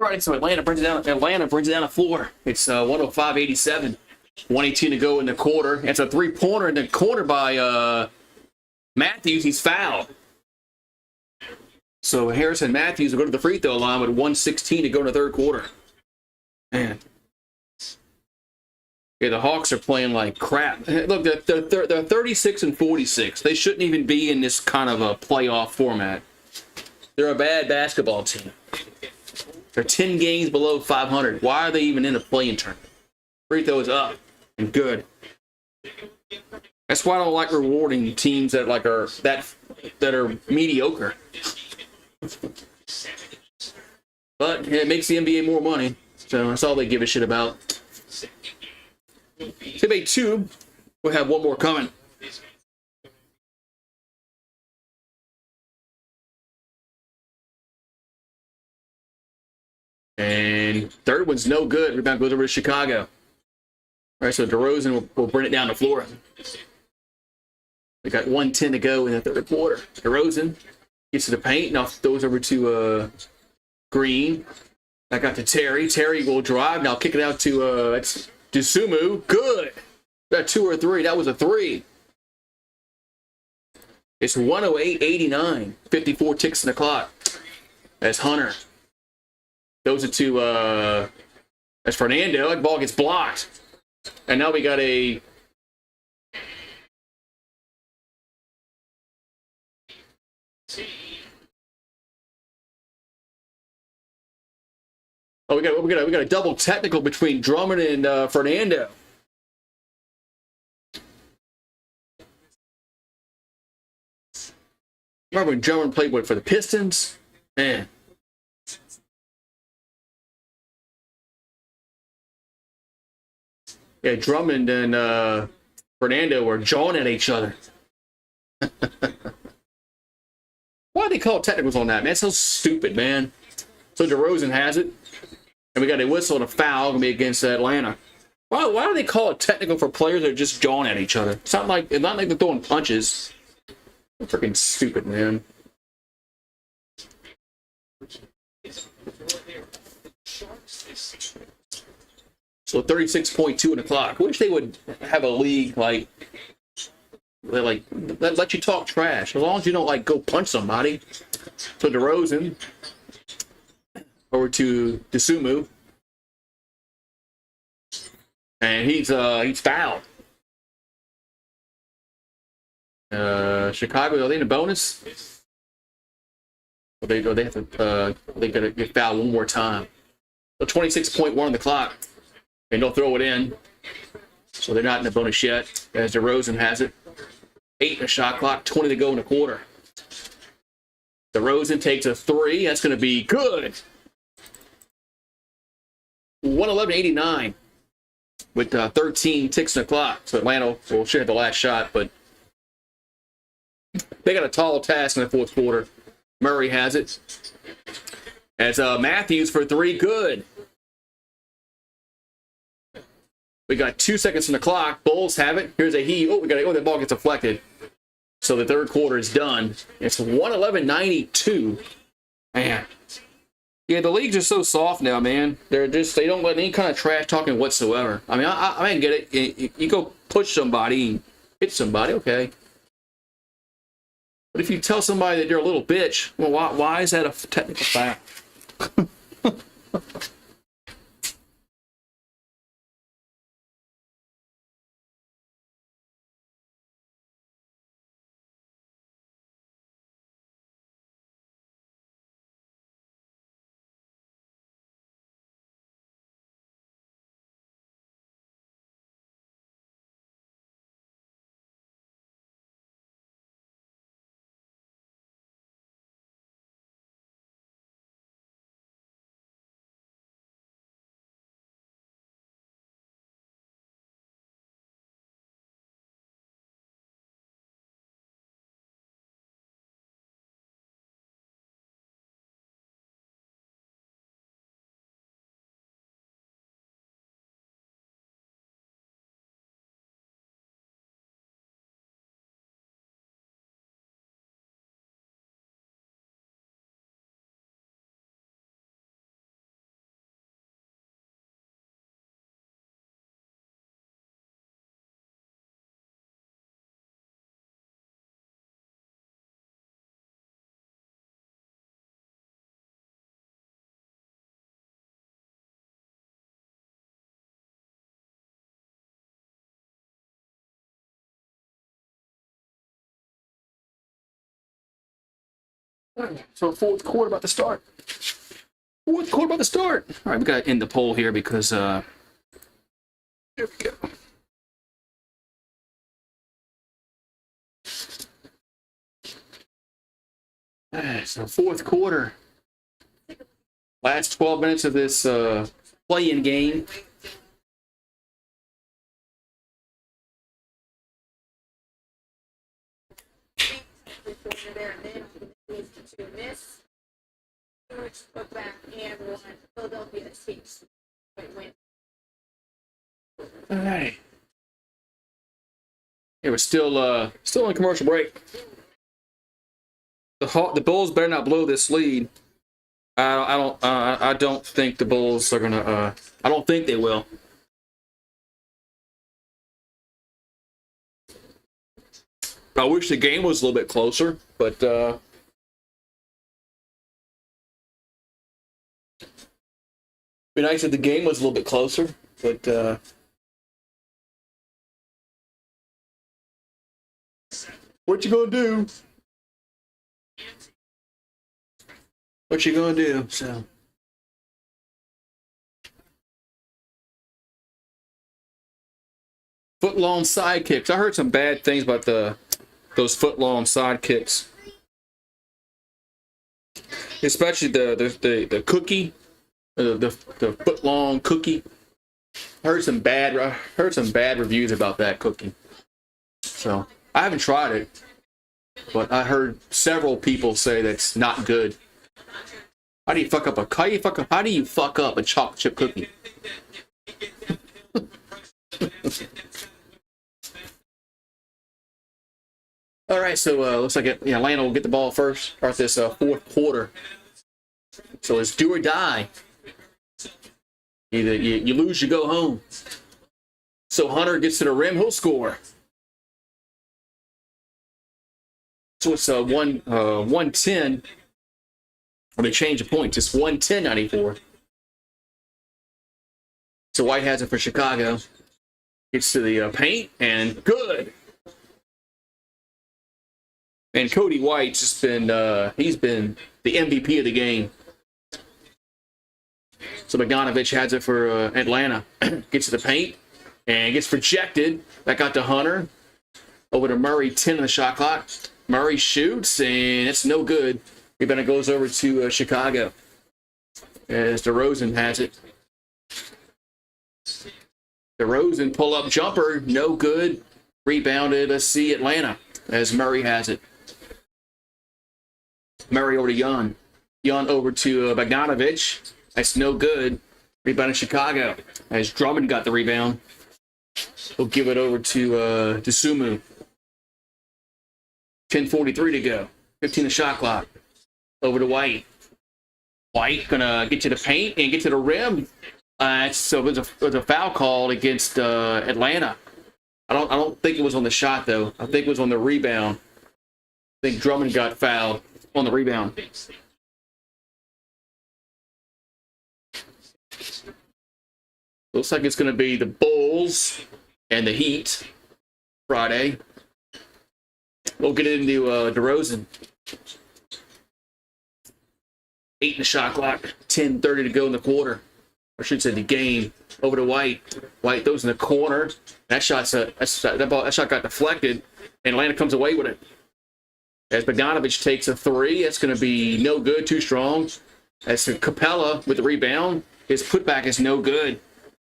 Right, so Atlanta brings it down. Atlanta brings it down the floor. It's 105-87. 118 to go in the quarter. It's a three-pointer in the corner by Matthews. He's fouled. So Harrison Matthews will go to the free throw line with 1:16 to go in the third quarter. Man. Yeah, the Hawks are playing like crap. Look, they're 36-46. They shouldn't even be in this kind of a playoff format. They're a bad basketball team. They're 10 games below 500. Why are they even in a play-in tournament? Free throw is up and good. That's why I don't like rewarding teams that are mediocre. But it makes the NBA more money, so that's all they give a shit about. Debate 2, we'll have one more coming. And third one's no good. Rebound goes over to Chicago. All right, so DeRozan will bring it down the floor. We got 1:10 to go in the third quarter. DeRozan gets to the paint, now throws over to Green. Back out to Terry. Terry will drive. Now kick it out to it's Dusumu. Good. That 2 or 3. That was a 3. It's 108-89. 54 ticks in the clock. That's Hunter. Those are to that's Fernando. That ball gets blocked. And now we got a we got a double technical between Drummond and Fernando. Remember when Drummond played for the Pistons? Man. Yeah, Drummond and Fernando were jawing at each other. Why do they call technicals on that, man? It's so stupid, man. So DeRozan has it. And we got a whistle and a foul going to be against Atlanta. Why do they call it technical for players that are just jawing at each other? It's not like they're throwing punches. Freaking stupid, man. So 36.2 in the clock. I wish they would have a league like let you talk trash as long as you don't go punch somebody. So DeRozan over to Dusumu, and he's fouled. Chicago, are they in a bonus? They have to they gotta get fouled one more time. So 26.1 on the clock, and they'll throw it in. So they're not in the bonus yet, as DeRozan has it. 8 in the shot clock, 20 to go in the quarter. DeRozan takes a 3. That's going to be good. 111-89 with 13 ticks in the clock. So Atlanta will share the last shot, but they got a tall task in the fourth quarter. Murray has it. As Matthews for 3, good. We got 2 seconds on the clock. Bulls have it. Here's a heave. The ball gets deflected. So the third quarter is done. It's 111-92. Man. Yeah, the leagues are so soft now, man. They don't let any kind of trash talking whatsoever. I mean, I get it. You go push somebody and hit somebody, okay. But if you tell somebody that you're a little bitch, well, why is that a technical foul? So fourth quarter about to start. Fourth quarter about to start. All right, we got to end the poll here because there we go. All right, so fourth quarter. Last 12 minutes of this play-in game. All right. It was still in commercial break. The Bulls better not blow this lead. I don't think the Bulls are gonna. I don't think they will. I wish the game was a little bit closer, but be nice if the game was a little bit closer. But what you gonna do? What you gonna do? So. Foot-long side kicks. I heard some bad things about those foot-long side kicks, especially the cookie, the foot-long cookie. I heard some bad reviews about that cookie. So I haven't tried it, but I heard several people say that's not good. How do you fuck up a chocolate chip cookie? All right, so looks like Atlanta will get the ball first. Start this fourth quarter. So it's do or die. Either you lose, you go home. So Hunter gets to the rim, he'll score. So it's 110. Or they change the points. It's 110-94. So White has it for Chicago. Gets to the paint and good. And Cody White's just been he's been the MVP of the game. So Bogdanovich has it for Atlanta. Gets to the paint and gets rejected. That got to Hunter. Over to Murray, 10 in the shot clock. Murray shoots and it's no good. Rebound goes over to Chicago. As DeRozan has it. DeRozan pull-up jumper, no good. Rebounded, let's see, Atlanta, as Murray has it. Murray over to Young. Young over to Bogdanovich. That's no good. Rebound in Chicago. As Drummond got the rebound. We'll give it over to Sumu. 10:43 to go. 15 the shot clock. Over to White. White gonna get to the paint and get to the rim. So it was a foul call against Atlanta. I don't think it was on the shot though. I think it was on the rebound. I think Drummond got fouled on the rebound. Looks like it's going to be the Bulls and the Heat Friday. We'll get into DeRozan. 8 in the shot clock. 10:30 to go in the quarter. I should say the game. Over to White. White throws in the corner. That shot got deflected, and Atlanta comes away with it. As Bogdanovich takes a three, that's going to be no good, too strong. As Capella with the rebound, his putback is no good,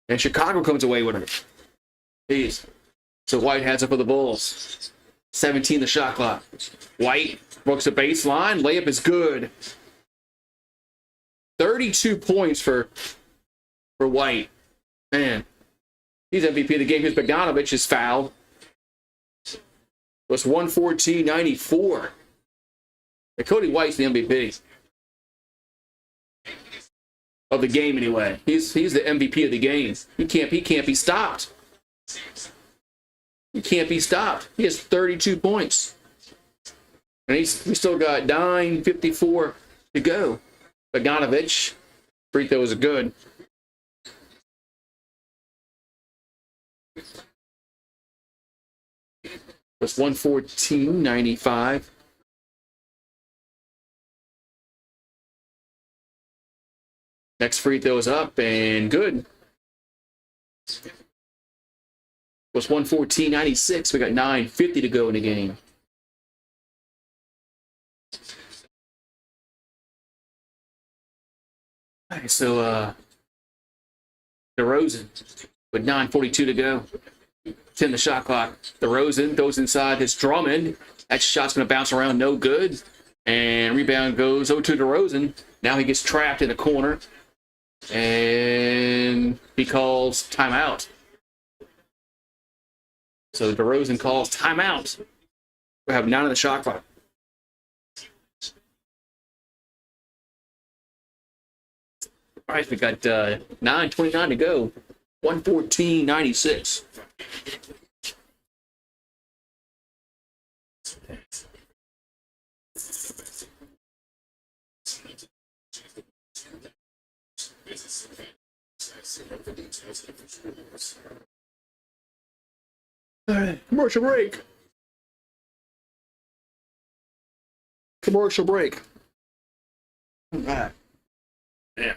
and Chicago comes away with it. Jeez. So White has it for the Bulls. 17 the shot clock. White works the baseline. Layup is good. 32 points for White. Man, he's MVP of the game. Here's Bogdanovich is fouled. It was 114-94. And Cody White's the MVP of the game anyway. He's the MVP of the game. He can't be stopped. He can't be stopped. He has 32 points. And we still got 9:54 to go. Bogdanovich, free throws are good. It's 114-95. Next free throw is up and good. It was 114.96. We got 9:50 to go in the game. All right, so DeRozan with 9:42 to go. 10 the shot clock. DeRozan goes inside his Drummond. That shot's going to bounce around, no good. And rebound goes over to DeRozan. Now he gets trapped in a corner. And he calls timeout. So DeRozan calls timeout. We have 9 on the shot clock. All right, we got 9:29 to go. 114.96. All right, commercial break. Commercial break. All right. Yeah.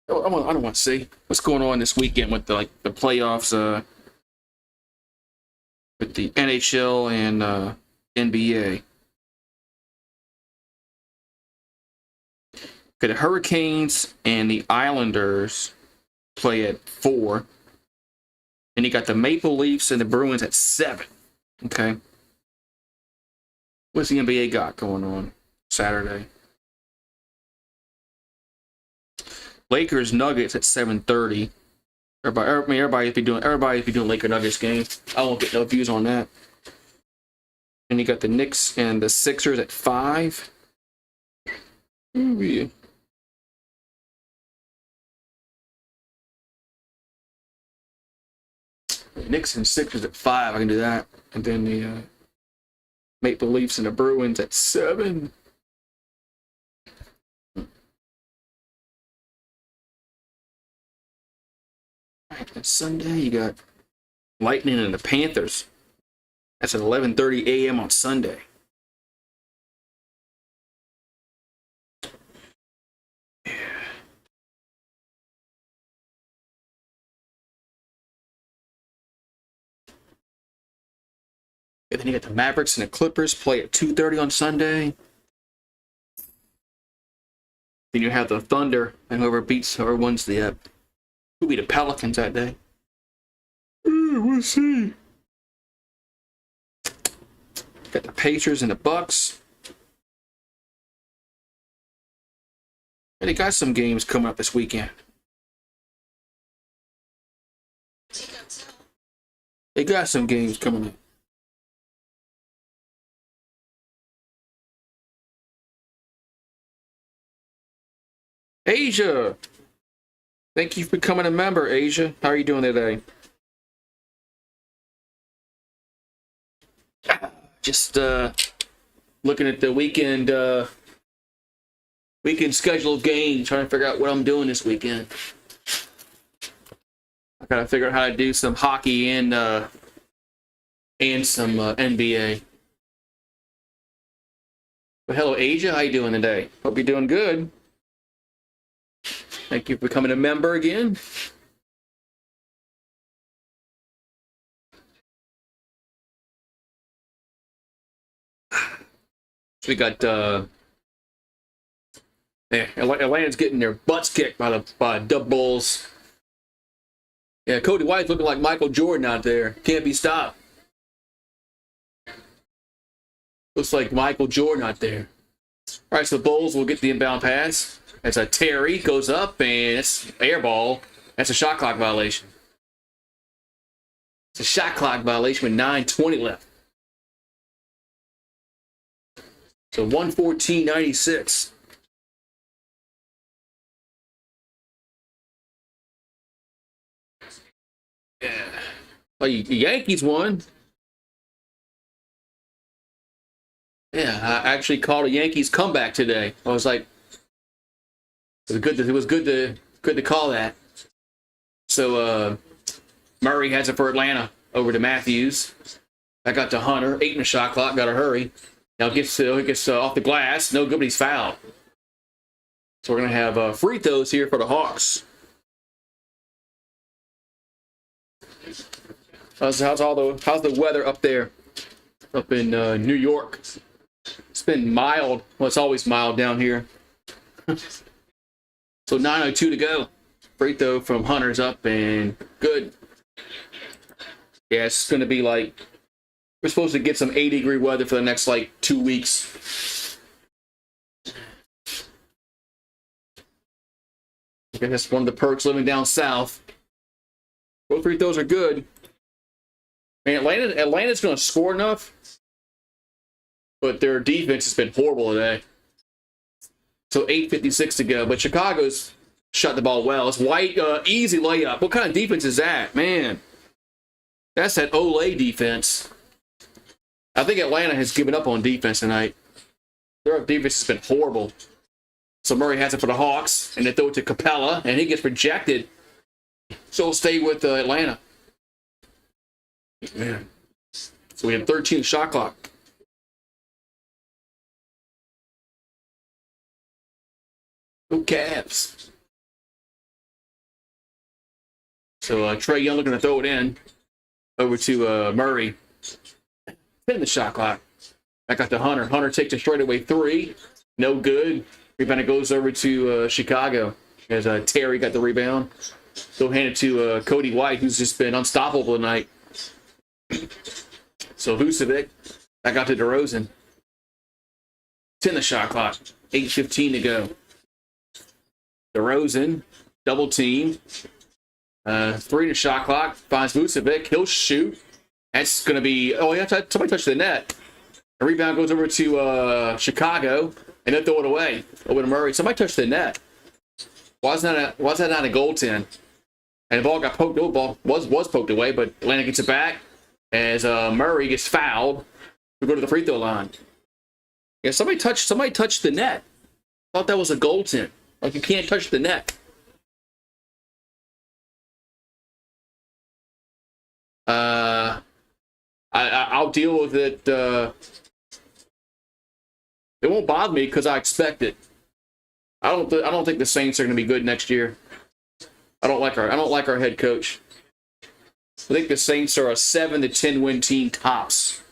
I don't want to see what's going on this weekend with the playoffs, with the NHL and NBA. Okay, the Hurricanes and the Islanders play at 4, and you got the Maple Leafs and the Bruins at 7. Okay, what's the NBA got going on Saturday? Lakers Nuggets at 7:30. Everybody be doing Laker Nuggets game. I won't get no views on that. And you got the Knicks and the Sixers at 5. Ooh, yeah. Knicks and Sixers at 5. I can do that. And then the Maple Leafs and the Bruins at 7. And Sunday, you got Lightning and the Panthers. That's at 11:30 a.m. on Sunday. Yeah. And then you got the Mavericks and the Clippers play at 2:30 on Sunday. Then you have the Thunder, and whoever wins the who be the Pelicans that day? We'll see. Got the Pacers and the Bucks. And they got some games coming up this weekend. They got some games coming up. Asia! Thank you for becoming a member, Asia. How are you doing today? Just looking at the weekend schedule of games, trying to figure out what I'm doing this weekend. I gotta figure out how to do some hockey and some NBA. But hello, Asia. How you doing today? Hope you're doing good. Thank you for becoming a member again. We got Atlanta's getting their butts kicked by Dub Bulls. Yeah, Cody White's looking like Michael Jordan out there. Can't be stopped. Looks like Michael Jordan out there. All right, so the Bulls will get the inbound pass. That's a Terry, goes up, and it's air ball. That's a shot clock violation. It's a shot clock violation with 9:20 left. So 114.96. Yeah. Oh, the Yankees won. Yeah, I actually called a Yankees comeback today. I was like, it was good to call that. So Murray has it for Atlanta. over to Matthews. I got to Hunter. 8 in the shot clock. Got to hurry. Now he gets off the glass. No good, but he's fouled. So we're going to have free throws here for the Hawks. How's the weather up there? Up in New York. It's been mild. Well, it's always mild down here. So 9:02 to go. Free throw from Hunter's up and good. Yeah, it's going to be like, we're supposed to get some 80-degree weather for the next, 2 weeks. I guess that's one of the perks living down south. Both free throws are good. Man, Atlanta's going to score enough, but their defense has been horrible today. So 8:56 to go. But Chicago's shot the ball well. It's White, easy layup. What kind of defense is that? Man, that's that Olay defense. I think Atlanta has given up on defense tonight. Their defense has been horrible. So Murray has it for the Hawks, and they throw it to Capella, and he gets rejected. So we'll stay with Atlanta. Man. So we have 13 shot clock. Go Cavs. So Trae Young looking to throw it in over to Murray. 10 the shot clock. Back out to Hunter. Hunter takes a straightaway 3. No good. Rebound goes over to Chicago as Terry got the rebound. So hand it to Cody White, who's just been unstoppable tonight. So Vucevic back out to DeRozan. 10 the shot clock. 8:15 to go. DeRozan, double team. 3 to shot clock. Finds Vucevic. He'll shoot. That's going to be, somebody touched the net. The rebound goes over to Chicago, and they'll throw it away. Over to Murray. Somebody touched the net. Why is that not a goaltend? And the ball got poked. No, ball was poked away, but Atlanta gets it back as Murray gets fouled to go to the free throw line. Yeah, somebody touched the net. Thought that was a goaltend. Like, you can't touch the net. I'll deal with it. It won't bother me because I expect it. I don't think the Saints are going to be good next year. I don't like our head coach. I think the Saints are a 7 to 10 win team tops.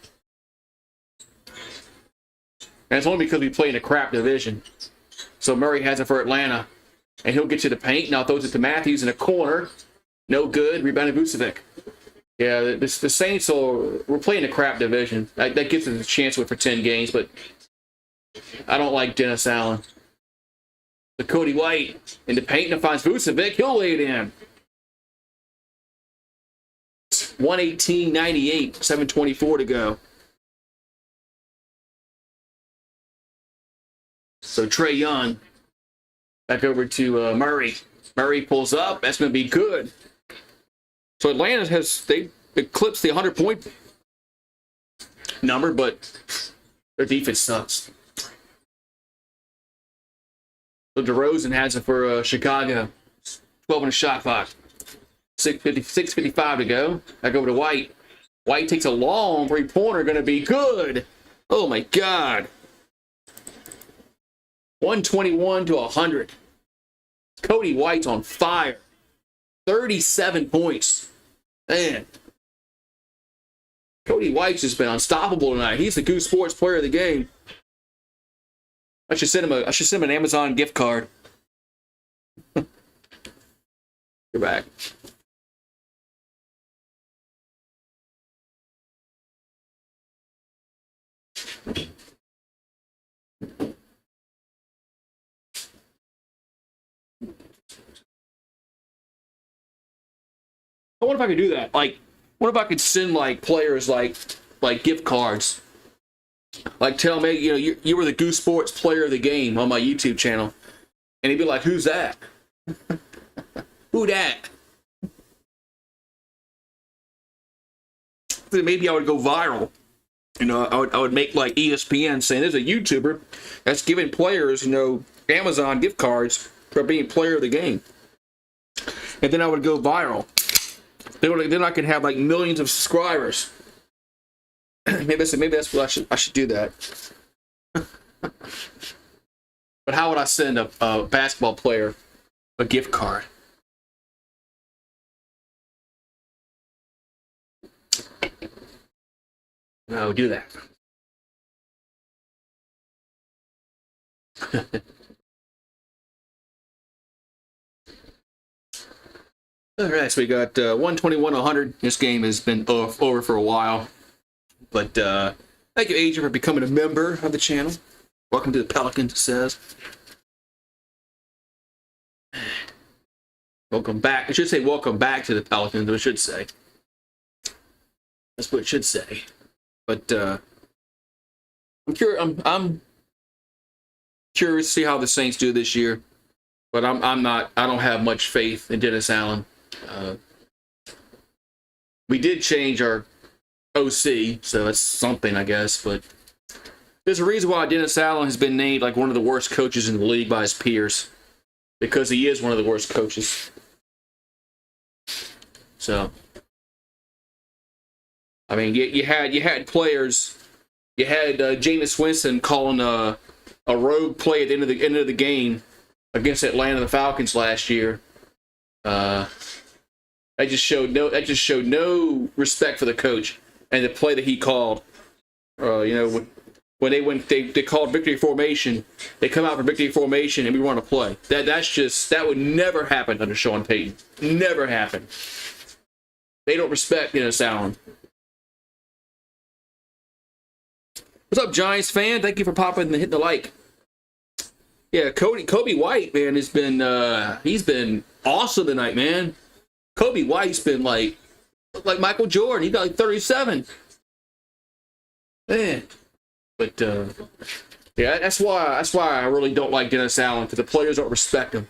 And it's only because we play in a crap division. So Murray has it for Atlanta. And he'll get to the paint. Now throws it to Matthews in a corner. No good. Rebounded Vucevic. Yeah, the Saints we're playing a crap division. That gives us a chance for 10 games, but I don't like Dennis Allen. The Cody White in the paint and finds Vucevic. He'll lay it in. 118-98, 7:24 to go. So Trae Young back over to Murray. Murray pulls up. That's going to be good. So Atlanta they eclipsed the 100-point number, but their defense sucks. So DeRozan has it for Chicago. 12 on the shot clock. 6:55 to go. Back over to White. White takes a long three-pointer. Going to be good. Oh, my God. 121 to 100. Cody White's on fire. 37 points. Man. Cody White's just been unstoppable tonight. He's the GooseSports player of the game. I should send him an Amazon gift card. You're back. I wonder if I could do that. Like, what if I could send players like gift cards? Like, tell me, you were the GooseSports player of the game on my YouTube channel. And he'd be like, who's that? Who that? Maybe I would go viral. I would make like ESPN saying there's a YouTuber that's giving players, Amazon gift cards for being player of the game. And then I would go viral. They're not gonna have like millions of subscribers. maybe that's what I should do that. But how would I send a basketball player a gift card? No, do that. All right, so we got 121-100. This game has been over for a while. But thank you, Adrian, for becoming a member of the channel. Welcome to the Pelicans, it says. Welcome back. I should say welcome back to the Pelicans, I should say. That's what it should say. But I'm curious to see how the Saints do this year. But I don't have much faith in Dennis Allen. We did change our OC, so that's something, I guess. But there's a reason why Dennis Allen has been named like one of the worst coaches in the league by his peers, because he is one of the worst coaches. So, I mean, you had players, you had Jameis Winston calling a rogue play at the end of the game against Atlanta the Falcons last year. That just showed no respect for the coach and the play that he called. When they called victory formation, they come out for victory formation and we run a play. That would never happen under Sean Payton. Never happen. They don't respect Dennis Allen. What's up, Giants fan? Thank you for popping and hitting the like. Yeah, Kobe White, man, he's been awesome tonight, man. Kobe White's been like Michael Jordan. He got like 37. Man. But yeah, that's why I really don't like Dennis Allen, because the players don't respect him.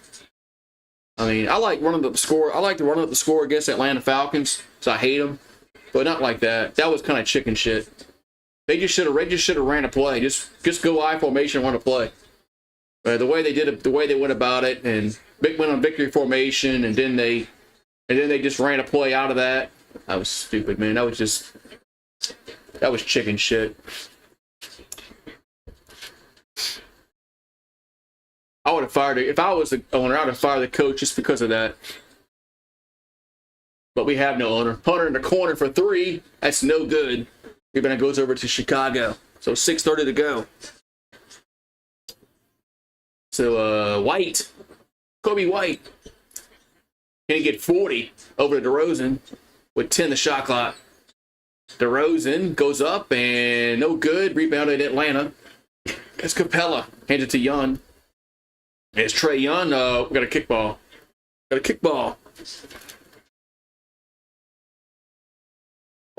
I mean, I like running up the score. I like to run up the score against Atlanta Falcons, so I hate them. But not like that. That was kind of chicken shit. They just should have ran a play. Just go I formation and run a play. The way they did it, the way they went about it, and went on victory formation, and then they just ran a play out of that. That was stupid, man. That was chicken shit. I would have fired it. If I was the owner, I would have fired the coach just because of that. But we have no owner. Hunter in the corner for 3. That's no good. Rebound goes over to Chicago. So 6:30 to go. So White, Kobe White, can he get 40 over to DeRozan with 10 the shot clock? DeRozan goes up and no good. Rebounded Atlanta. It's Capella. Hands it to Young. It's Trey Young. We got a kickball. Well,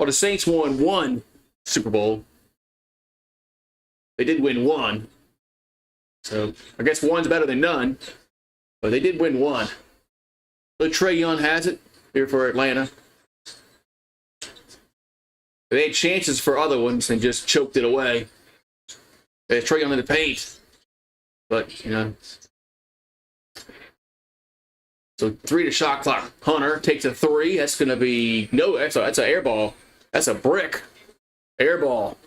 the Saints won 1 Super Bowl. They did win 1. So I guess 1's better than none. But they did win 1. So Trey Young has it here for Atlanta. They had chances for other ones and just choked it away. They had Trey Young in the paint. But, you know. So 3 to shot clock. Hunter takes a 3. That's going to be no. That's an air ball. That's a brick. Air ball.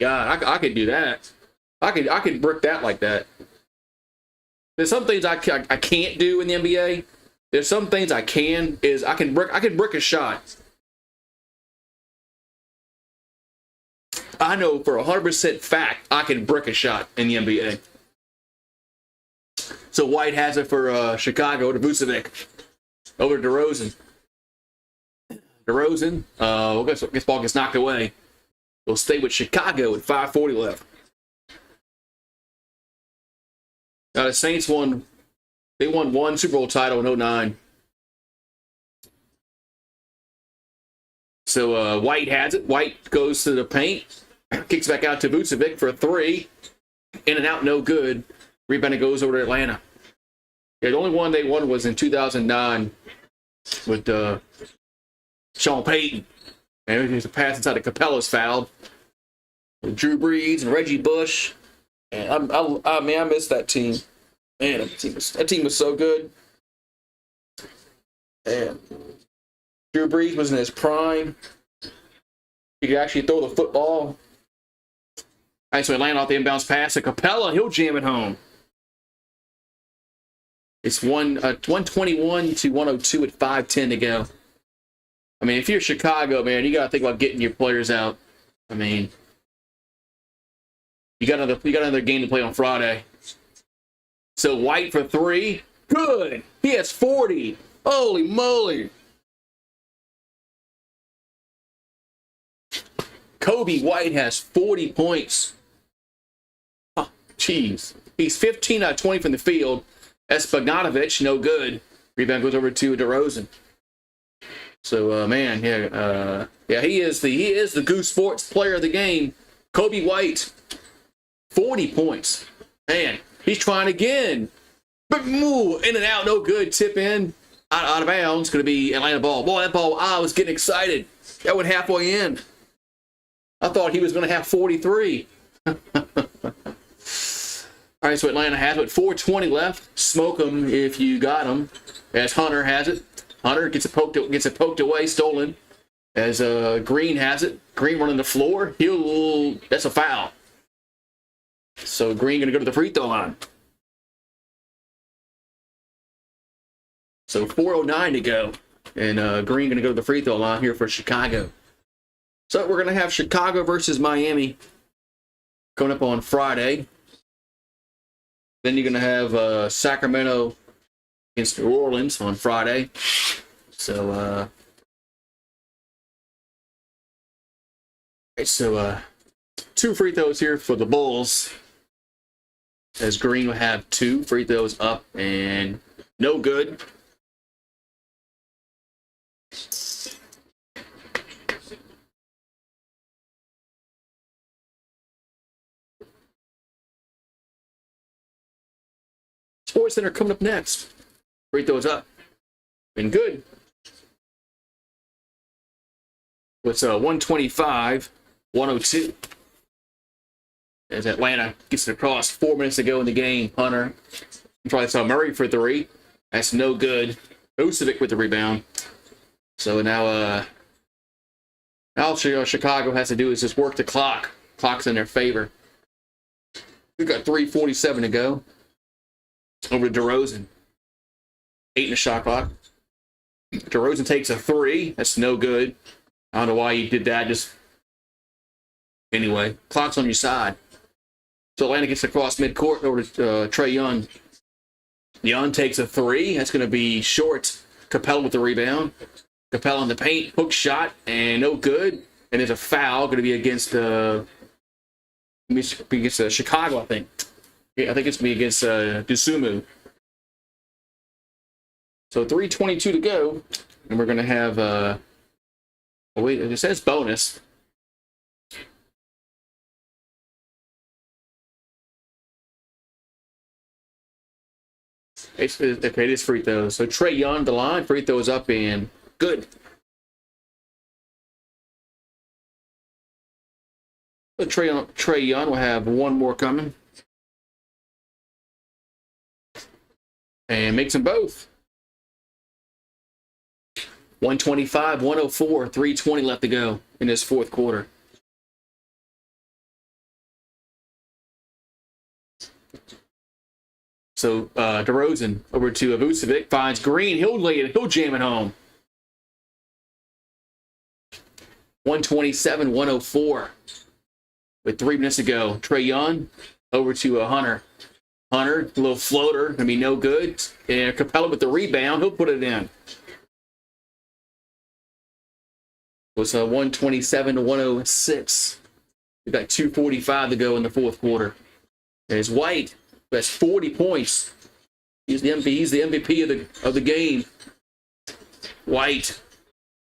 God, I could do that. I could brick that like that. There's some things I can't do in the NBA. There's some things I can. I can brick a shot. I know for 100% fact I can brick a shot in the NBA. So White has it for Chicago to Vucevic. Over to DeRozan. This ball gets knocked away. We'll stay with Chicago with 5:40 left. Now the Saints won 1 Super Bowl title in 2009. So White has it. White goes to the paint. Kicks back out to Vucevic for a 3. In and out, no good. Rebound goes over to Atlanta. Yeah, the only one they won was in 2009 with Sean Payton. And there's a pass inside of Capella's fouled. With Drew Brees and Reggie Bush. And I miss that team. Man, that team was so good. And Drew Brees was in his prime. He could actually throw the football. All right, so Atlanta off the inbounds pass to Capella. He'll jam it home. It's 121 to 102 with 5:10 to go. I mean, if you're Chicago, man, you got to think about getting your players out. I mean, you got another game to play on Friday. So White for three. Good. He has 40. Holy moly. Kobe White has 40 points. Oh, jeez. He's 15 out of 20 from the field. That's Bogdanovich, no good. Rebound goes over to DeRozan. So, man, he is the GooseSports player of the game. Kobe White, 40 points. Man, he's trying again. But in and out, no good. Tip in, out of bounds. Going to be Atlanta ball. Boy, that ball, I was getting excited. That went halfway in. I thought he was going to have 43. All right, so Atlanta has it. 4:20 left. Smoke them if you got them. As Hunter has it. Hunter gets it poked away, stolen. As Green has it. Green running the floor. That's a foul. So Green going to go to the free throw line. So 4:09 to go. And Green going to go to the free throw line here for Chicago. So we're going to have Chicago versus Miami coming up on Friday. Then you're going to have Sacramento against New Orleans on Friday. So, two free throws here for the Bulls. As Green will have 2 free throws up and no good. Sports Center coming up next. Free throws up. Been good. It's 125, 102. As Atlanta gets it across, 4 minutes to go in the game. Hunter probably saw Murray for 3. That's no good. Vucevic with the rebound. So now Chicago has to do is just work the clock. Clock's in their favor. We've got 3:47 to go. Over to DeRozan. 8 in the shot clock. DeRozan takes a 3. That's no good. I don't know why he did that. Anyway, clock's on your side. So Atlanta gets across midcourt over to Trae Young. Young takes a 3. That's going to be short. Capella with the rebound. Capella in the paint. Hook shot. And no good. And there's a foul going to be against Chicago, I think. Yeah, I think it's going to be against Dusumu. So 3:22 to go. And we're going to have... it says bonus. It is free throws. So Trae Young, the line, free throws up and good. So Trae Young will have 1 more coming. And makes them both. 125, 104, 3:20 left to go in this fourth quarter. So DeRozan over to Vucevic, finds Green. He'll jam it home. 127, 104 with 3 minutes to go. Trae Young over to Hunter. Hunter, a little floater, gonna be no good. And Capella with the rebound, he'll put it in. It was 127 to 106. We've got 2:45 to go in the fourth quarter. There's White, who has 40 points. He's the MVP of the game. White,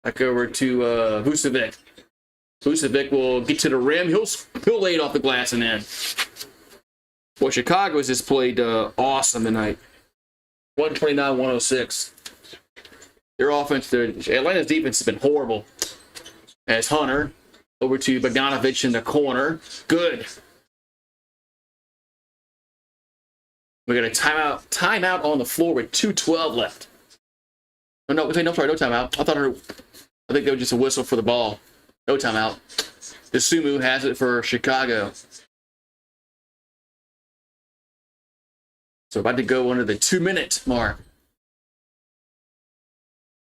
back over to Vucevic. Vucevic will get to the rim. He'll lay it off the glass and in. Well, Chicago has just played awesome tonight. 129-106. Their offense, Atlanta's defense has been horrible. As Hunter over to Bogdanovich in the corner. Good. We got a timeout on the floor with 2:12 left. Oh, no, sorry, no timeout. I think that was just a whistle for the ball. No timeout. Sumu has it for Chicago. So about to go under the 2-minute mark.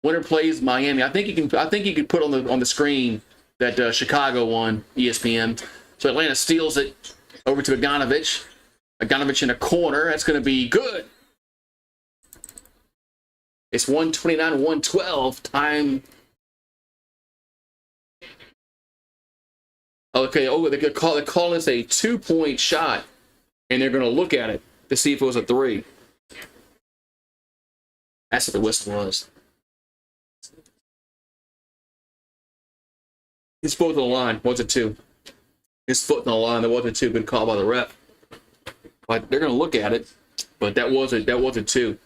Winner plays Miami. I think you can put on the screen that Chicago won, ESPN. So Atlanta steals it over to Bogdanovich. Bogdanovich in a corner. That's going to be good. It's 129-112. Time. Okay. Oh, they're calling this a 2-point shot, and they're going to look at it to see if it was a 3. That's what the whistle was. His foot on the line. Was it 2? His foot on the line. There wasn't 2. Good call by the ref. But they're going to look at it. But that was a 2.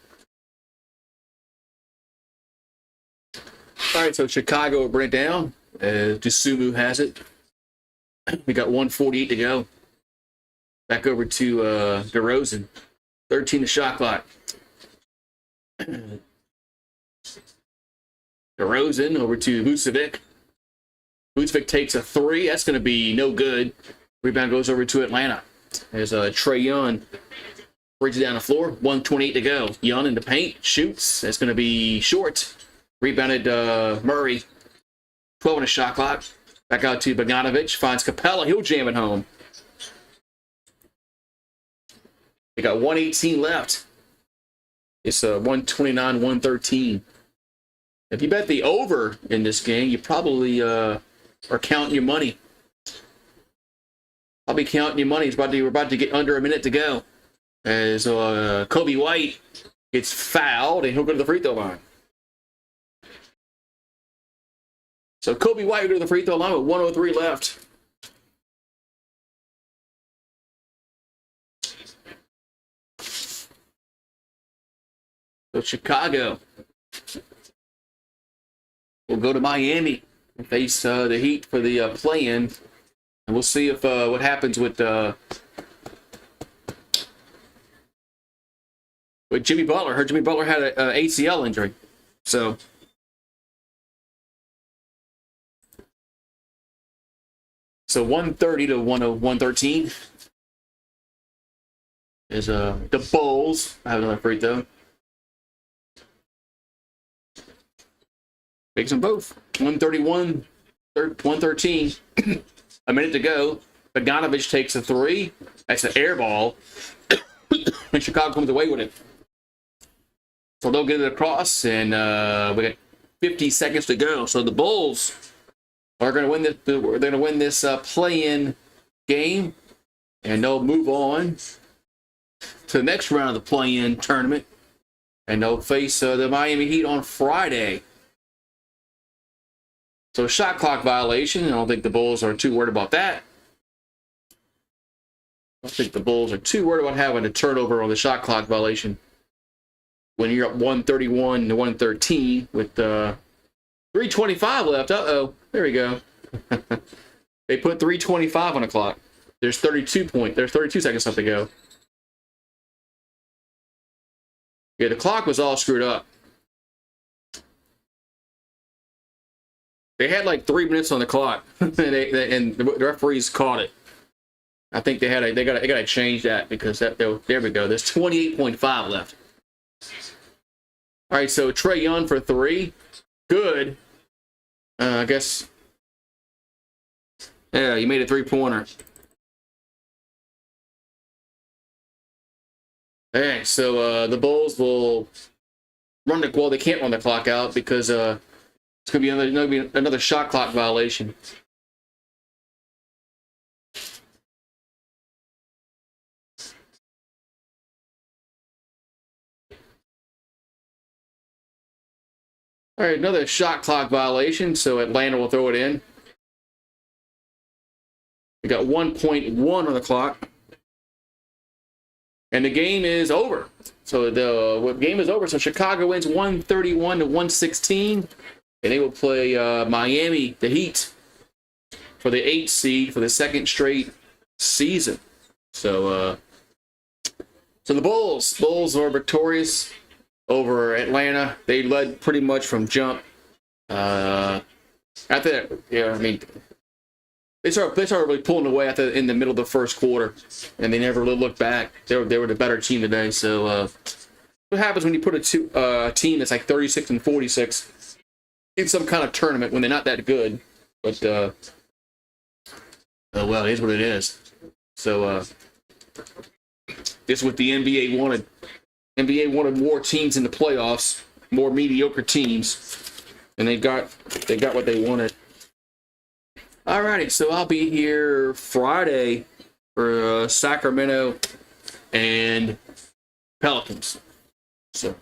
All right, so Chicago will bring it down. Sumu has it. We got 1:48 to go. Back over to DeRozan. 13 to shot clock. DeRozan over to Vucevic. Vucevic takes a 3. That's going to be no good. Rebound goes over to Atlanta. There's Trae Young. Brings it down the floor. 1:28 to go. Young in the paint. Shoots. That's going to be short. Rebounded Murray. 12 on the shot clock. Back out to Bogdanovich. Finds Capella. He'll jam it home. They got 1:18 left. It's 129-113. If you bet the over in this game, you probably are counting your money. I'll be counting your money. We're about to get under a minute to go. As Kobe White gets fouled, and he'll go to the free throw line. So Kobe White will go to the free throw line with 1:03 left. So Chicago will go to Miami and face the Heat for the play-in. And we'll see if what happens with Jimmy Butler. I heard Jimmy Butler had an ACL injury. So So 130 to 113 is the Bulls. I have another free throw. Makes them both. 131, 113. A minute to go. Bogdanovich takes a three. That's an air ball. And Chicago comes away with it. So they'll get it across, and we got 50 seconds to go. So the Bulls are going to win this. They're going to win this play-in game, and they'll move on to the next round of the play-in tournament, and they'll face the Miami Heat on Friday. So shot clock violation. I don't think the Bulls are too worried about that. I don't think the Bulls are too worried about having a turnover on the shot clock violation when you're up 131 to 113 with 3:25 left. Uh-oh. There we go. They put 3:25 on the clock. There's 32 seconds left to go. Yeah, the clock was all screwed up. They had like 3 minutes on the clock, and the referees caught it. I think they got to change that because there we go. There's 28.5 left. All right, so Trae Young for three, good. I guess. Yeah, you made a 3-pointer. All right, so the Bulls will run the. Well, they can't run the clock out because it's going to be another shot clock violation. All right, another shot clock violation, so Atlanta will throw it in. We got 1.1 on the clock. And the game is over. So the game is over. So Chicago wins 131 to 116. And they will play Miami, the Heat, for the 8th seed for the second straight season. So So the Bulls are victorious over Atlanta. They led pretty much from jump. After that, yeah, I mean, they started really pulling away in the middle of the first quarter, and they never really looked back. They were the better team today. So what happens when you put a team that's like 36-46 in some kind of tournament when they're not that good? But oh well, it is what it is. So this is what the NBA wanted. NBA wanted more teams in the playoffs, more mediocre teams, and they got what they wanted. Alrighty, so I'll be here Friday for Sacramento and Pelicans. So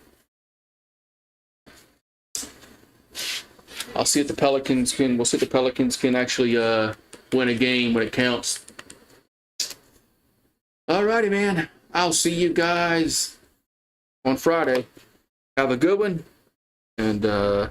I'll see if the Pelicans can. We'll see if the Pelicans can actually win a game when it counts. Alrighty, man. I'll see you guys on Friday. Have a good one, and